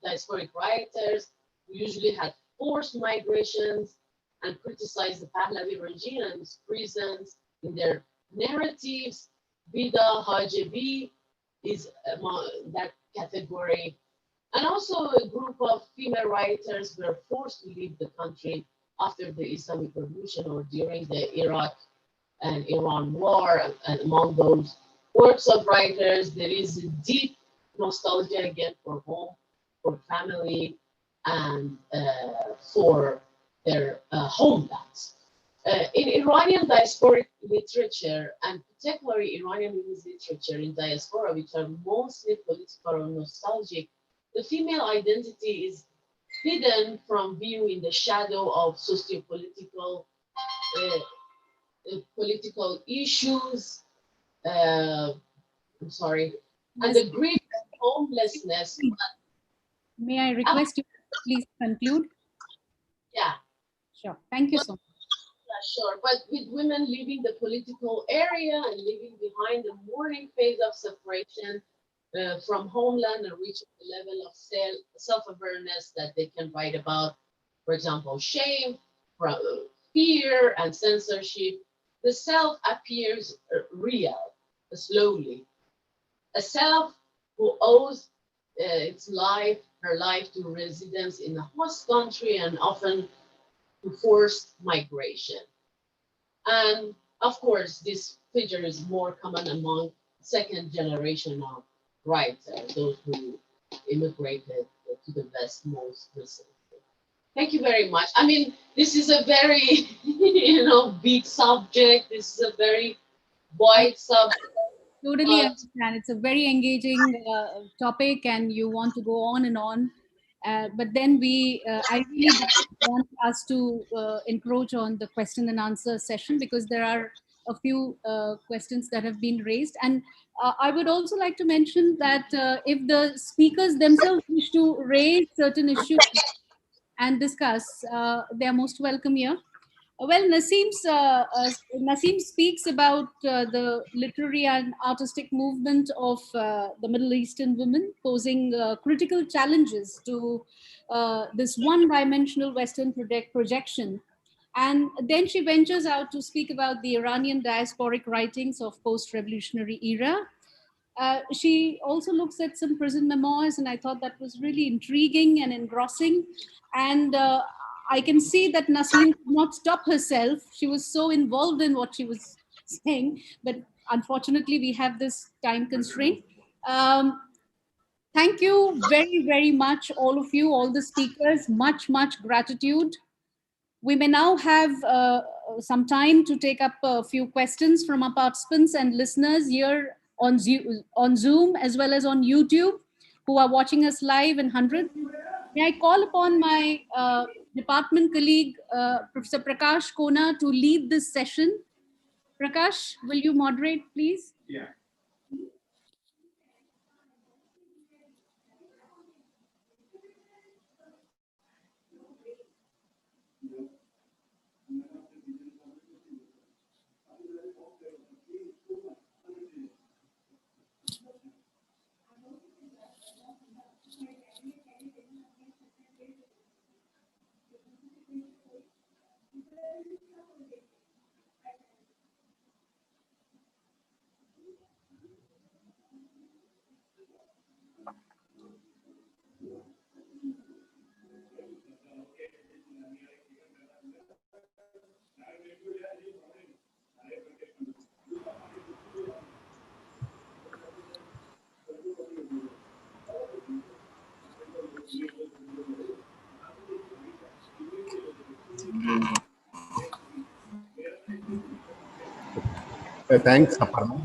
diasporic writers who usually had forced migrations and criticized the Pahlavi regime and its prisons in their narratives. Vida Hajebi is among that category. And also a group of female writers were forced to leave the country after the Islamic Revolution or during the Iraq and Iran war. And among those works of writers, there is a deep nostalgia again for home, for family, and for their homelands. In Iranian diasporic literature, and particularly Iranian women's literature in diaspora, which are mostly political or nostalgic, the female identity is hidden from view in the shadow of socio-political political issues, I'm sorry, and the grief and homelessness. May I request you to please conclude? Yeah. Sure. Thank you so much. Yeah, sure. But with women leaving the political area and leaving behind the mourning phase of separation from homeland and reaching the level of self-awareness that they can write about, for example, shame, fear, and censorship, the self appears real, slowly. A self who owes her life to residence in a host country and often to forced migration. And of course, this figure is more common among second generation of writers, those who immigrated to the West most recently. Thank you very much. I mean, this is a very, big subject. This is a very wide subject. Totally understand. It's a very engaging topic, and you want to go on and on. But then I really want us to encroach on the question and answer session because there are a few questions that have been raised. And I would also like to mention that if the speakers themselves wish to raise certain issues and discuss, they are most welcome here. Well, Naseem speaks about the literary and artistic movement of the Middle Eastern women, posing critical challenges to this one-dimensional Western projection. And then she ventures out to speak about the Iranian diasporic writings of post-revolutionary era. She also looks at some prison memoirs, and I thought that was really intriguing and engrossing. And I can see that Naseem could not stop herself. She was so involved in what she was saying, but unfortunately we have this time constraint. Thank you very, very much, all of you, all the speakers, much, much gratitude. We may now have some time to take up a few questions from our participants and listeners here on Zoom as well as on YouTube who are watching us live in 100. May I call upon my department colleague, Professor Prakash Kona, to lead this session. Prakash, will you moderate, please? Yeah. Thanks, Aparna.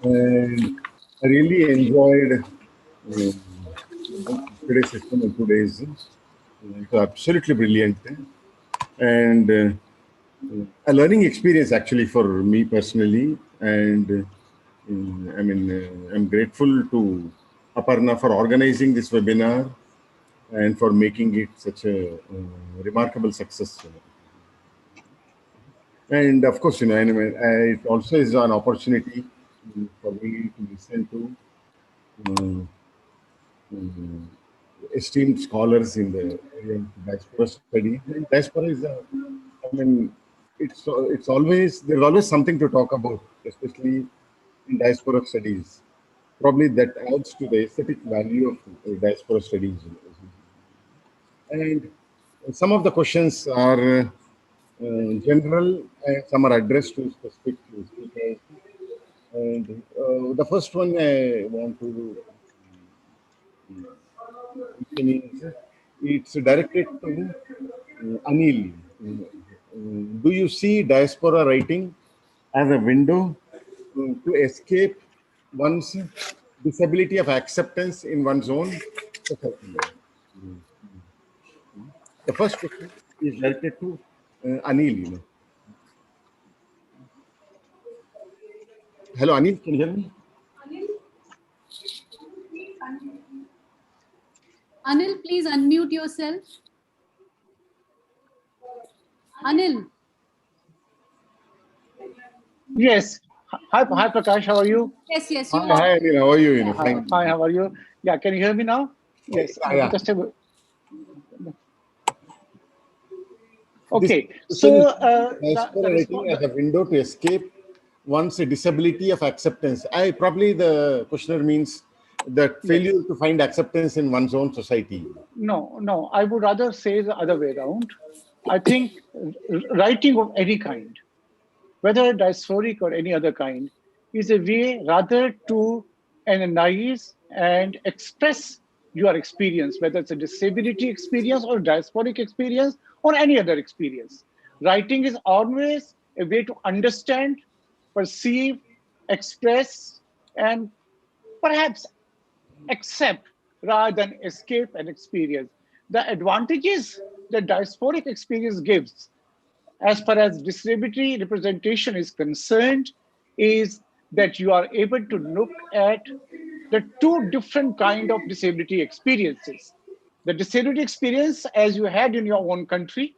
And I really enjoyed today's session and today's. It was absolutely brilliant. And a learning experience actually for me personally. And I'm grateful to Aparna for organizing this webinar and for making it such a remarkable success. And of course, it also is an opportunity for me to listen to esteemed scholars in the area of diaspora study. And diaspora is it's always, there's always something to talk about, especially in diaspora studies. Probably that adds to the aesthetic value of diaspora studies. And some of the questions are general and some are addressed to specific speakers. And the first one I want to mention is, it's directed to Anil. Do you see diaspora writing as a window to escape one's disability of acceptance in one's own society? The first question is directed to Anil. Hello, Anil, can you hear me? Anil, please unmute yourself. Anil. Yes. Hi, Prakash, how are you? Yes, yes. Hi, Anil, how are you? Hi, how are you? Yeah, can you hear me now? Yes. Yeah. Okay, so diaspora writing as a window to escape one's disability of acceptance. The questioner means that failure to find acceptance in one's own society. No, I would rather say the other way around. I think writing of any kind, whether diasporic or any other kind, is a way rather to analyze and express your experience, whether it's a disability experience or diasporic experience or any other experience. Writing is always a way to understand, perceive, express, and perhaps accept rather than escape an experience. The advantages that diasporic experience gives as far as disability representation is concerned is that you are able to look at the two different kind of disability experiences. The disability experience as you had in your own country,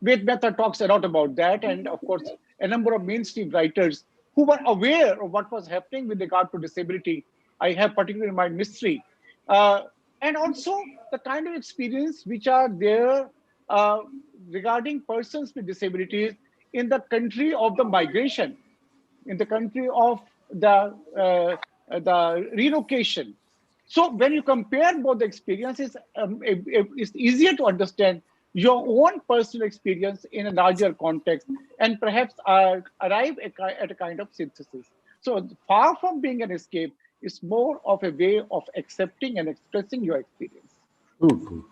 Ved Mehta talks a lot about that, and of course, a number of mainstream writers who were aware of what was happening with regard to disability. I have particularly in my mystery. And also the kind of experience which are there regarding persons with disabilities in the country of the migration, in the country of the relocation. So when you compare both the experiences, it's easier to understand your own personal experience in a larger context and perhaps arrive at a kind of synthesis. So far from being an escape, it's more of a way of accepting and expressing your experience. True.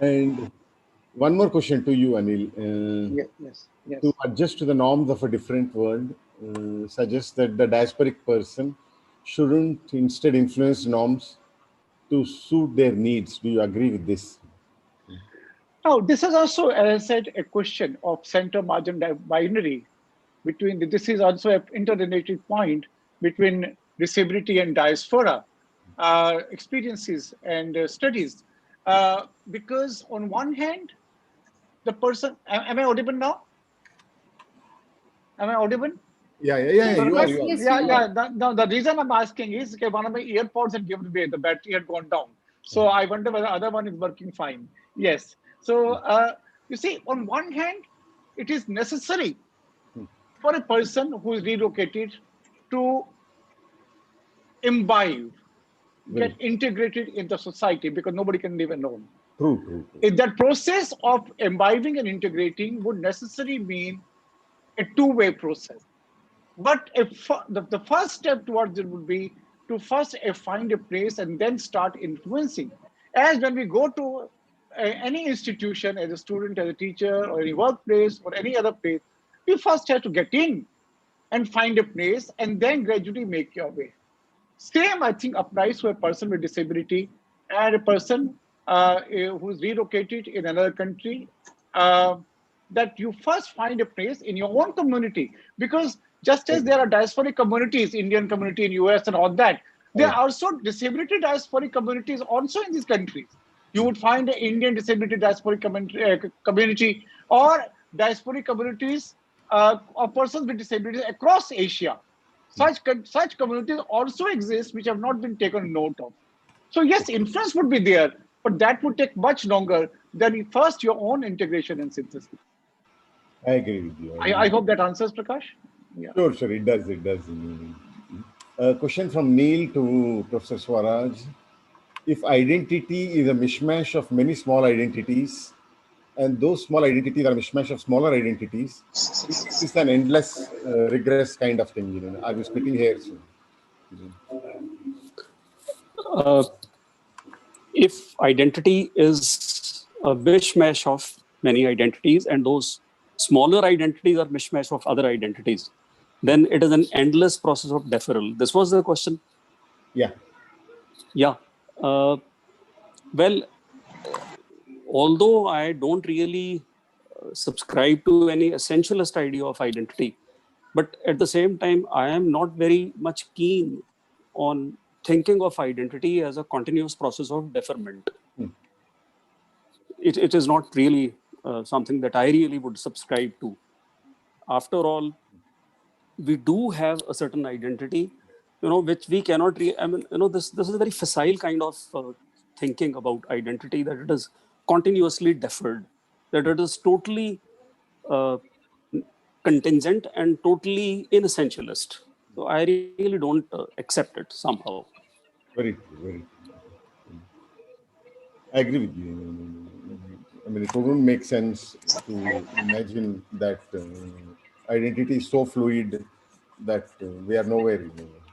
And one more question to you, Anil. Yes. To adjust to the norms of a different world, suggests that the diasporic person shouldn't instead influence norms to suit their needs. Do you agree with this? Now, this is also, as I said, a question of center-margin binary. This is also an interrelated point between disability and diaspora experiences and studies. Because on one hand, the person, am I audible now? Am I audible? Yeah, you are. Now, the reason I'm asking is okay, one of my earpods had given way, the battery had gone down. So I wonder whether the other one is working fine. Yes. So you see, on one hand, it is necessary for a person who is relocated to imbibe, get integrated in the society because nobody can live alone. True. If that process of imbibing and integrating would necessarily mean a two-way process. But the first step towards it would be to first find a place and then start influencing. As when we go to any institution as a student, as a teacher, or any workplace, or any other place, we first have to get in and find a place and then gradually make your way. Same, I think, applies to a person with disability and a person who's relocated in another country. That you first find a place in your own community, because just as there are diasporic communities, Indian community in US and all that, there are also disability diasporic communities also in these countries. You would find an Indian disability diasporic community or diasporic communities of persons with disabilities across Asia. Such communities also exist which have not been taken note of. So yes, influence would be there, but that would take much longer than first your own integration and synthesis. I agree with you. I hope that answers, Prakash. Yeah. Sure, sure. It does. It does. A question from Neil to Professor Swaraj. If identity is a mishmash of many small identities, and those small identities are a mishmash of smaller identities, this is an endless regress kind of thing. Are you splitting hairs? Uh, if identity is a mishmash of many identities and those smaller identities are mishmash of other identities, then it is an endless process of deferral. This was the question. Yeah. Yeah. Well, although I don't really subscribe to any essentialist idea of identity, but at the same time, I am not very much keen on thinking of identity as a continuous process of deferment. It is not really something that I really would subscribe to. After all, we do have a certain identity, which we cannot I mean, this is a very facile kind of thinking about identity, that it is continuously deferred, that it is totally uh, contingent and totally inessentialist. So I really don't accept it somehow. Very true. Very true. I agree with you. I mean, it wouldn't make sense to imagine that identity is so fluid that we are nowhere,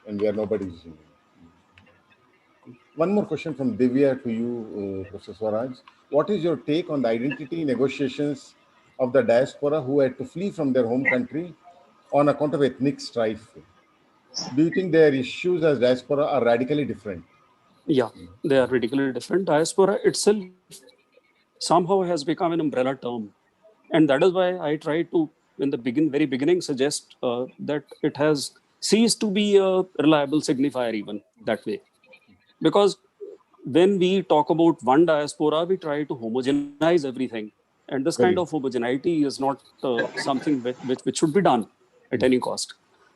and we are nobody's. One more question from Divya to you, Professor Swaraj. What is your take on the identity negotiations of the diaspora who had to flee from their home country on account of ethnic strife? Do you think their issues as diaspora are radically different? Yeah, they are radically different. Diaspora itself somehow has become an umbrella term. And that is why I try to, in the very beginning, suggest that it has ceased to be a reliable signifier even that way. Because when we talk about one diaspora, we try to homogenize everything. And this kind Very. of homogeneity is not something which should be done at any cost.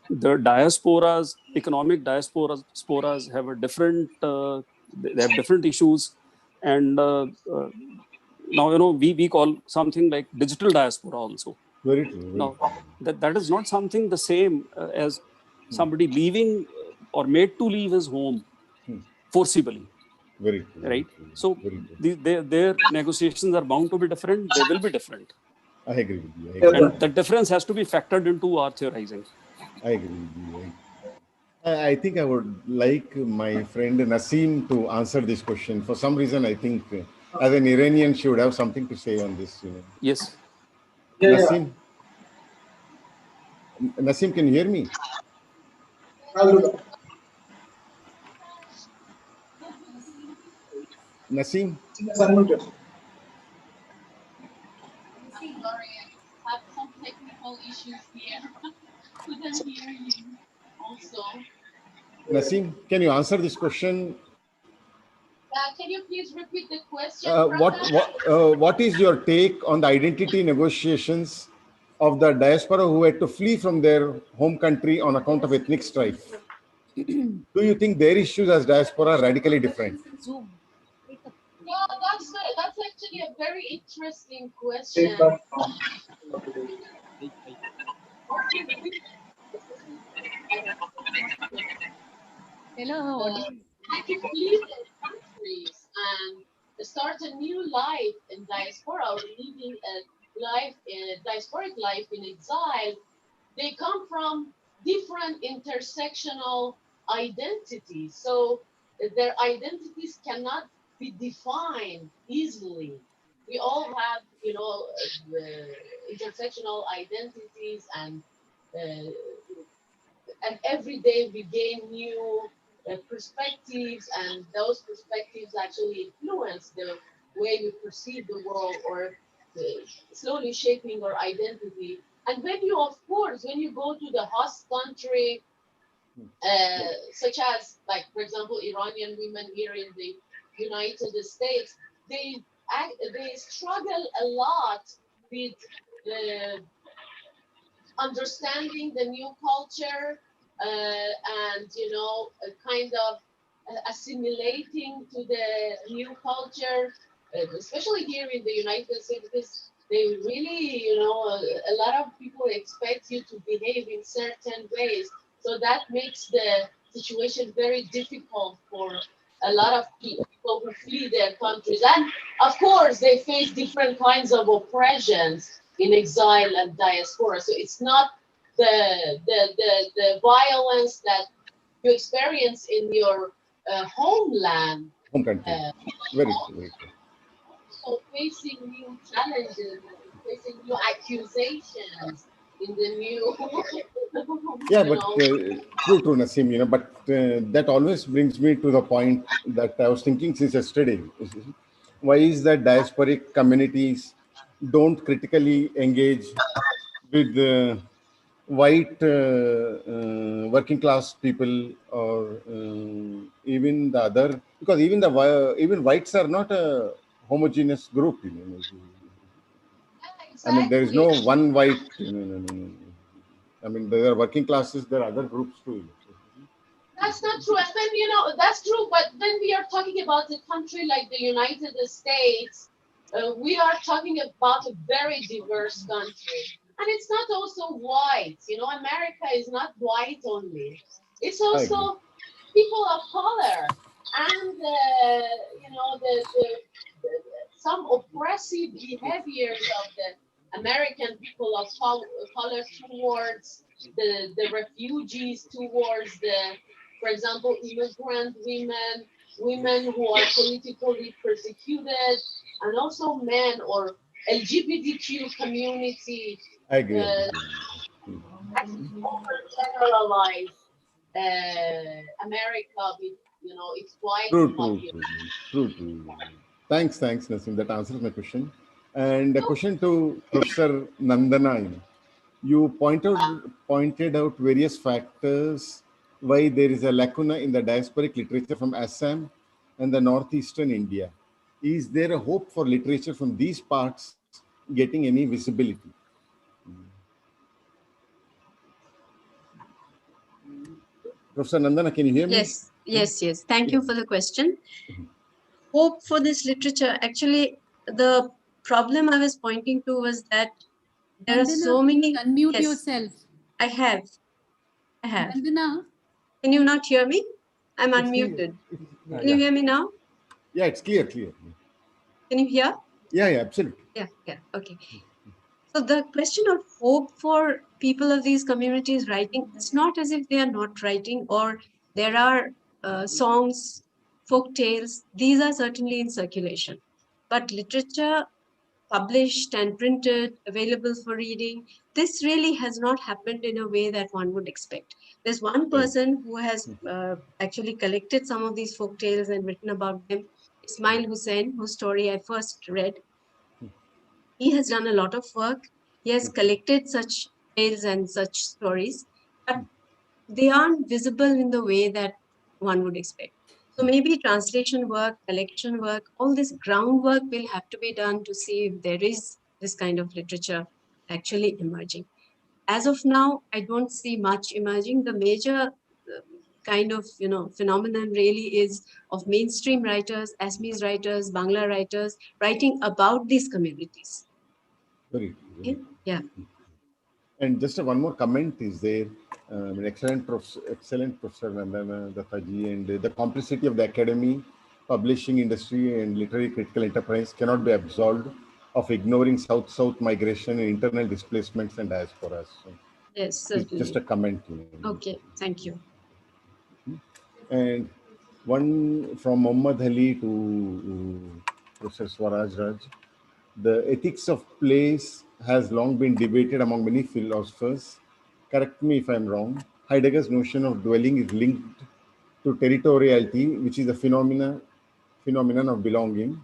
The diasporas, economic diasporas have a different, they have different issues. And now, we call something like digital diaspora also. Very true. Very Now, true. that is not something the same as somebody leaving or made to leave his home forcibly. Very true. Very Right? true. So Very true. their negotiations are bound to be different. They will be different. I agree with you. I agree. And the difference has to be factored into our theorizing. I agree with you. I think I would like my friend Naseem to answer this question. For some reason, I think as an Iranian, she would have something to say on this. Yes. Yeah, Naseem, Naseem, can you hear me? I'll do that. Naseem? It's unmuted. Sorry, I have some technical issues here. Couldn't hear you also. Naseem, can you answer this question? Can you please repeat the question? What is your take on the identity negotiations of the diaspora who had to flee from their home country on account of ethnic strife? Do you think their issues as diaspora are radically different? Yeah, that's actually a very interesting Take question. that. Hello. To flee their countries and start a new life in diaspora or living a diasporic life in exile, they come from different intersectional identities. So their identities cannot be defined easily. We all have, intersectional identities and and every day we gain new perspectives, and those perspectives actually influence the way we perceive the world, or slowly shaping our identity. And when you, of course, when you go to the host country, such as, like, for example, Iranian women here in the United States, they struggle a lot with understanding the new culture, and kind of assimilating to the new culture, especially here in the United States, because they really, a lot of people expect you to behave in certain ways. So that makes the situation very difficult for a lot of people who flee their countries. And of course, they face different kinds of oppressions in exile and diaspora. So it's not the violence that you experience in your homeland. Home country. Very true. Very true. So facing new challenges, facing new accusations in the new. Yeah, but true, Nasim. But that always brings me to the point that I was thinking since yesterday. Why is that diasporic communities don't critically engage with white working class people, or even the other? Because even whites are not a homogeneous group. I mean, there is no one white. I mean, there are working classes, there are other groups too. That's not true. And then, that's true. But when we are talking about a country like the United States, we are talking about a very diverse country. And it's not also white. America is not white only. It's also people of color. And, some oppressive behaviors of the American people of color towards the refugees, towards for example, immigrant women who are politically persecuted, and also men or LGBTQ community. I agree. Actually overgeneralize America with its white population. True. Thanks, Nasim. That answers my question. And a question to Professor Nandana. You pointed out various factors why there is a lacuna in the diasporic literature from Assam and the northeastern India. Is there a hope for literature from these parts getting any visibility? Professor Nandana, can you hear me? Yes. Thank you for the question. Hope for this literature. Actually, the problem I was pointing to was that there are so many. Unmute yourself. I have. Nandana. Can you not hear me? I'm unmuted. Can you hear me now? Yeah, it's clear. Can you hear? Yeah, absolutely. Yeah. Okay. So the question of hope for people of these communities writing, it's not as if they are not writing, or there are songs, folk tales. These are certainly in circulation. But literature published and printed, available for reading, this really has not happened in a way that one would expect. There's one person who has actually collected some of these folk tales and written about them, Ismail Hussain, whose story I first read. He has done a lot of work. He has collected such tales and such stories, but they aren't visible in the way that one would expect. So maybe translation work, collection work, all this groundwork will have to be done to see if there is this kind of literature actually emerging. As of now, I don't see much emerging. The major kind of phenomenon really is of mainstream writers, Assamese writers, Bangla writers writing about these communities. Very Okay? Yeah. And just one more comment is there. Excellent Professor Nandana Dattaji, and the complexity of the academy, publishing industry, and literary critical enterprise cannot be absolved of ignoring South-South migration and internal displacements and diasporas. So yes, certainly. Just a comment. Okay, thank you. And one from Muhammad Ali to Professor Swaraj Raj. The ethics of place has long been debated among many philosophers. Correct me if I'm wrong. Heidegger's notion of dwelling is linked to territoriality, which is a phenomenon of belonging.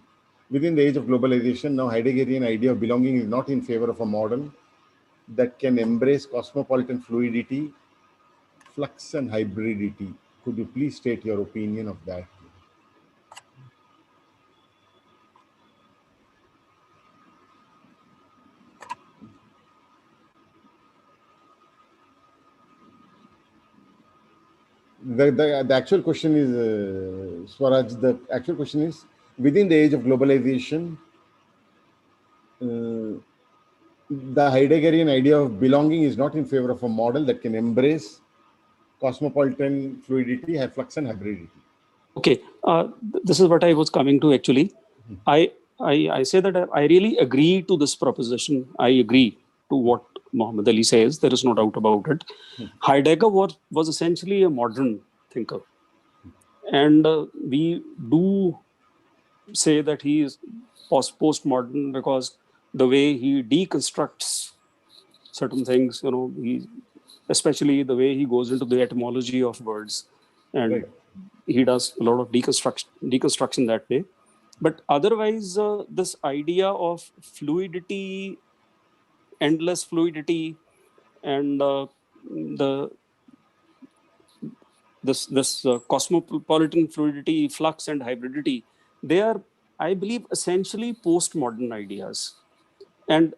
Within the age of globalization, now Heideggerian idea of belonging is not in favor of a model that can embrace cosmopolitan fluidity, flux, and hybridity. Could you please state your opinion of that? The actual question is, Swaraj, the actual question is, within the age of globalization, the Heideggerian idea of belonging is not in favor of a model that can embrace cosmopolitan fluidity, flux, and hybridity. Okay, this is what I was coming to actually. I say that I really agree to this proposition. I agree to what Muhammad Ali says. There is no doubt about it. Heidegger was essentially a modern thinker. And we do say that he is postmodern because the way he deconstructs certain things, especially the way he goes into the etymology of words, and Right. he does a lot of deconstruction that way. But otherwise, this idea of fluidity, endless fluidity, and the this cosmopolitan fluidity, flux, and hybridity, they are, I believe, essentially postmodern ideas. And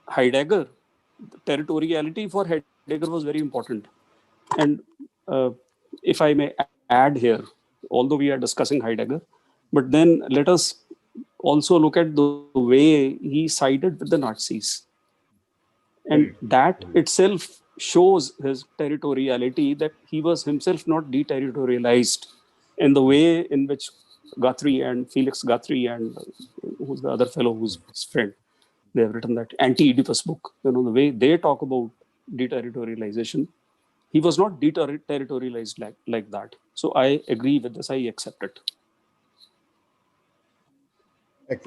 Heidegger, territoriality for Heidegger was very important. And if I may add here, although we are discussing Heidegger, but then let us also look at the way he sided with the Nazis. And that itself shows his territoriality, that he was himself not deterritorialized in the way in which Guthrie and Felix Guthrie and who's the other fellow who's his friend, they have written that anti-Oedipus book. The way they talk about deterritorialization, he was not deterritorialized like that. So I agree with this. I accept it.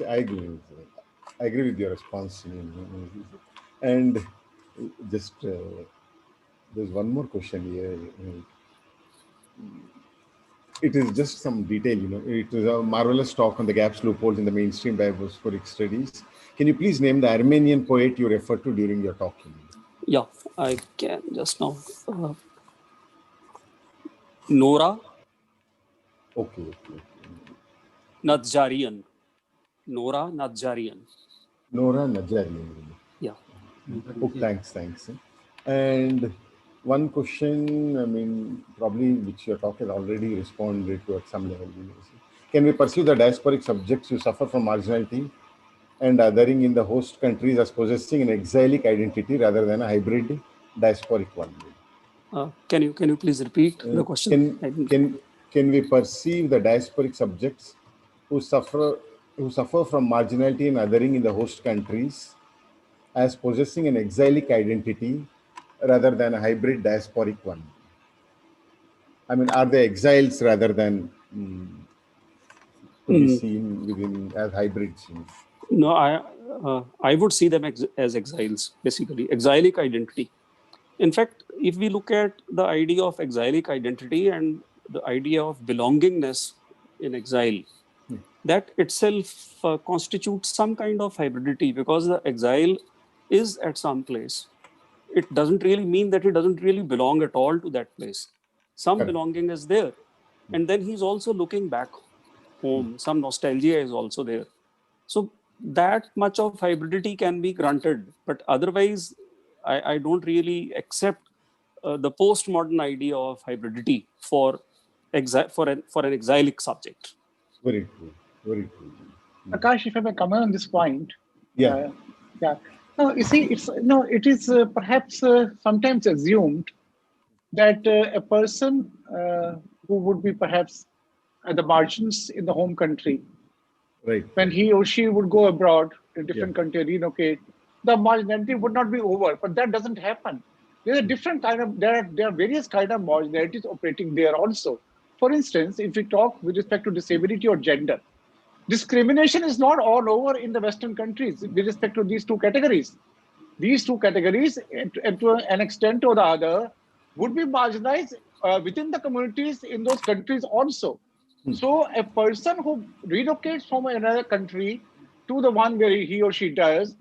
I agree with your response. And just there's one more question here. It is just some detail. It is a marvelous talk on the gaps, loopholes in the mainstream diasporic studies. Can you please name the Armenian poet you referred to during your talk? Yeah, I can just now. Nora Okay. Nadjarian. Nora Nadjarian. Nora Nadjarian. Yeah. Oh, thanks. And one question, probably which your talk has already responded to at some level. Can we pursue the diasporic subjects who suffer from marginality and othering in the host countries as possessing an exilic identity rather than a hybrid diasporic one? Can you please repeat the question? Can we perceive the diasporic subjects who suffer from marginality and othering in the host countries as possessing an exilic identity rather than a hybrid diasporic one? Are they exiles rather than to be seen within as hybrids? No, I would see them as exiles, basically, exilic identity. In fact, if we look at the idea of exilic identity and the idea of belongingness in exile, that itself constitutes some kind of hybridity, because the exile is at some place. It doesn't really mean that he doesn't really belong at all to that place. Some belonging is there. And then he's also looking back home. Some nostalgia is also there. So that much of hybridity can be granted. But otherwise, I don't really accept the postmodern idea of hybridity for an exilic subject. Very true. Akash, if I may comment on this point. Yeah. No, you see, it is perhaps sometimes assumed that a person who would be perhaps at the margins in the home country, right, when he or she would go abroad to a different country, relocate, the marginality would not be over. But that doesn't happen. There's a different kind of, there are various kind of marginalities operating there also. For instance, if we talk with respect to disability or gender, discrimination is not all over in the Western countries with respect to these two categories. These two categories, to an extent or the other, would be marginalized within the communities in those countries also. So a person who relocates from another country to the one where he or she does,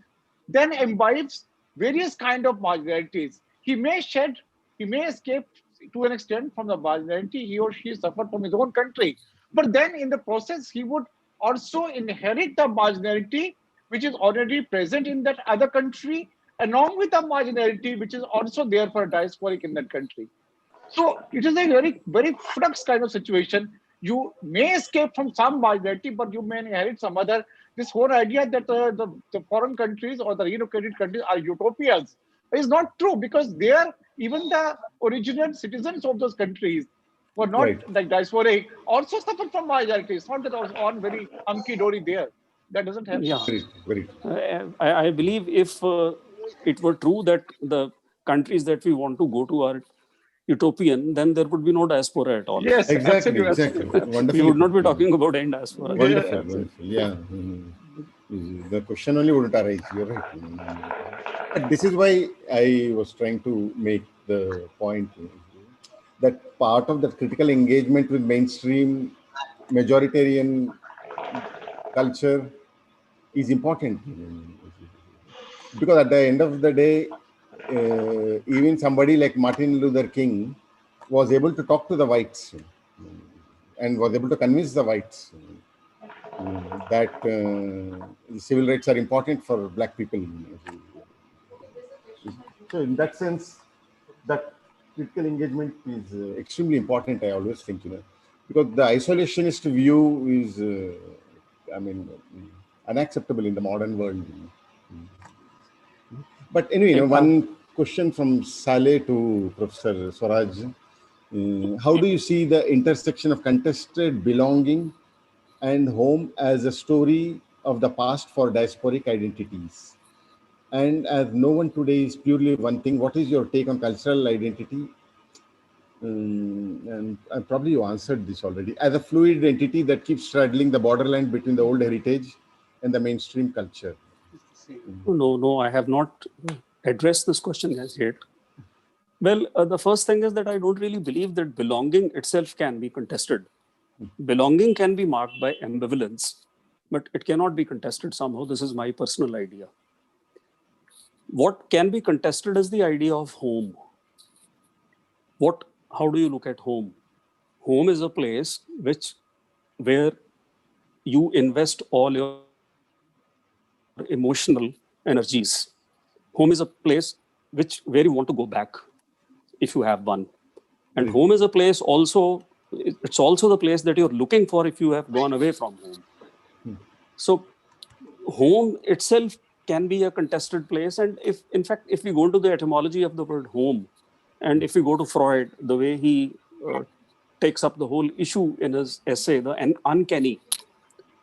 then imbibes various kind of marginalities. He may escape to an extent from the marginality he or she suffered from his own country. But then in the process, he would also inherit the marginality which is already present in that other country, along with the marginality which is also there for a diasporic in that country. So it is a very, very flux kind of situation. You may escape from some marginality, but you may inherit some other. This whole idea that the foreign countries or the relocated countries are utopias is not true, because they are, even the original citizens of those countries were not Right. like diasporic, also suffered from marginality. It's not that I was on very hunky dory there. That doesn't happen. Yeah, Very, very. I believe if it were true that the countries that we want to go to are utopian, then there would be no diaspora at all. Yes, Exactly, absolutely, exactly. absolutely. We Wonderfully would not put. be talking about any diaspora. Yeah, Wonderful, absolutely. wonderful. Yeah. The question only wouldn't arise. You're right. But this is why I was trying to make the point that part of that critical engagement with mainstream majoritarian culture is important. Because at the end of the day, even somebody like Martin Luther King was able to talk to the whites and was able to convince the whites that civil rights are important for black people. So in that sense, that critical engagement is extremely important, I always think, because the isolationist view is, unacceptable in the modern world. But anyway, one question from Saleh to Professor Swaraj. How do you see the intersection of contested belonging and home as a story of the past for diasporic identities? And as no one today is purely one thing, what is your take on cultural identity? And probably you answered this already. As a fluid entity that keeps straddling the borderline between the old heritage and the mainstream culture. No, I have not addressed this question as yet. Well, the first thing is that I don't really believe that belonging itself can be contested. Belonging can be marked by ambivalence, but it cannot be contested somehow. This is my personal idea. What can be contested is the idea of home. How do you look at home? Home is a place where you invest all your emotional energies. Home is a place where you want to go back if you have one. And home is a place also, it's also the place that you're looking for if you have gone away from home. So home itself can be a contested place. And if we go into the etymology of the word home, and if we go to Freud, the way he takes up the whole issue in his essay, the uncanny,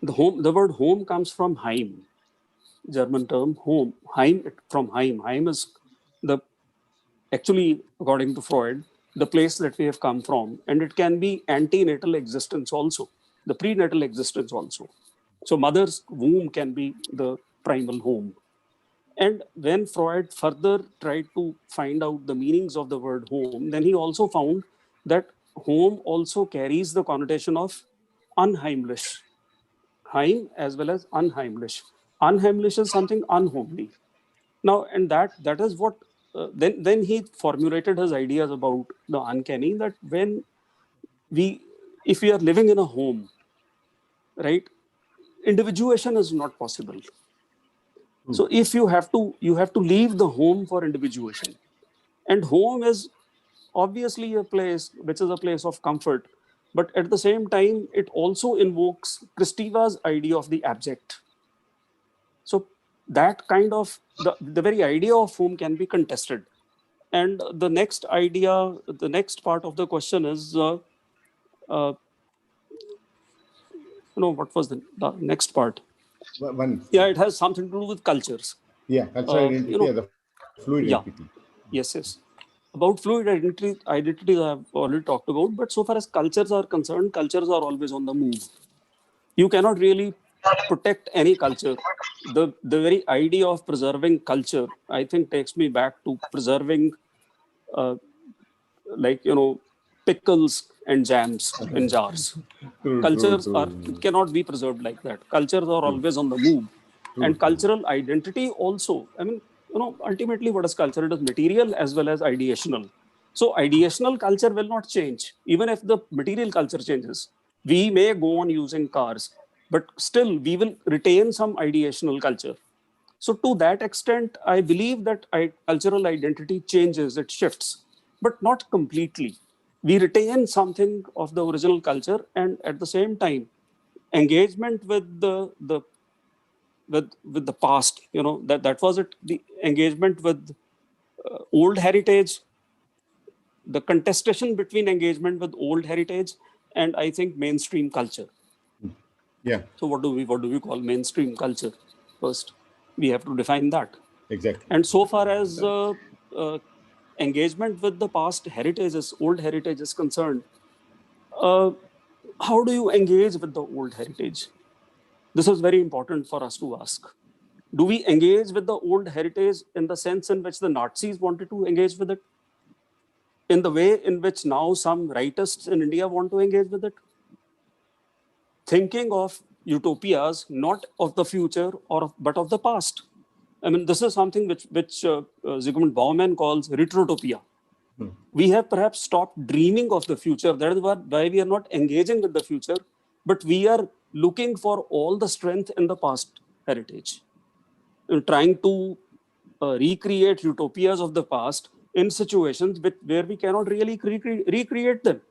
the word home comes from Heim, German term home. From Heim. Heim is actually, according to Freud, the place that we have come from, and it can be antenatal existence also, the prenatal existence also. So mother's womb can be the primal home. And when Freud further tried to find out the meanings of the word home, then he also found that home also carries the connotation of unheimlich. Heim as well as unheimlich. Unheimlich is something unhomely. Now, and that is what then he formulated his ideas about the uncanny, that if we are living in a home, right, individuation is not possible. So if you have to leave the home for individuation, and home is obviously a place which is a place of comfort, but at the same time it also invokes Kristiva's idea of the abject. So that kind of the very idea of home can be contested. And the next part of the question is, what was the next part? Yeah, it has something to do with cultures. Yeah, cultural identity as a fluid entity. Yes. About fluid identities I've already talked about, but so far as cultures are concerned, cultures are always on the move. You cannot really protect any culture. The very idea of preserving culture, I think, takes me back to preserving like, pickles and jams in jars. True, true, Cultures true. cannot be preserved like that. Cultures are True, always on the move. true, And true. cultural identity also, I mean, ultimately what is culture? It is material as well as ideational. So ideational culture will not change, even if the material culture changes. We may go on using cars, but still we will retain some ideational culture. So to that extent, I believe that cultural identity changes, it shifts, but not completely. We retain something of the original culture, and at the same time, engagement with the past. That was it. The engagement with old heritage, the contestation between engagement with old heritage, and I think mainstream culture. Yeah, So what do we call mainstream culture? First, we have to define that. exactly. And so far as uh, engagement with the past heritages, old heritage is concerned, uh, how do you engage with the old heritage? This is very important for us to ask. Do we engage with the old heritage in the sense in which the Nazis wanted to engage with it? In the way in which now some rightists in India want to engage with it? Thinking of utopias, not of the future but of the past. I mean, this is something which Zygmunt Bauman calls retrotopia. We have perhaps stopped dreaming of the future. That is why we are not engaging with the future, but we are looking for all the strength in the past heritage, and trying to recreate utopias of the past in situations where we cannot really recreate them.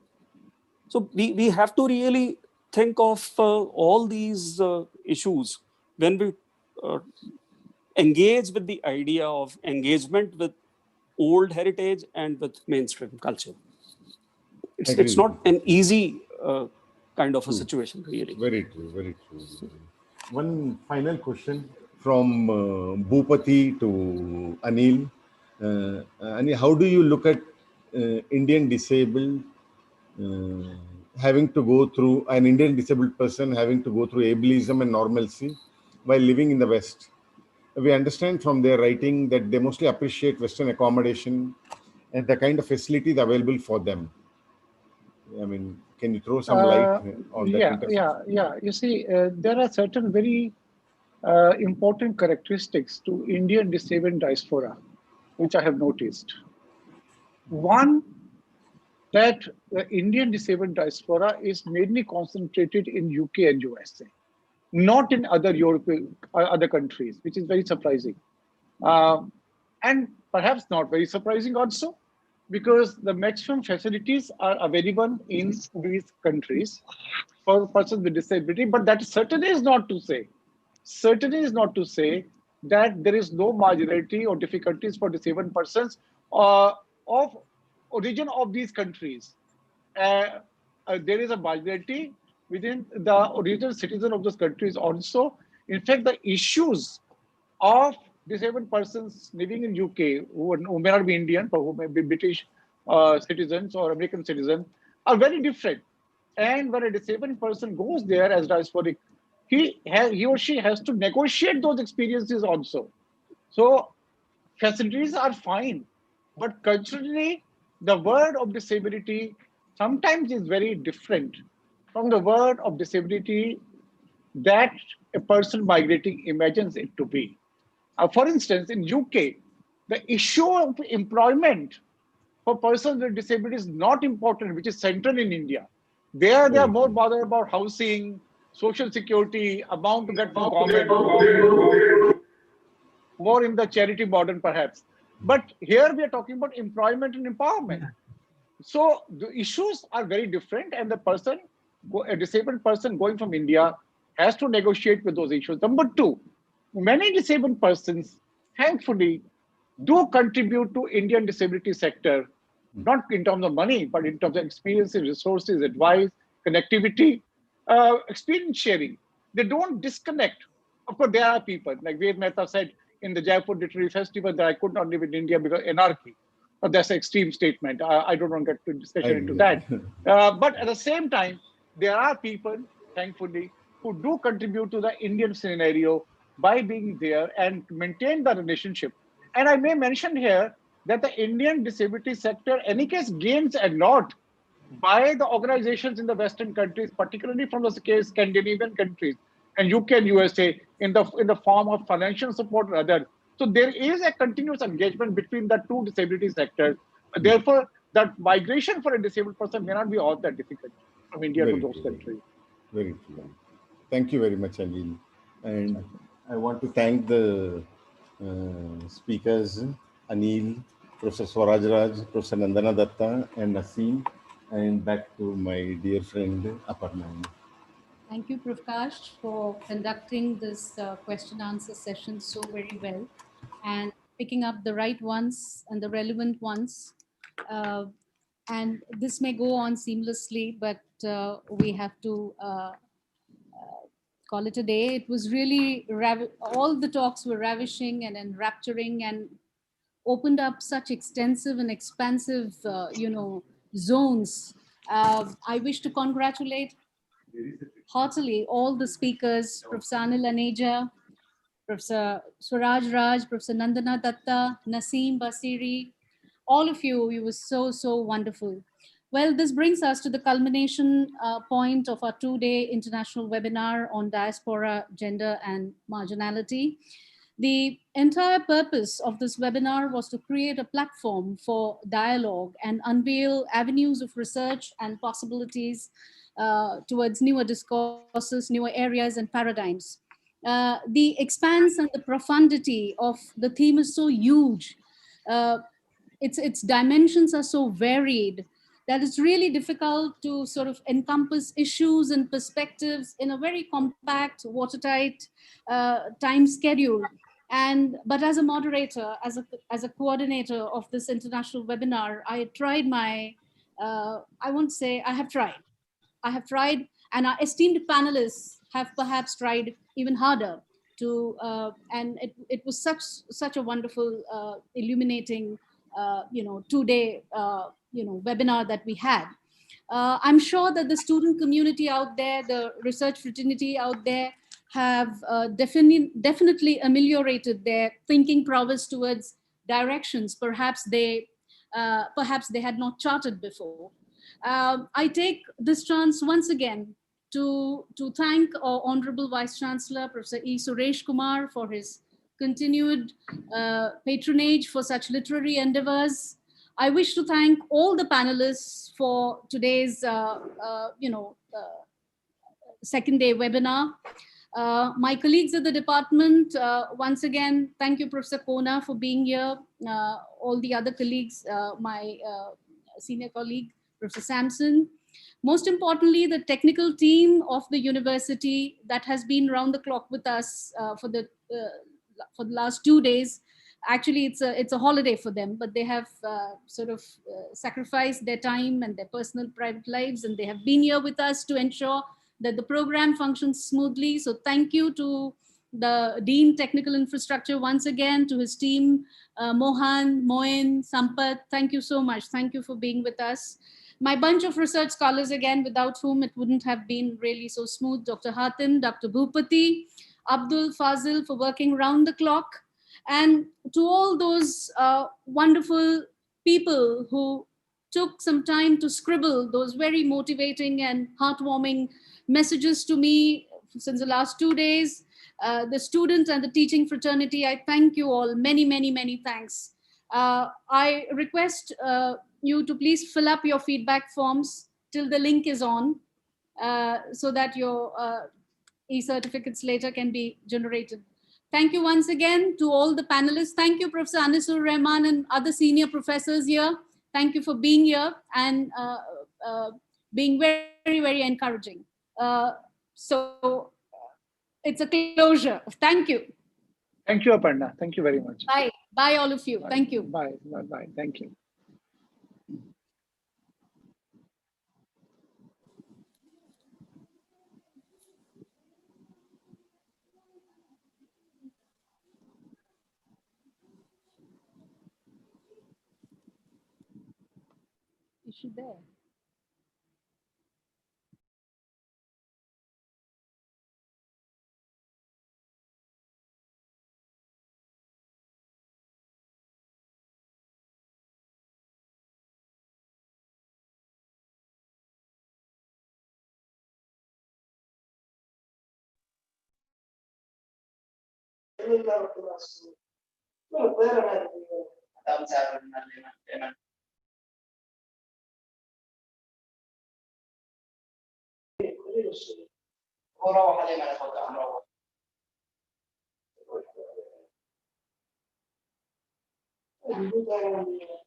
So we have to really think of all these issues when we uh, engage with the idea of engagement with old heritage and with mainstream culture. Agree It's with not you. an easy kind of a True. situation, really. Very true, very true. One final question from Bhupati to Anil. Anil, how do you look at Indian disabled uh, having to go through an Indian disabled person having to go through ableism and normalcy while living in the West? We understand from their writing that they mostly appreciate Western accommodation and the kind of facilities available for them. I mean, can you throw some light on that intersection? Yeah. You see, there are certain very important characteristics to Indian disabled diaspora, which I have noticed. One, that the Indian disabled diaspora is mainly concentrated in UK and USA, not in other European other countries, which is very surprising. Um, and perhaps not very surprising also, because the maximum facilities are available in these countries for persons with disability. But that certainly is not to say that there is no marginality or difficulties for disabled persons of origin of these countries. Uh, there is a marginality within the original citizen of those countries also. In fact, the issues of disabled persons living in UK who may not be Indian, but who may be British citizens or American citizens are very different. And when a disabled person goes there as diasporic, he or she has to negotiate those experiences also. So facilities are fine, but culturally, the word of disability sometimes is very different from the word of disability that a person migrating imagines it to be. For instance, in UK, the issue of employment for persons with disability is not important, which is central in India. There, they are Very more true. bothered about housing, social security, amount to get from government, more in the charity model, perhaps. But here we are talking about employment and empowerment. So the issues are very different, and a disabled person going from India has to negotiate with those issues. Number two, many disabled persons, thankfully, do contribute to Indian disability sector, not in terms of money, but in terms of experiences, resources, advice, connectivity, experience sharing. They don't disconnect. Of course, there are people, like Ved Mehta said in the Jaipur Literary Festival, that I could not live in India because anarchy. That's an extreme statement. I don't want to get to discussion into Yeah. that. But at the same time, there are people, thankfully, who do contribute to the Indian scenario by being there and maintain the relationship. And I may mention here that the Indian disability sector, any case, gains a lot by the organizations in the Western countries, particularly from the Scandinavian countries and UK and USA, in the form of financial support or other. So there is a continuous engagement between the two disability sectors. Therefore, that migration for a disabled person may not be all that difficult from India to Very those true. countries. Very true. Thank you very much, Anil. And I want to thank the speakers, Anil, Professor Swaraj Raj, Professor Nandana Datta, and Naseem, and back to my dear friend Aparna. Thank you, Prakash, for conducting this question answer session so very well and picking up the right ones and the relevant ones. And this may go on seamlessly, but we have to call it a day. It was really, all the talks were ravishing and enrapturing and opened up such extensive and expansive, zones. I wish to congratulate heartily all the speakers, Professor Anil Aneja, Professor Swaraj Raj, Professor Nandana Datta, Naseem Basiri, all of you. You were so, so wonderful. Well, this brings us to the culmination point of our two-day international webinar on diaspora, gender, and marginality. The entire purpose of this webinar was to create a platform for dialogue and unveil avenues of research and possibilities towards newer discourses, newer areas, and paradigms. The expanse and the profundity of the theme is so huge. Its dimensions are so varied that it's really difficult to sort of encompass issues and perspectives in a very compact, watertight time schedule. But as a moderator, as a coordinator of this international webinar, I tried my, I won't say I have tried. I have tried, and our esteemed panelists have perhaps tried even harder to, and it was such a wonderful, illuminating, two-day, webinar that we had. I'm sure that the student community out there, the research fraternity out there, have definitely ameliorated their thinking prowess towards directions perhaps they had not charted before. I take this chance once again to thank our Honorable Vice Chancellor, Professor E. Suresh Kumar, for his continued patronage for such literary endeavors. I wish to thank all the panelists for today's, second day webinar. My colleagues at the department, once again, thank you, Professor Kona, for being here. All the other colleagues, my senior colleague, Professor Sampson. Most importantly, the technical team of the university that has been round the clock with us for the last 2 days. Actually, it's a holiday for them, but they have sacrificed their time and their personal private lives, and they have been here with us to ensure that the program functions smoothly. So thank you to the Dean Technical Infrastructure once again, to his team, Mohan, Moin, Sampath, thank you so much. Thank you for being with us. My bunch of research scholars again, without whom it wouldn't have been really so smooth, Dr. Hatim, Dr. Bhupati, Abdul Fazil for working round the clock, and to all those wonderful people who took some time to scribble those very motivating and heartwarming messages to me since the last 2 days. The students and the teaching fraternity, I thank you all. Many, many, many thanks. I request you to please fill up your feedback forms till the link is on, so that your e-certificates later can be generated. Thank you once again to all the panelists. Thank you, Professor Anisur Rahman and other senior professors here. Thank you for being here and being very, very encouraging. So it's a closure. Thank you. Thank you, Aparna. Thank you very much. Bye. Bye, all of you. Bye. Thank you. Bye. Bye. Bye. Thank you. Is she there? Thank you.